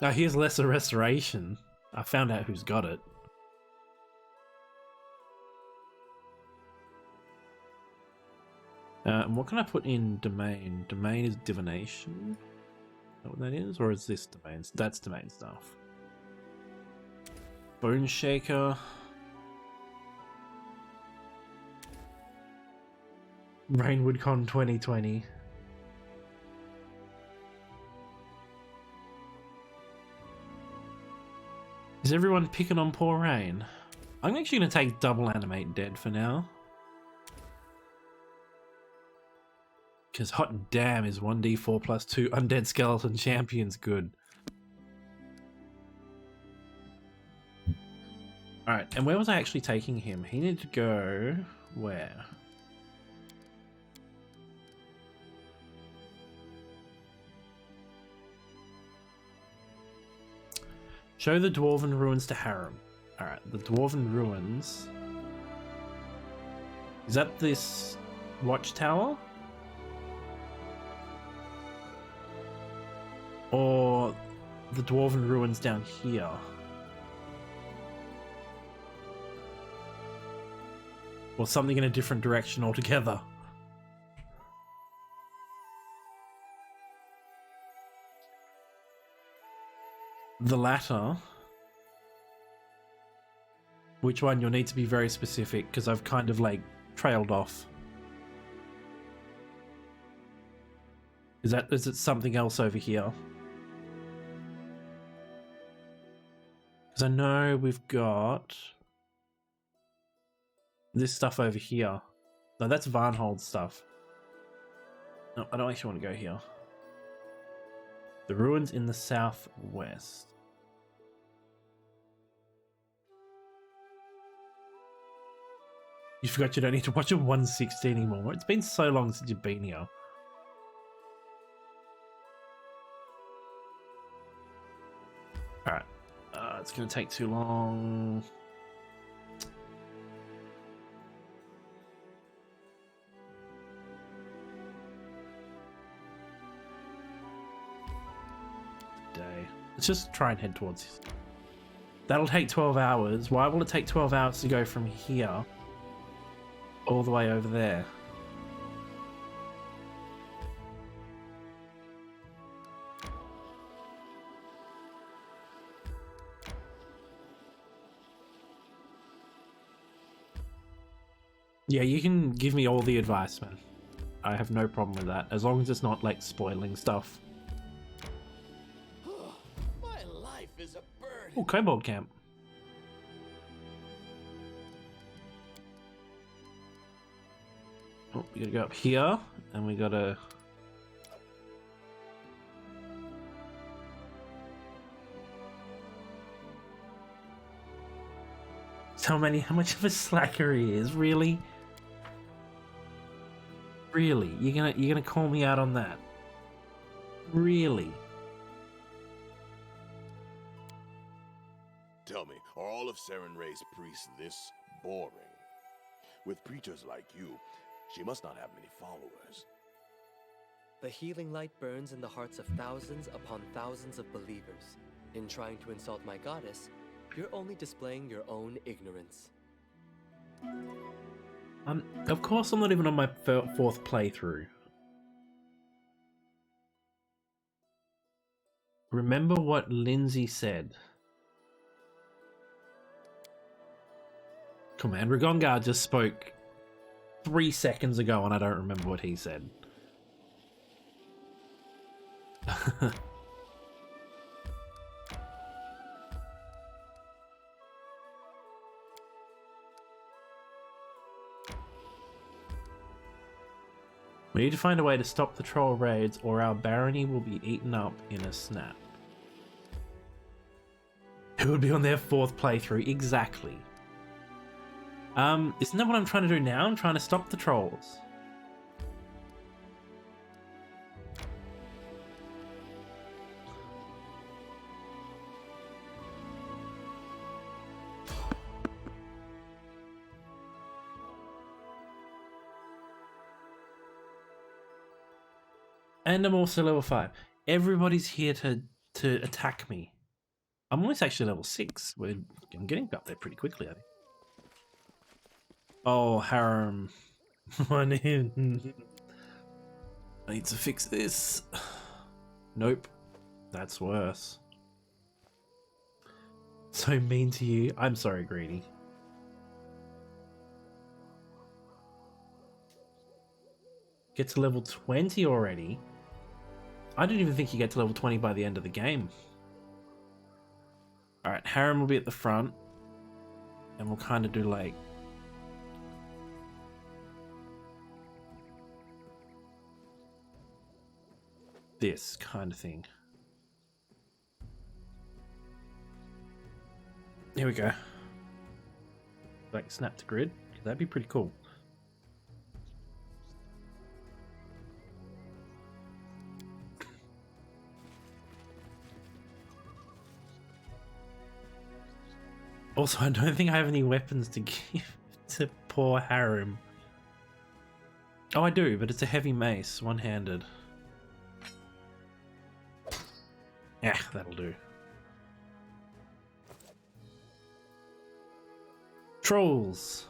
Oh, here's lesser restoration. I found out who's got it. And what can I put in domain? Domain is divination. Is that what that is? Or is this domain? That's domain stuff. Bone Shaker. RainwoodCon 2020. Is everyone picking on poor Rain? I'm actually going to take double animate dead for now. Because hot damn is 1d4 plus 2 undead skeleton champions good. Alright, and where was I actually taking him? He needed to go... where? Show the Dwarven Ruins to Harem. Alright, the Dwarven Ruins... Is that this watchtower? Or the Dwarven Ruins down here? Or something in a different direction altogether? The latter. Which one? You'll need to be very specific, because I've kind of like trailed off. Is it something else over here? Because I know we've got... this stuff over here. No, that's Varnhold stuff. No, I don't actually want to go here. The ruins in the southwest. You forgot you don't need to watch a 160 anymore. It's been so long since you've been here. Alright. It's going to take too long. Let's just try and head towards this. That'll take 12 hours. Why will it take 12 hours to go from here all the way over there? Yeah, you can give me all the advice, man. I have no problem with that, as long as it's not like spoiling stuff. Oh, Kobold Camp. Oh, we gotta go up here, and we gotta... How much of a slacker he is, really? Really? You're gonna call me out on that? Really? Tell me, are all of Sarenrae's priests this boring? With preachers like you, she must not have many followers. The healing light burns in the hearts of thousands upon thousands of believers. In trying to insult my goddess, you're only displaying your own ignorance. Of course I'm not even on my fourth playthrough. Remember what Lindsay said. Come on, Ragongar just spoke 3 seconds ago and I don't remember what he said. We need to find a way to stop the troll raids or our barony will be eaten up in a snap. Who would be on their fourth playthrough? Exactly. Isn't that what I'm trying to do now? I'm trying to stop the trolls. And I'm also level 5. Everybody's here to attack me. I'm almost actually level 6. I'm getting up there pretty quickly, I think. Oh, Harem. I need to fix this. Nope. That's worse. So mean to you. I'm sorry, Greedy. Get to level 20 already? I didn't even think you get to level 20 by the end of the game. Alright, Harem will be at the front. And we'll kind of do like... this kind of thing. Here we go. Like snap to grid. That'd be pretty cool. Also, I don't think I have any weapons to give to poor Harem. Oh, I do, but it's a heavy mace, one-handed. Yeah, that'll do. Trolls.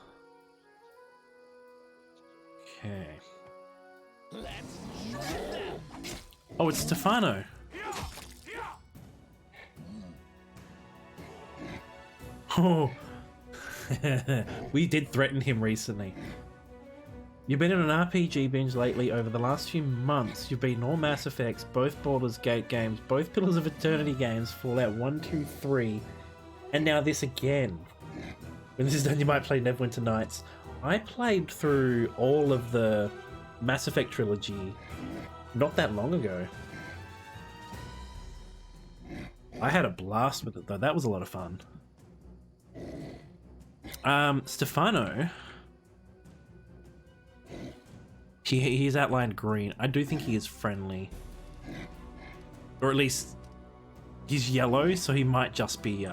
Okay. Oh, it's Stefano. Oh, we did threaten him recently. You've been in an RPG binge lately. Over the last few months, you've beaten all Mass Effects, both Baldur's Gate games, both Pillars of Eternity games, Fallout 1, 2, 3, and now this again. When this is done, you might play Neverwinter Nights. I played through all of the Mass Effect trilogy not that long ago. I had a blast with it though. That was a lot of fun. Stefano. He's outlined green. I do think he is friendly. Or at least he's yellow, so he might just be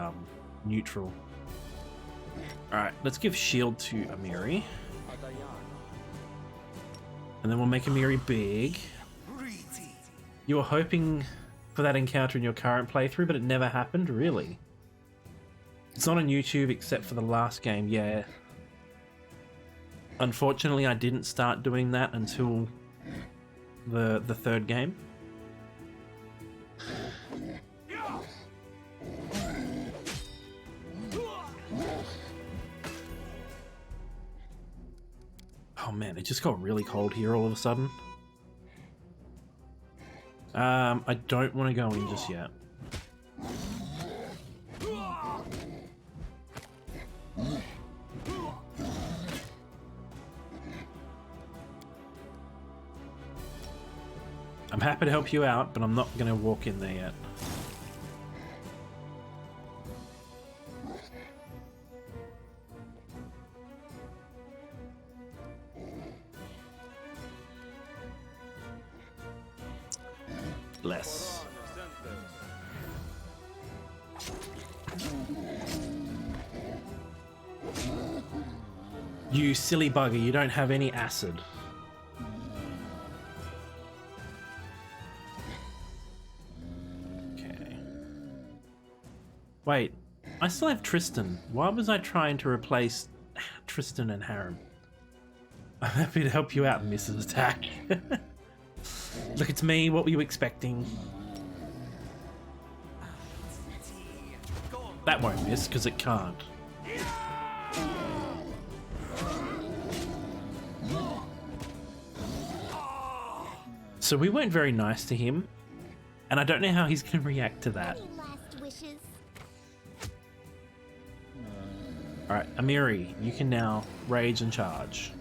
neutral. Alright, let's give shield to Amiri. And then we'll make Amiri big. You were hoping for that encounter in your current playthrough, but it never happened, really? It's not on YouTube except for the last game, yeah. Unfortunately, I didn't start doing that until the third game. Oh man, it just got really cold here all of a sudden. I don't want to go in just yet. I'm happy to help you out, but I'm not going to walk in there yet. Less. You silly bugger, you don't have any acid. Okay. Wait, I still have Tristan. Why was I trying to replace Tristan and Harrim? I'm happy to help you out, Mrs. Tack. Look, it's me. What were you expecting? That won't miss, because it can't. So we weren't very nice to him, and I don't know how he's going to react to that. Any last wishes? Alright, Amiri, you can now rage and charge.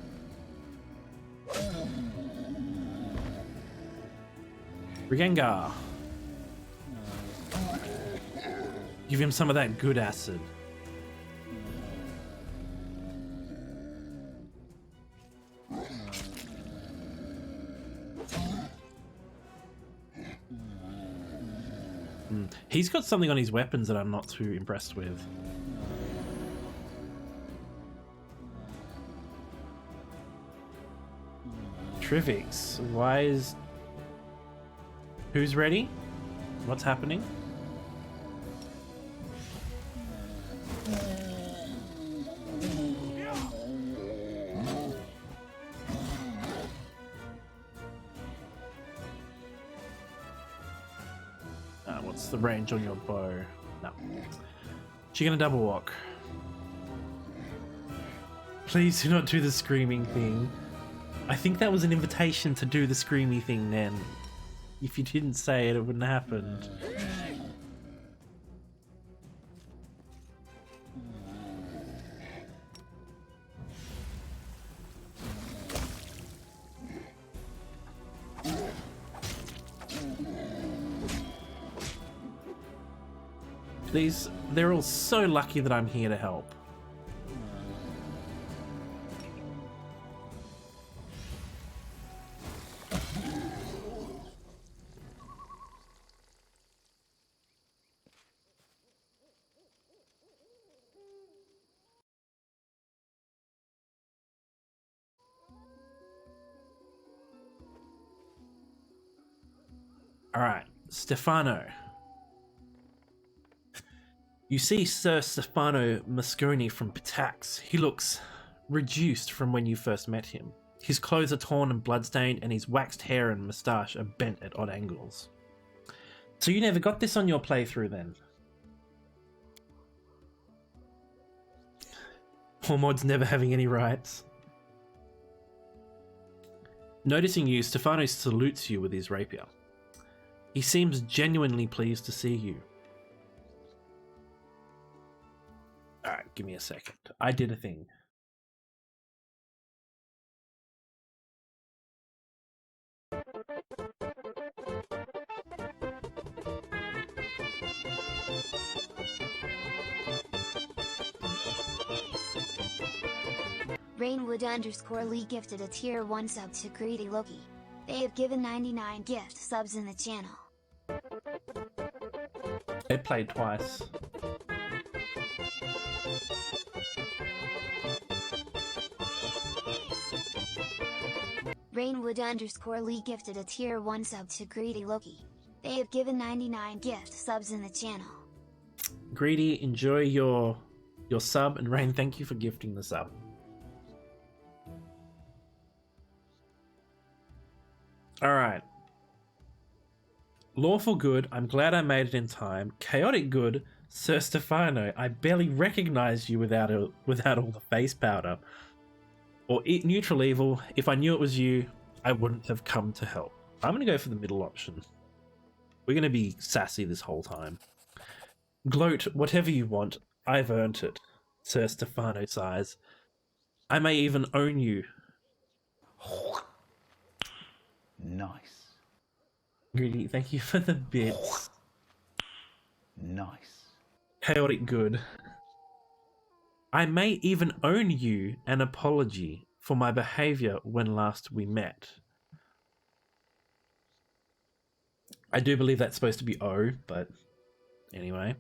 Rigengar. Give him some of that good acid. He's got something on his weapons that I'm not too impressed with. Trivix, why is... Who's ready? What's happening? What's the range on your bow? No. She's gonna double walk. Please do not do the screaming thing. I think that was an invitation to do the screamy thing then. If you didn't say it, it wouldn't have happened. They're all so lucky that I'm here to help. Alright, Stefano. You see Sir Stefano Mosconi from Pitax. He looks reduced from when you first met him. His clothes are torn and bloodstained, and his waxed hair and moustache are bent at odd angles. So you never got this on your playthrough then? Poor Mod's never having any rights. Noticing you, Stefano salutes you with his rapier. He seems genuinely pleased to see you. Alright, give me a second. I did a thing. Rainwood_Lee gifted a tier 1 sub to Greedy Loki. They have given 99 gift subs in the channel. They played twice. Rainwood_Lee gifted a tier 1 sub to Greedy Loki. They have given 99 gift subs in the channel. Greedy, enjoy your sub, and Rain, thank you for gifting the sub. Alright. Lawful Good, I'm glad I made it in time. Chaotic Good, Sir Stefano, I barely recognized you without all the face powder. Or Neutral Evil, if I knew it was you, I wouldn't have come to help. I'm going to go for the middle option. We're going to be sassy this whole time. Gloat, whatever you want, I've earned it. Sir Stefano sighs. I may even own you. Nice. Greedy, thank you for the bits. Nice. Chaotic Good. I may even own you an apology for my behavior when last we met. I do believe that's supposed to be O, but anyway.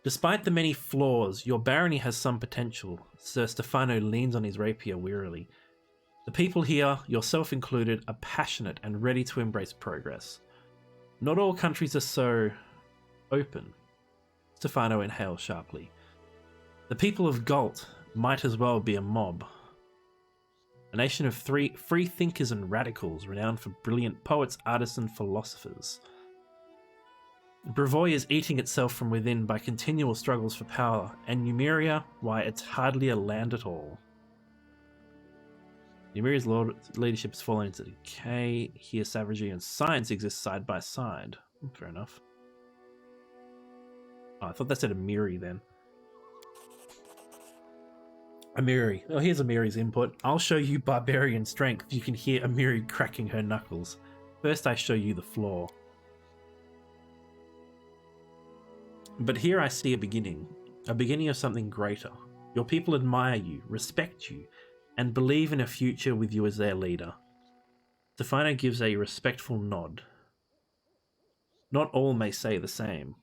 Despite the many flaws, your barony has some potential. Sir Stefano leans on his rapier wearily. The people here, yourself included, are passionate and ready to embrace progress. Not all countries are so open. Stefano inhales sharply. The people of Galt might as well be a mob. A nation of free thinkers and radicals, renowned for brilliant poets, artists, and philosophers. Brevoy is eating itself from within by continual struggles for power, and Numeria, why, it's hardly a land at all. Numeria's leadership has fallen into decay. Here, savagery and science exist side by side. Fair enough. Oh, I thought that said Amiri then. Amiri. Oh, here's Amiri's input. I'll show you barbarian strength. You can hear Amiri cracking her knuckles. First, I show you the floor. But here I see a beginning of something greater. Your people admire you, respect you, and believe in a future with you as their leader. Stefano gives a respectful nod. Not all may say the same.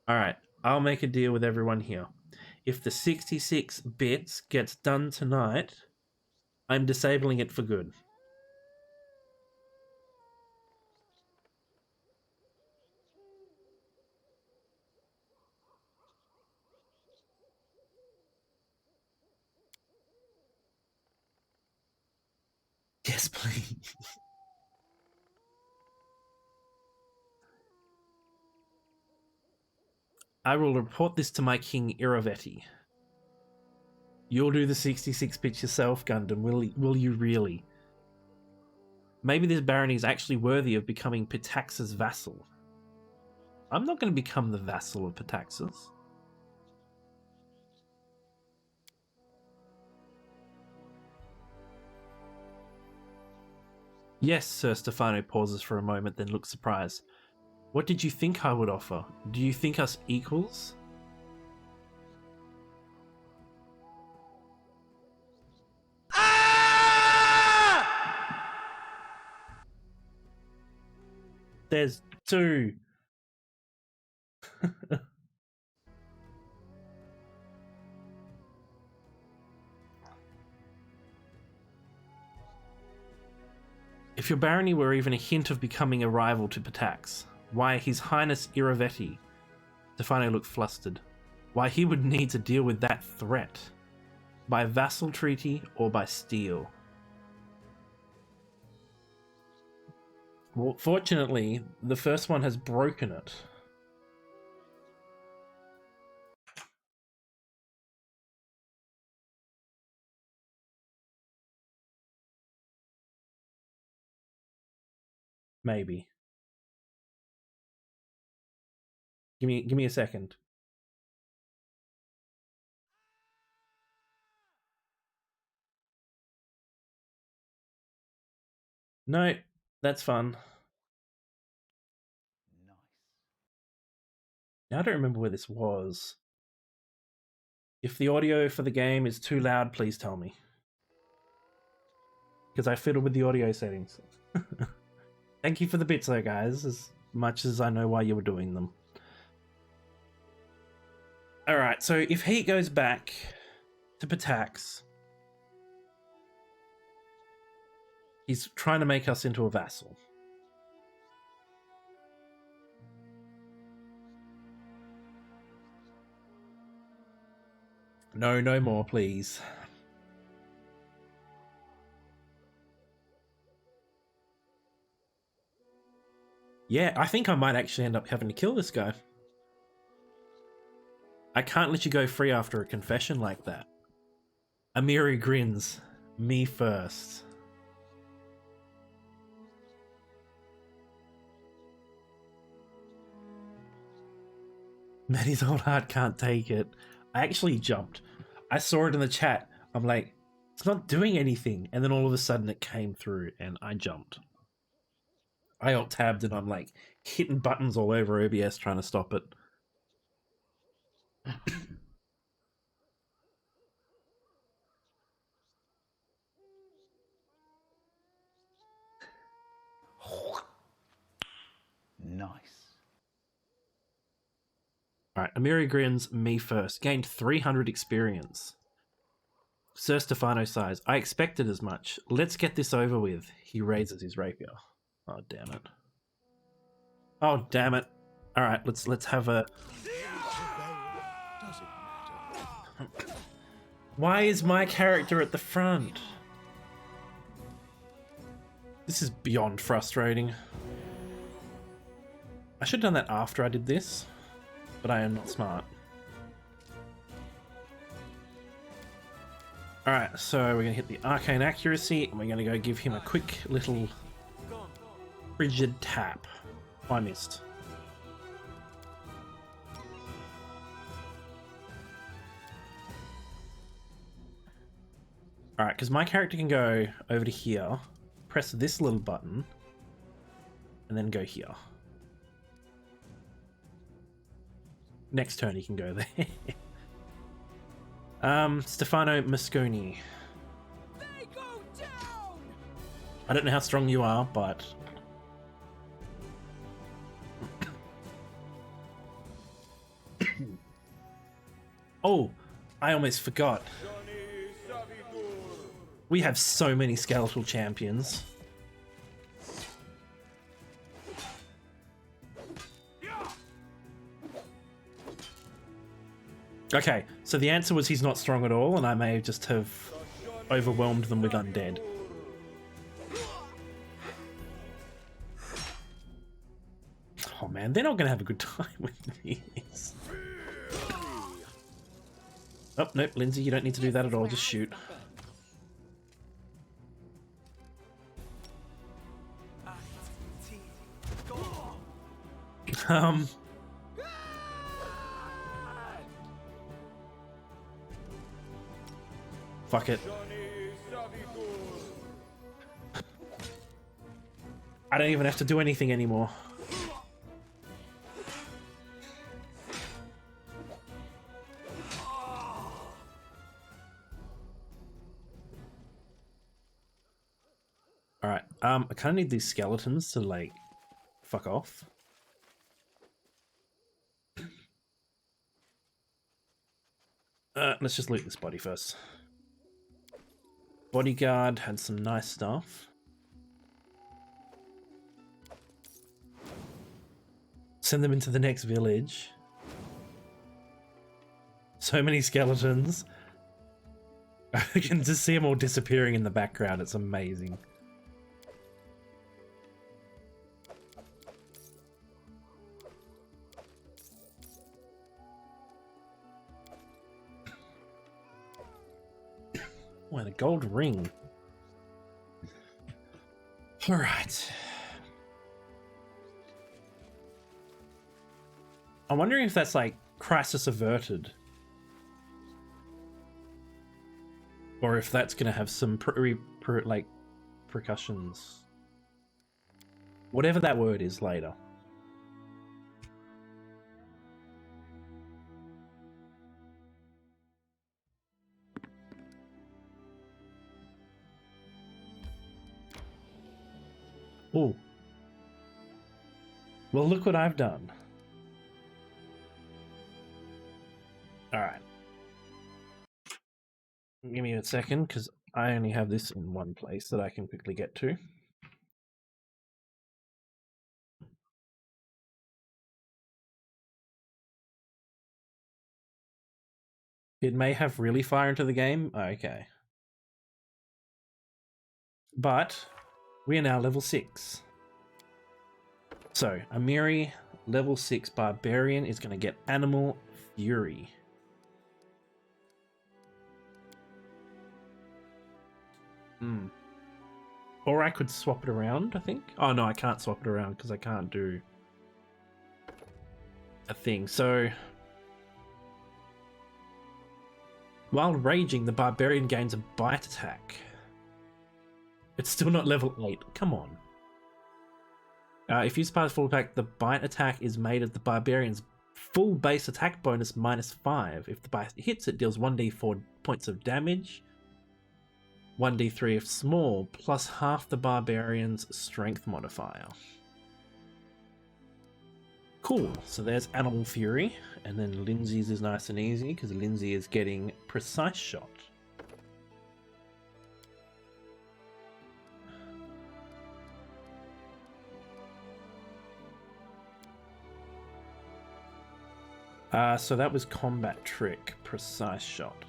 Alright, I'll make a deal with everyone here. If the 66 bits gets done tonight, I'm disabling it for good. Yes, please. I will report this to my king, Iravetti. You'll do the 66 bits yourself, Gundam, will you really? Maybe this barony is actually worthy of becoming Pitax's vassal. I'm not going to become the vassal of Pitaxis. Yes, Sir Stefano pauses for a moment, then looks surprised. What did you think I would offer? Do you think us equals? There's two. If your barony were even a hint of becoming a rival to Pitax, why, His Highness Iravetti. Stefano looked flustered. Why, he would need to deal with that threat. By vassal treaty or by steel. Well, fortunately, the first one has broken it. Maybe. Give me a second. No, that's fun. Now I don't remember where this was. If the audio for the game is too loud, please tell me. Because I fiddle with the audio settings. Thank you for the bits though, guys, as much as I know why you were doing them. Alright, so if Heat goes back to Pitax, he's trying to make us into a vassal. No, no more, please. Yeah, I think I might actually end up having to kill this guy. I can't let you go free after a confession like that. Amiri grins. Me first. Maddie's old heart can't take it. I actually jumped. I saw it in the chat. I'm like, it's not doing anything. And then all of a sudden it came through and I jumped. I alt-tabbed and I'm like hitting buttons all over OBS trying to stop it. Nice. Alright, Amiri grins, me first. Gained 300 experience. Sir Stefano sighs. I expected as much. Let's get this over with. He raises his rapier. Oh, damn it. Oh, damn it. Alright, let's have a... Why is my character at the front? This is beyond frustrating. I should have done that after I did this, but I am not smart. Alright, so we're going to hit the Arcane Accuracy, and we're going to go give him a quick little frigid tap. Oh, I missed. Alright, because my character can go over to here, press this little button, and then go here. Next turn he can go there. Stefano Mosconi. They go down! I don't know how strong you are, but... Oh, I almost forgot. We have so many skeletal champions. Okay, so the answer was he's not strong at all, and I may just have overwhelmed them with undead. Oh man, they're not going to have a good time with these. Oh, nope, Lindsay, you don't need to do that at all, just shoot. Fuck it. I don't even have to do anything anymore. Alright, I kind of need these skeletons to, like, fuck off. Let's just loot this body first. Bodyguard had some nice stuff. Send them into the next village. So many skeletons. I can just see them all disappearing in the background. It's amazing. Oh, and a gold ring. All right. I'm wondering if that's like crisis averted. Or if that's going to have some percussions. Whatever that word is later. Oh. Well, look what I've done. Alright. Give me a second, because I only have this in one place that I can quickly get to. It may have really far into the game. Okay. But we are now level 6. So, Amiri, level 6 Barbarian, is going to get Animal Fury. Or I could swap it around, I think. Oh no, I can't swap it around because I can't do a thing. So, while raging, the Barbarian gains a bite attack. It's still not level 8. Come on. If you spy full attack, the bite attack is made of the Barbarian's full base attack bonus -5. If the bite hits, it deals 1d4 points of damage. 1d3 if small, plus half the Barbarian's strength modifier. Cool, so there's Animal Fury, and then Lindsay's is nice and easy, because Lindsay is getting Precise Shot. So that was Combat Trick, Precise Shot.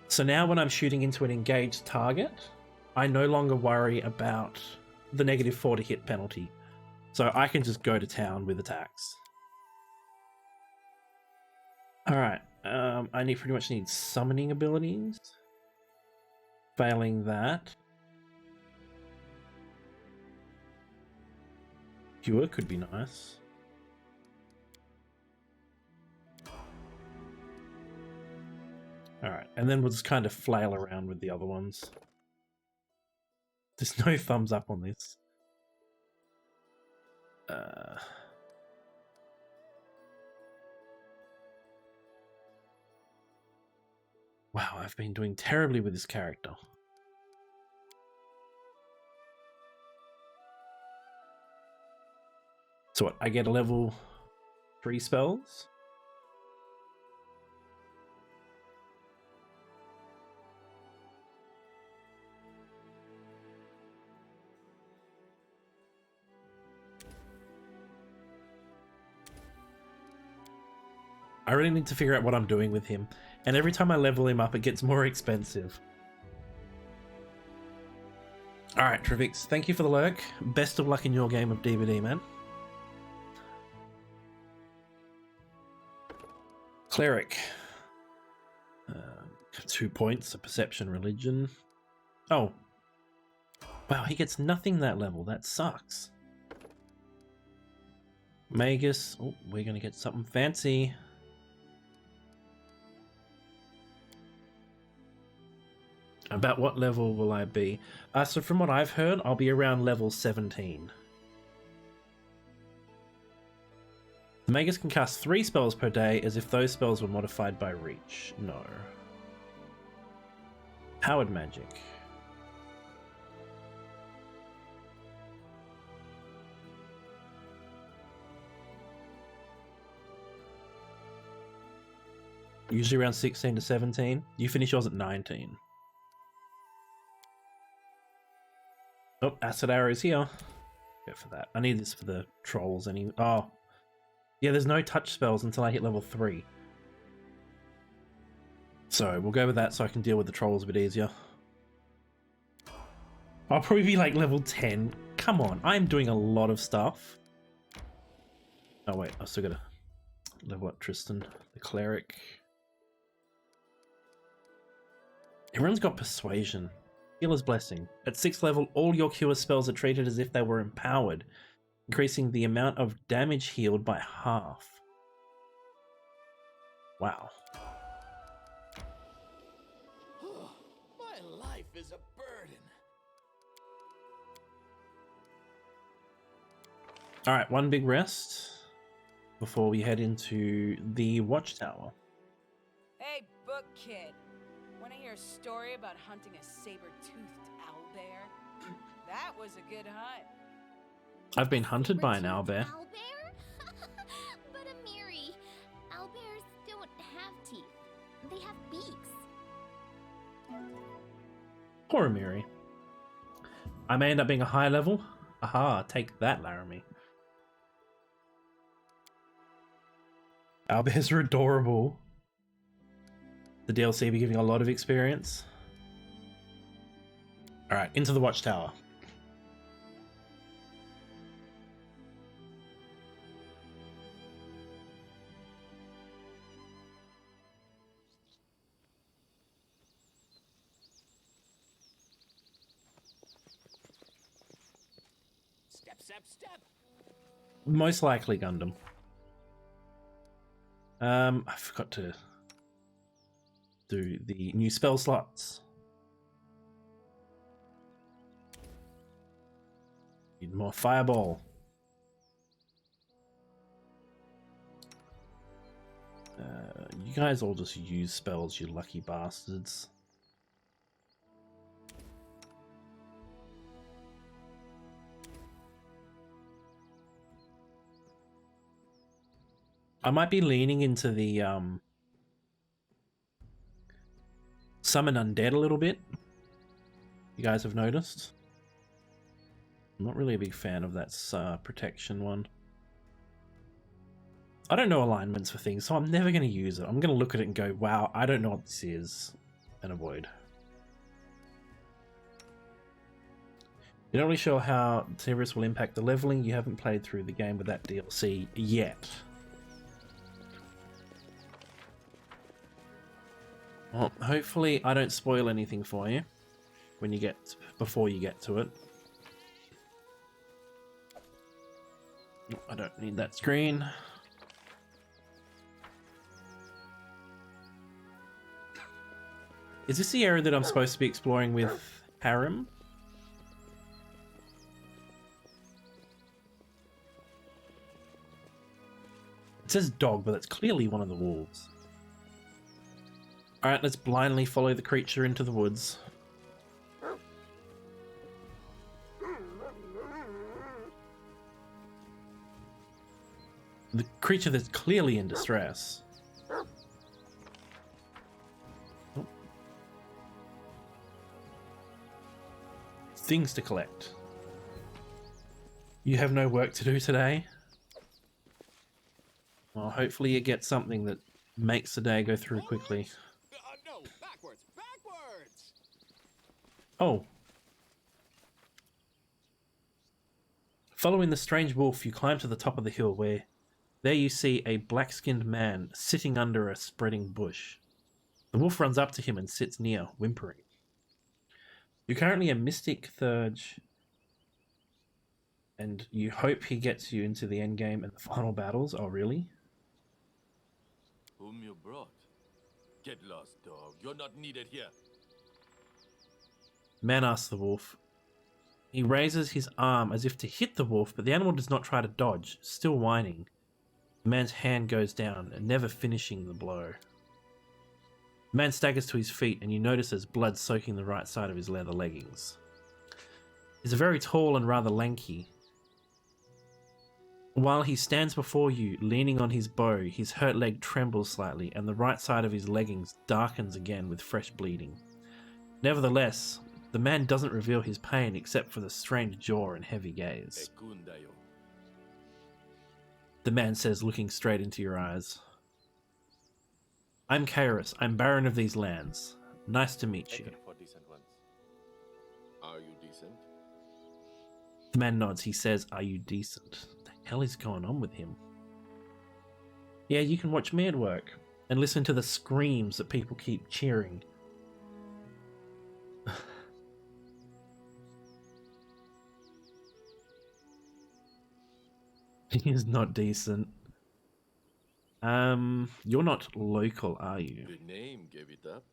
So now when I'm shooting into an engaged target, I no longer worry about the -4 to hit penalty. So I can just go to town with attacks. Alright, I pretty much need summoning abilities. Failing that, Cure could be nice. Alright, and then we'll just kind of flail around with the other ones. There's no thumbs up on this. Wow, I've been doing terribly with this character. So what, I get a level 3 spells? I really need to figure out what I'm doing with him. And every time I level him up, it gets more expensive. Alright, Trivix, thank you for the lurk. Best of luck in your game of DVD, man. Cleric. 2 points, a perception religion. Oh. Wow, he gets nothing that level. That sucks. Magus. Oh, we're going to get something fancy. About what level will I be? So from what I've heard, I'll be around level 17. The Magus can cast 3 spells per day as if those spells were modified by reach. No. Powered magic. Usually around 16 to 17. You finish yours at 19. Oh, Acid Arrow's here. Go for that. I need this for the trolls anyway. Oh. Yeah, there's no touch spells until I hit level 3. So, we'll go with that so I can deal with the trolls a bit easier. I'll probably be like level 10. Come on, I'm doing a lot of stuff. Oh wait, I still gotta level up Tristan, the cleric. Everyone's got Persuasion. Healer's Blessing. At 6th level, all your cure spells are treated as if they were empowered, increasing the amount of damage healed by half. Wow. My life is a burden. Alright, one big rest before we head into the Watchtower. Hey, book kid. Want to hear a story about hunting a saber-toothed owlbear? That was a good hunt. I've been hunted by an Returned owlbear. owlbear? But Amiri, owlbears don't have teeth. They have beaks. Poor Amiri. I may end up being a high level. Aha, take that, Laramie. Owlbears are adorable. The DLC be giving a lot of experience. Alright, into the Watchtower. Step, step, step. Most likely Gundam. I forgot to do the new spell slots. Need more fireball. You guys all just use spells, you lucky bastards. I might be leaning into the summon undead a little bit. You guys have noticed? I'm not really a big fan of that protection one. I don't know alignments for things, so I'm never going to use it. I'm going to look at it and go, wow, I don't know what this is, and avoid. You're not really sure how Cerberus will impact the leveling. You haven't played through the game with that DLC yet. Well, hopefully I don't spoil anything for you when you get before you get to it. I don't need that screen. Is this the area that I'm supposed to be exploring with Harem? It says dog, but it's clearly one of the wolves. Alright, let's blindly follow the creature into the woods. The creature that's clearly in distress. Oh. Things to collect. You have no work to do today? Well, hopefully you get something that makes the day go through quickly. No, backwards, backwards. Oh. Following the strange wolf, you climb to the top of the hill where there you see a black-skinned man sitting under a spreading bush. The wolf runs up to him and sits near, whimpering. You're currently a Mystic Thurge, and you hope he gets you into the endgame and the final battles. Oh, really? Whom you brought? Get lost, dog. You're not needed here. Man asks the wolf. He raises his arm as if to hit the wolf, but the animal does not try to dodge, still whining. The man's hand goes down, never finishing the blow. The man staggers to his feet, and you notice there's blood soaking the right side of his leather leggings. He's a very tall and rather lanky. While he stands before you, leaning on his bow, his hurt leg trembles slightly, and the right side of his leggings darkens again with fresh bleeding. Nevertheless, the man doesn't reveal his pain except for the strange jaw and heavy gaze. Ekundayo. The man says, looking straight into your eyes. I'm Kairos. I'm Baron of these lands. Nice to meet you. For decent ones. Are you decent? The man nods. He says, are you decent? What the hell is going on with him? Yeah, you can watch me at work and listen to the screams that people keep cheering. He is not decent. You're not local, are you? The name gave it up.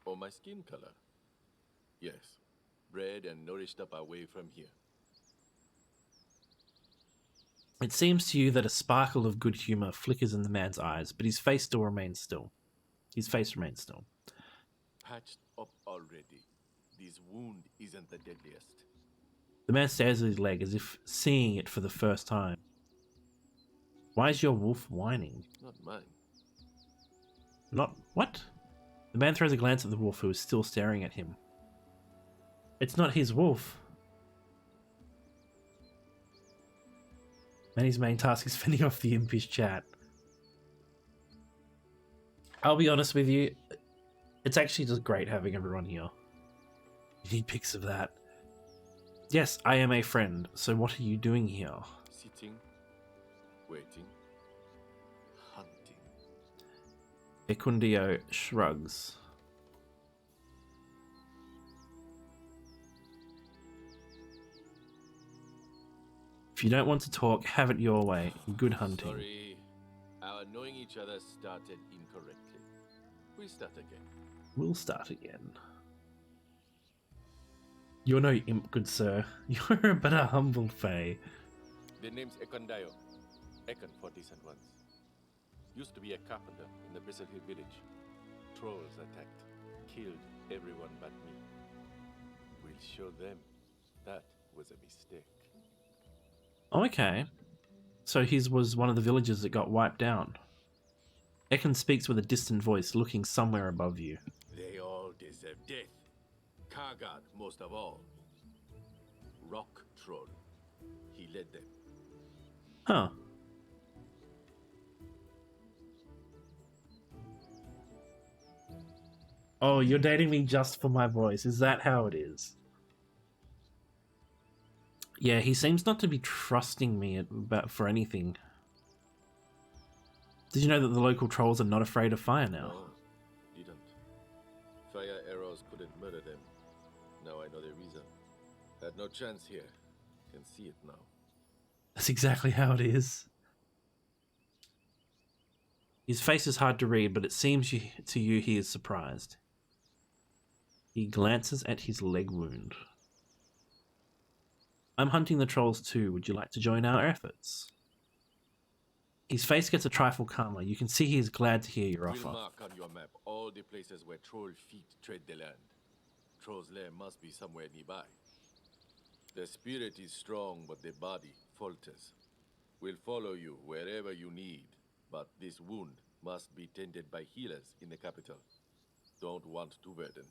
Or my skin color. Yes. Bred and nourished up away from here. It seems to you that a sparkle of good humor flickers in the man's eyes, but his face still remains still. His face remains still. Patched up already. This wound isn't the deadliest. The man stares at his leg as if seeing it for the first time. Why is your wolf whining? Not mine. Not what? The man throws a glance at the wolf who is still staring at him. It's not his wolf. Manny's main task is fending off the impish chat. I'll be honest with you, it's actually just great having everyone here. You need pics of that. Yes, I am a friend, so what are you doing here? Sitting, waiting, hunting. Ecundio shrugs. If you don't want to talk, have it your way. Good hunting. Sorry, our knowing each other started incorrectly. We start again. We'll start again. You're no imp, good sir. You're but a humble fae. The name's Econdio. Econ for decent ones. Used to be a carpenter in the Bristle Hill village. Trolls attacked, killed everyone but me. We'll show them that was a mistake. Oh, okay. So his was one of the villages that got wiped down. Ekon speaks with a distant voice, looking somewhere above you. They all deserve death. Kargad most of all. Rock Troll. He led them. Huh. Oh, you're dating me just for my voice. Is that how it is? Yeah, he seems not to be trusting me about for anything. Did you know that the local trolls are not afraid of fire now? No, didn't. Fire arrows couldn't murder them. Now I know the reason. Had no chance here. Can see it now. That's exactly how it is. His face is hard to read, but it seems to you he is surprised. He glances at his leg wound. I'm hunting the trolls too. Would you like to join our efforts? His face gets a trifle calmer. You can see he is glad to hear your We'll offer. mark on your map all the places where troll feet tread the land. Troll's lair must be somewhere nearby. The spirit is strong, but the body falters. We'll follow you wherever you need, but this wound must be tended by healers in the capital. Don't want to burden.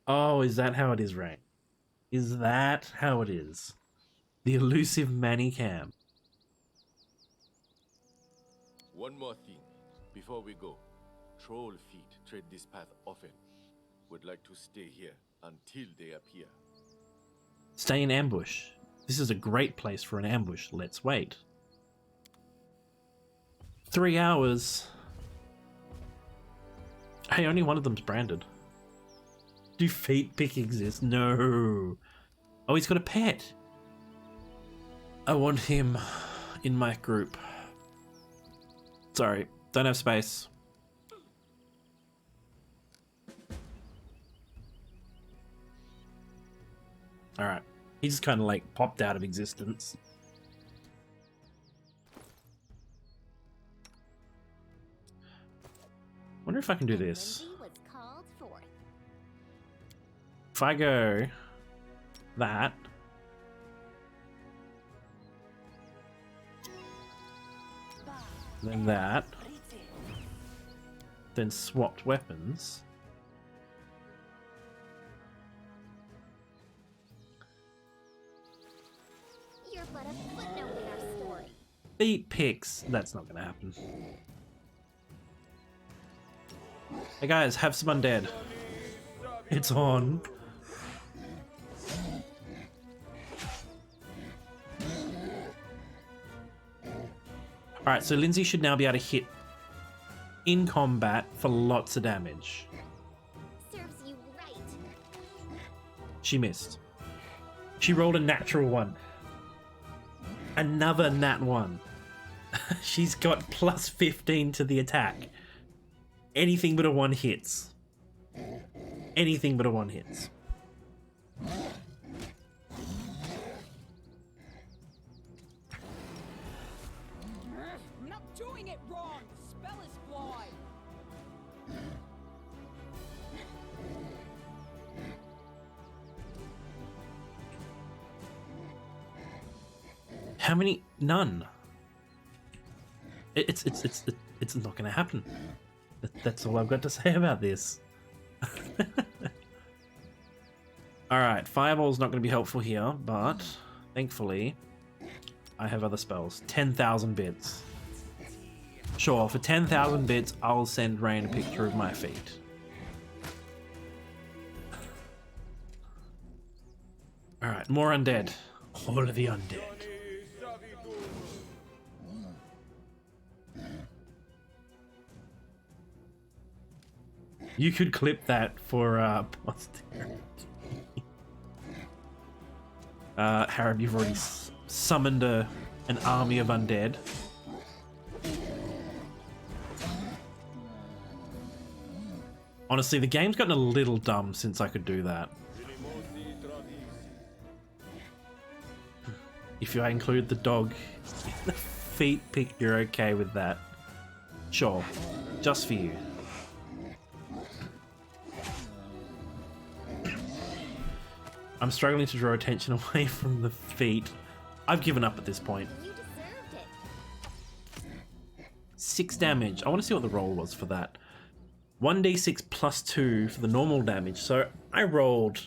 Oh, is that how it is, Ray? Is that how it is? The elusive Manny Cam. One more thing, before we go. Troll feet tread this path often. Would like to stay here until they appear. Stay in ambush. This is a great place for an ambush. Let's wait. 3 hours. Hey, only one of them's branded. Do feet pick exist? No. Oh, he's got a pet. I want him in my group. Sorry, don't have space. Alright. He just kind of like popped out of existence. Wonder if I can do this. If I go that, then that, then swapped weapons. You're but a footnote in our story. Feet picks. That's not gonna happen. Hey guys, have some undead. It's on. Alright, so Lindsay should now be able to hit in combat for lots of damage. Serves you right. She missed. She rolled a natural one. Another nat 1. She's got plus 15 to the attack. Anything but a 1 hits. Anything but a 1 hits. I'm not doing it wrong. The spell is flawed. How many? None. It's not going to happen. That's all I've got to say about this. Alright, Fireball's not going to be helpful here, but thankfully I have other spells. 10,000 bits. Sure, for 10,000 bits, I'll send Rain a picture of my feet. Alright, more undead. All of the undead. You could clip that for posterity. Harib, you've already summoned an army of undead. Honestly, the game's gotten a little dumb since I could do that. If I include the dog in the feet pic, you're okay with that. Sure, just for you. I'm struggling to draw attention away from the feet. I've given up at this point. You deserved it. 6 damage. I want to see what the roll was for that. 1d6 plus 2 for the normal damage. So I rolled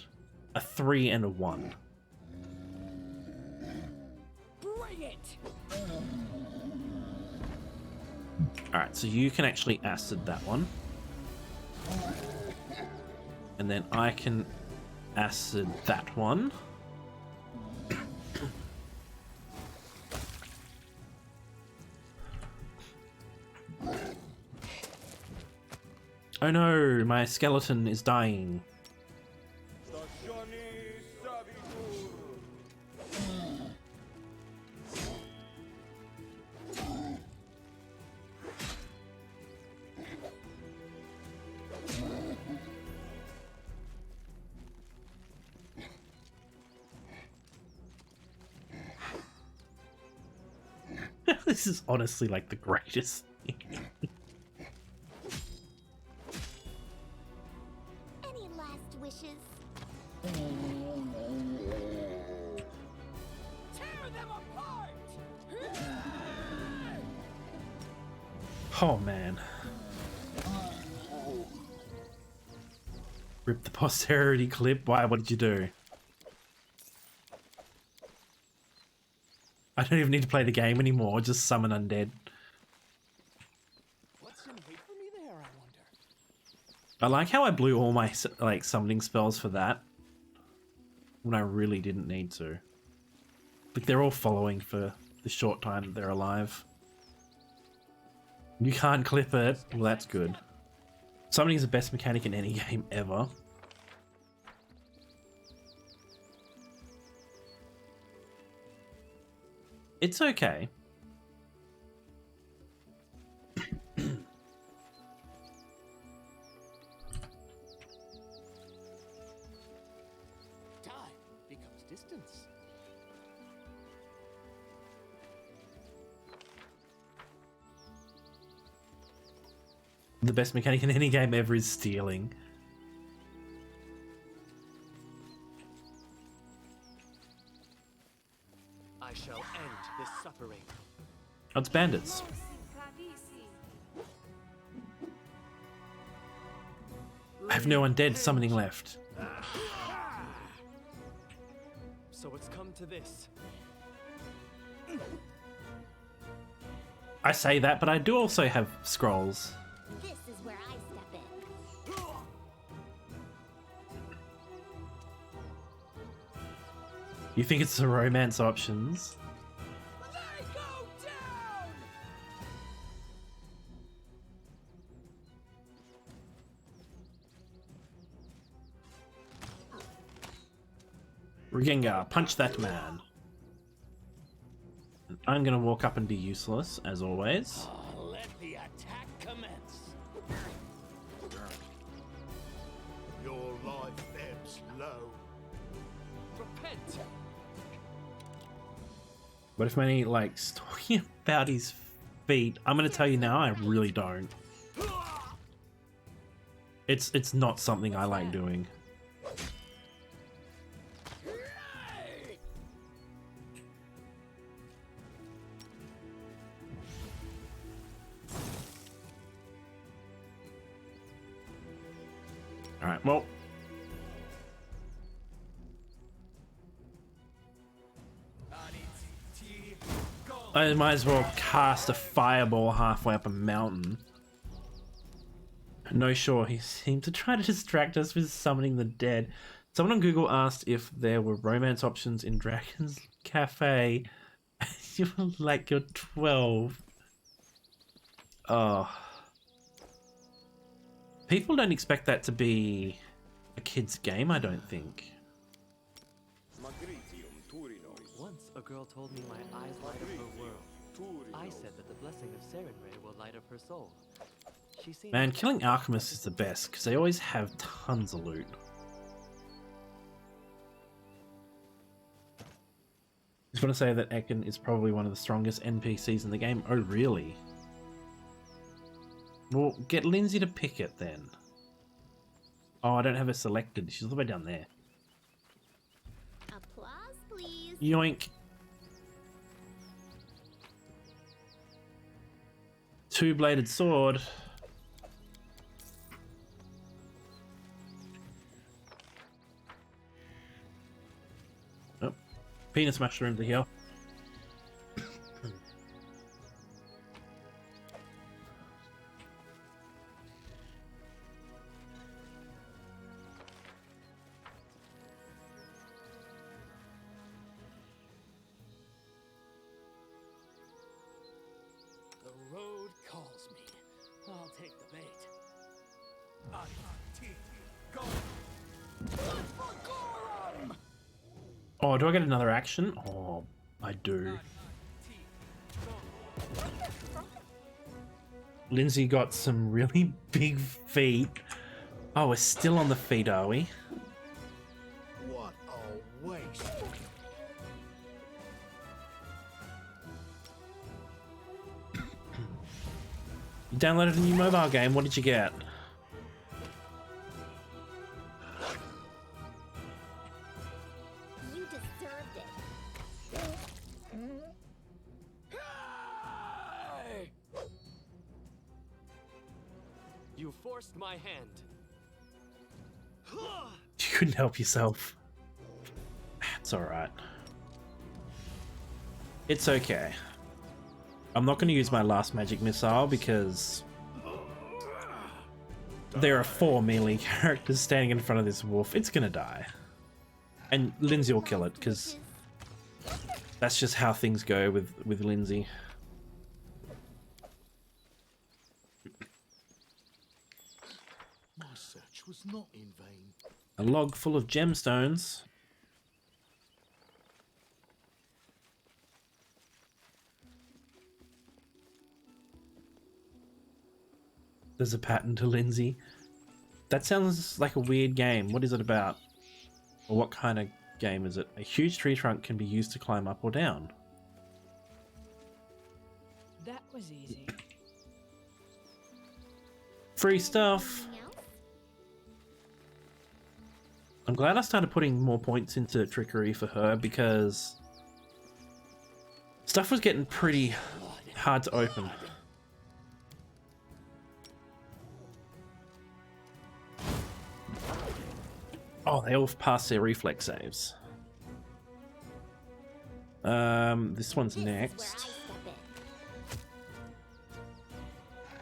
a 3 and a 1. Bring it! Alright, so you can actually acid that one. And then I can acid that one. Oh no, my skeleton is dying. This is honestly like the greatest thing. Any last wishes? Tear them apart! Oh man. Rip the posterity clip. Why? What did you do? I don't even need to play the game anymore. Just summon undead. What's in wait for me there, I wonder? I like how I blew all my like summoning spells for that when I really didn't need to. Like they're all following for the short time that they're alive. You can't clip it. Well, that's good. Summoning is the best mechanic in any game ever. It's okay. Time becomes distance. The best mechanic in any game ever is stealing. I shall end this suffering. Oh, it's bandits. I have no undead summoning left. So it's come to this. I say that, but I do also have scrolls. This is where I step in. You think it's the romance options? They go down! Regengar, punch that man. And I'm gonna walk up and be useless, as always. Let the attack commence. Your life ebbs low. Repent! But if Manny likes talking about his feet, I'm gonna tell you now, I really don't. It's not something I like doing. Alright, well. I might as well cast a fireball halfway up a mountain. No, sure, he seemed to try to distract us with summoning the dead. Someone on Google asked if there were romance options in Dragon's Cafe. You were like you're 12. Oh. People don't expect that to be a kid's game, I don't think. Once a girl told me my eyes light up her world. I said that the blessing of Sarenrae will light up her soul. She seemed Man, killing alchemists is the best, because they always have tons of loot. Just want to say that Ekin is probably one of the strongest NPCs in the game. Oh, really? Well, get Lindsay to pick it then. Oh, I don't have her selected. She's all the way down there. Applause, please. Yoink. Two-bladed sword. Oh, penis mushroom to heal. The road calls me. I'll take the bait. Go. Look for Gorum! Oh, do I get another action? Oh, I do. Lindsay got some really big feet. Oh, we're still on the feet, are we? What a waste. You downloaded a new mobile game. What did you get? You deserved it. You forced my hand. You couldn't help yourself. It's alright. It's okay. I'm not going to use my last magic missile because there are 4 melee characters standing in front of this wolf. It's going to die. And Lindsay will kill it because that's just how things go with Lindsay. My search was not in vain. A log full of gemstones. There's a pattern to Lindsay. That sounds like a weird game. What is it about? Or what kind of game is it? A huge tree trunk can be used to climb up or down. That was easy. Free stuff. Anything else? I'm glad I started putting more points into trickery for her because stuff was getting pretty hard to open. Oh, they all passed their reflex saves. This one's This is where I next. step in.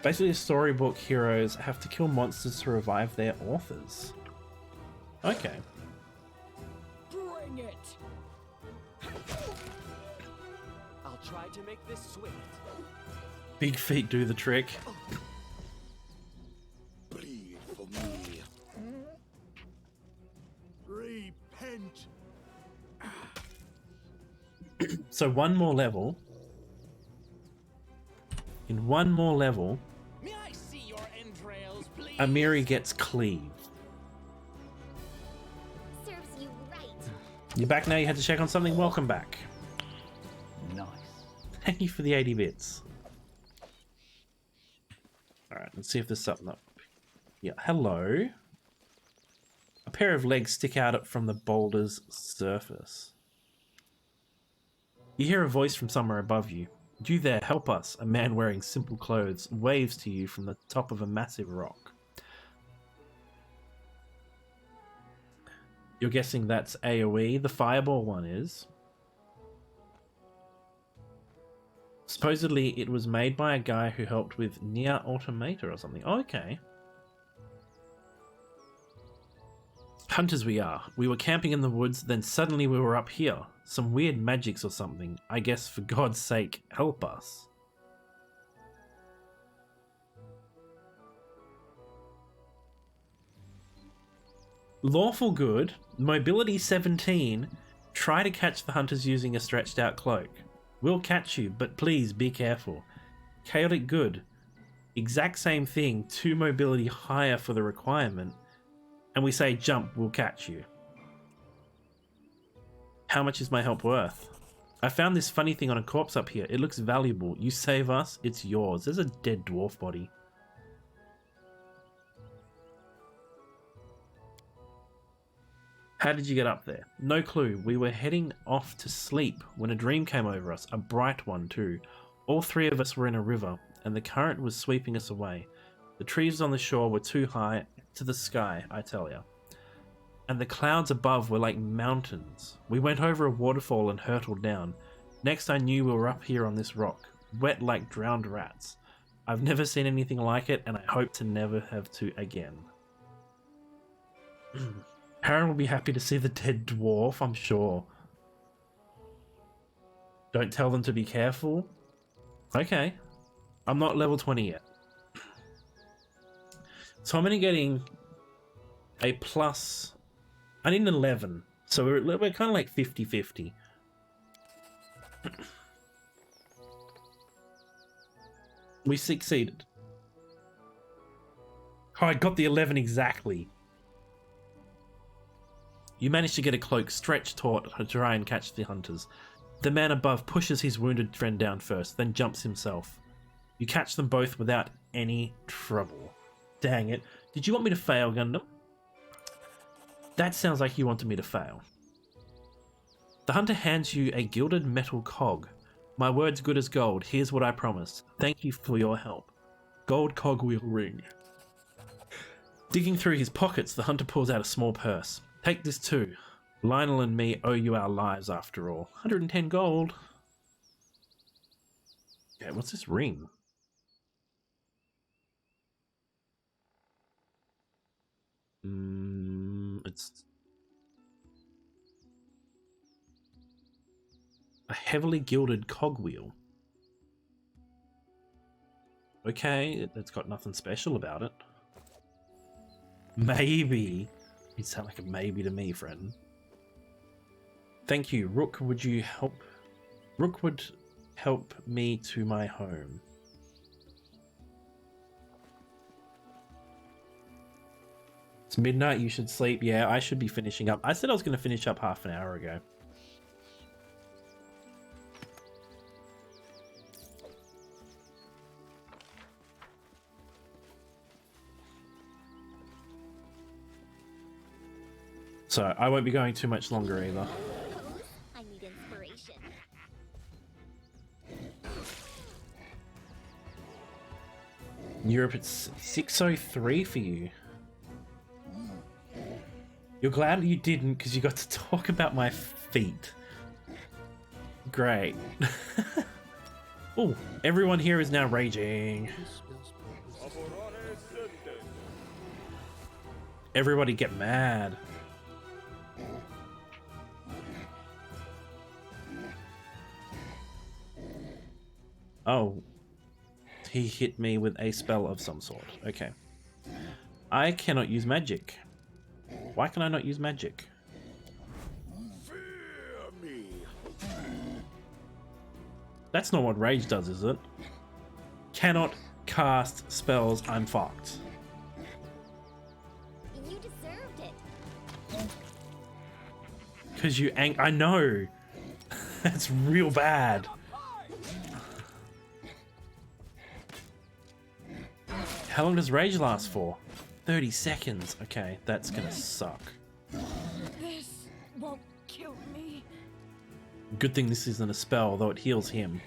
Basically, storybook heroes have to kill monsters to revive their authors. Okay. Bring it! I'll try to make this swift. Big feet do the trick. Bleed for me. Repent. So one more level. In one more level, May I see your entrails, please? Amiri gets cleave. Serves you right. You're back now, you had to check on something? Welcome back. Nice. Thank you for the 80 bits. Alright, let's see if there's something up. Yeah, hello. A pair of legs stick out from the boulder's surface. You hear a voice from somewhere above you. You there, help us. A man wearing simple clothes waves to you from the top of a massive rock. You're guessing that's AoE? The fireball one is. Supposedly, it was made by a guy who helped with Nier Automata or something. Oh, okay. Hunters we are. We were camping in the woods, then suddenly we were up here. Some weird magics or something. I guess for God's sake, help us. Lawful good. Mobility 17. Try to catch the hunters using a stretched out cloak. We'll catch you, but please be careful. Chaotic good. Exact same thing, 2 mobility higher for the requirement. And we say jump, we'll catch you. How much is my help worth? I found this funny thing on a corpse up here. It looks valuable. You save us, it's yours. There's a dead dwarf body. How did you get up there? No clue. We were heading off to sleep when a dream came over us, a bright one too. All 3 of us were in a river, and the current was sweeping us away. The trees on the shore were too high to the sky, I tell ya. And the clouds above were like mountains. We went over a waterfall and hurtled down. Next I knew we were up here on this rock, wet like drowned rats. I've never seen anything like it, and I hope to never have to again. Harren will be happy to see the dead dwarf, I'm sure. Don't tell them to be careful. Okay. I'm not level 20 yet. So I'm only getting a plus... I need an 11. So we're kind of like 50-50. We succeeded. Oh, I got the 11 exactly. You manage to get a cloak stretched taut to try and catch the hunters. The man above pushes his wounded friend down first, then jumps himself. You catch them both without any trouble. Dang it. Did you want me to fail, Gundam? That sounds like you wanted me to fail. The hunter hands you a gilded metal cog. My word's good as gold. Here's what I promise. Thank you for your help. Gold cogwheel ring. Digging through his pockets, the hunter pulls out a small purse. Take this too. Lionel and me owe you our lives after all. 110 gold. Yeah, what's this ring? It's a heavily gilded cogwheel. Okay, it's got nothing special about it. Maybe. You sound like a maybe to me, friend. Thank you. Rook, would you help? Rook would help me to my home. It's midnight, you should sleep. Yeah, I should be finishing up. I said I was going to finish up half an hour ago. So, I won't be going too much longer either. I need inspiration. Europe, it's 6:03 for you. You're glad you didn't because you got to talk about my feet. Great. Oh, everyone here is now raging. Everybody get mad. Oh, he hit me with a spell of some sort. Okay. I cannot use magic. Why can I not use magic? Fear me. That's not what rage does, is it? Cannot cast spells, I'm fucked. You deserved it. Because you I know. That's real bad. How long does rage last for? 30 seconds. Okay, that's gonna suck. This won't kill me. Good thing this isn't a spell, though it heals him.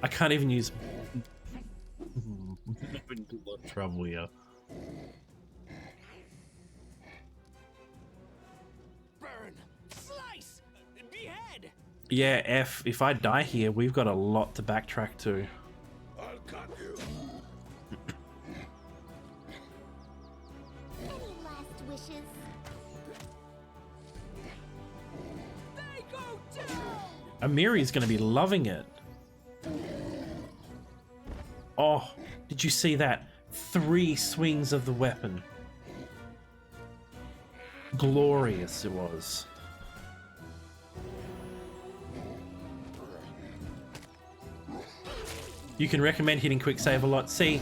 I can't even use... I'm in a lot of trouble here. Burn! Slice! Behead! Yeah, F. If I die here, we've got a lot to backtrack to. I'll cut you. Any last wishes? They go down! Amiri's going to be loving it. Oh, did you see that? 3 swings of the weapon. Glorious it was. You can recommend hitting quick save a lot. See,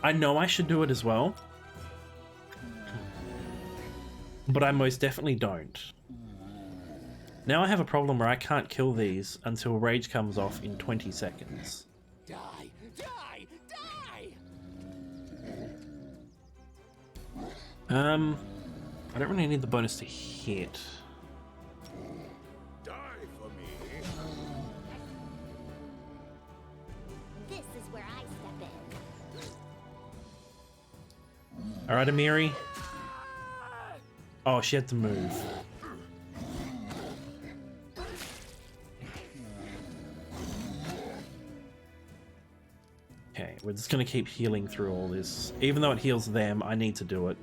I know I should do it as well, but I most definitely don't. Now I have a problem where I can't kill these until rage comes off in 20 seconds. Die! Die! Die! I don't really need the bonus to hit. Die for me. This is where I step in. Alright, Amiri. Oh, she had to move. Okay, we're just gonna keep healing through all this. Even though it heals them, I need to do it.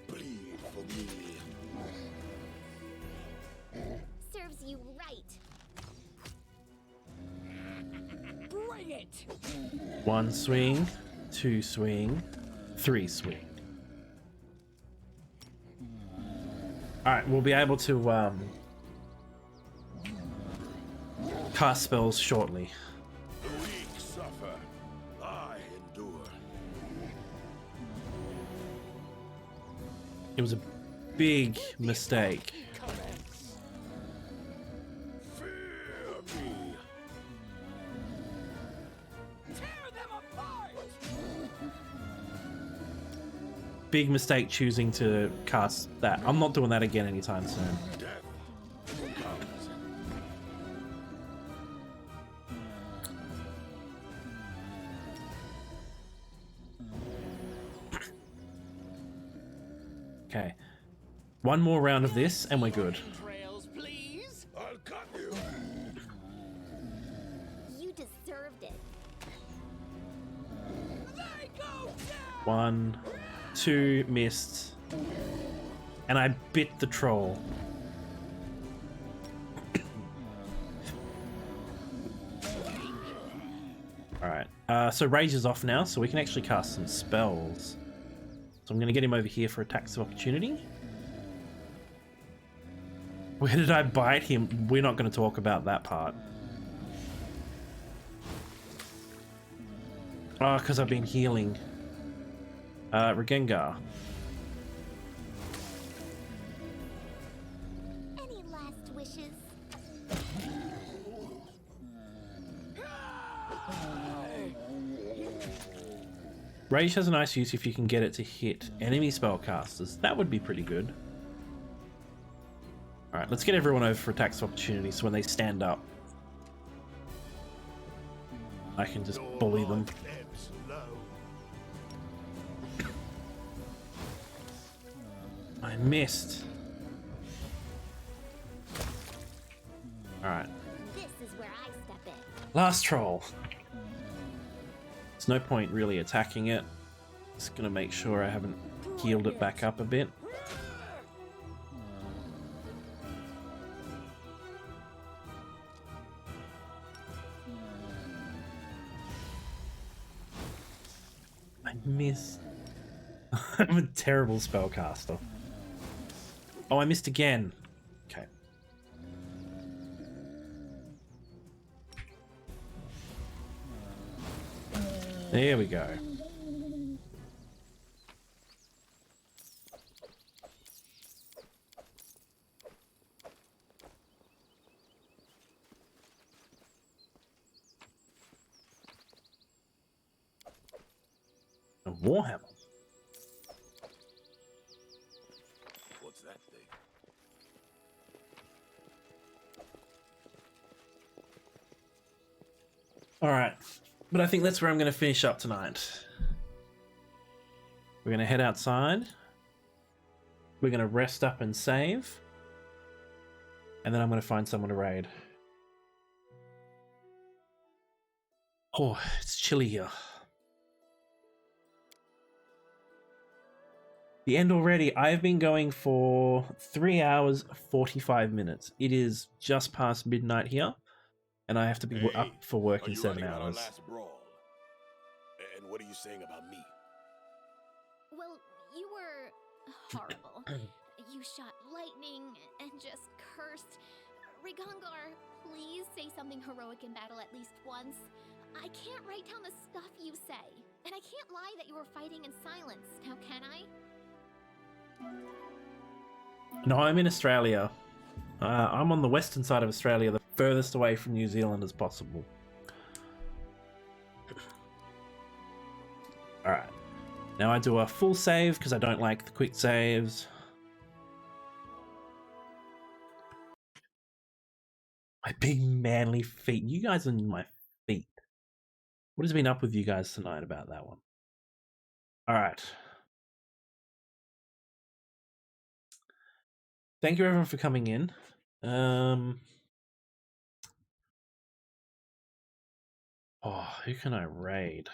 Bleed for me. Serves you right. Bring it! 1 swing, 2 swing, 3 swing. Alright, we'll be able to cast spells shortly. The weak suffer. I endure. It was a big mistake. Fear me. Tear them apart! Big mistake choosing to cast that. I'm not doing that again anytime soon. Death comes. Okay. One more round of this and we're good. Trails, please! I'll cut you. You deserved it. They go down! 1, 2, missed. And I bit the troll. Alright, so Rage is off now, so we can actually cast some spells. So I'm going to get him over here for attacks of opportunity. Where did I bite him? We're not going to talk about that part. Oh, because I've been healing. Regengar. Any last wishes? Rage has a nice use if you can get it to hit enemy spellcasters. That would be pretty good. Alright, let's get everyone over for attacks of opportunity so when they stand up, I can just bully them. Ebbs low. I missed. Alright, This is where I step in. last troll. There's no point really attacking it. Just gonna make sure I haven't healed it back up a bit. I missed. I'm a terrible spellcaster. Oh, I missed again. Okay. There we go. A Warhammer. What's that thing? Alright, but I think that's where I'm going to finish up tonight. We're going to head outside. We're going to rest up and save. And then I'm going to find someone to raid. Oh, it's chilly here. The end already. I've been going for 3 hours, 45 minutes. It is just past midnight here. And I have to be up for work in 7 hours. Last brawl? And what are you saying about me? Well, you were horrible. You shot lightning and just cursed. Rigongar, please say something heroic in battle at least once. I can't write down the stuff you say. And I can't lie that you were fighting in silence, now can I? No, I'm in Australia. I'm on the western side of Australia, the furthest away from New Zealand as possible. Alright. Now I do a full save because I don't like the quick saves. My big manly feet. You guys are in my feet. What has been up with you guys tonight about that one? Alright. Thank you everyone for coming in. Oh, who can I raid?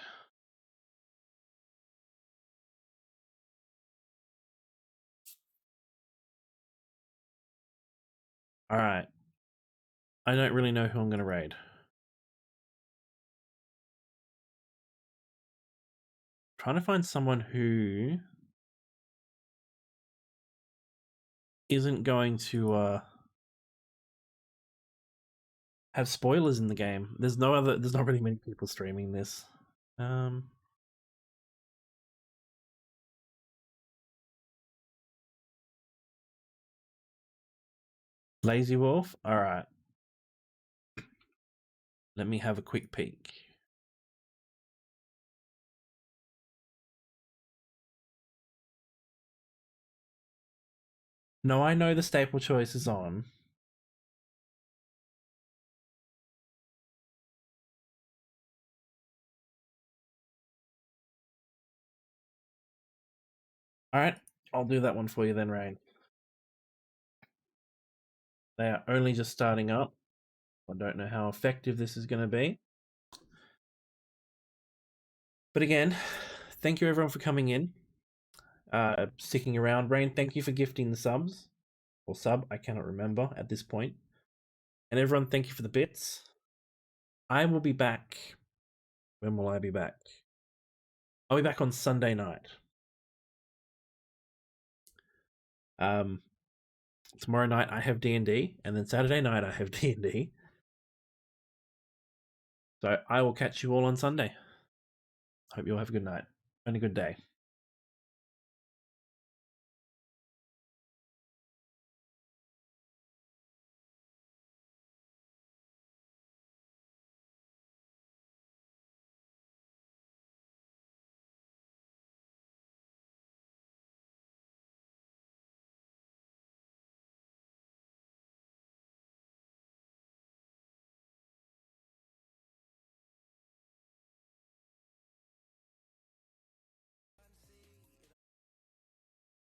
Alright. I don't really know who I'm going to raid. Trying to find someone who isn't going to have spoilers in the game. There's not really many people streaming this. Lazy Wolf? Alright. Let me have a quick peek. No, I know the staple choice is on. Alright, I'll do that one for you then, Rain. They are only just starting up. I don't know how effective this is going to be. But again, thank you everyone for coming in. Sticking around. Rain, thank you for gifting the subs. Or sub, I cannot remember at this point. And everyone, thank you for the bits. I will be back. When will I be back? I'll be back on Sunday night. Tomorrow night I have D&D, and then Saturday night I have D&D. So I will catch you all on Sunday. Hope you all have a good night and a good day.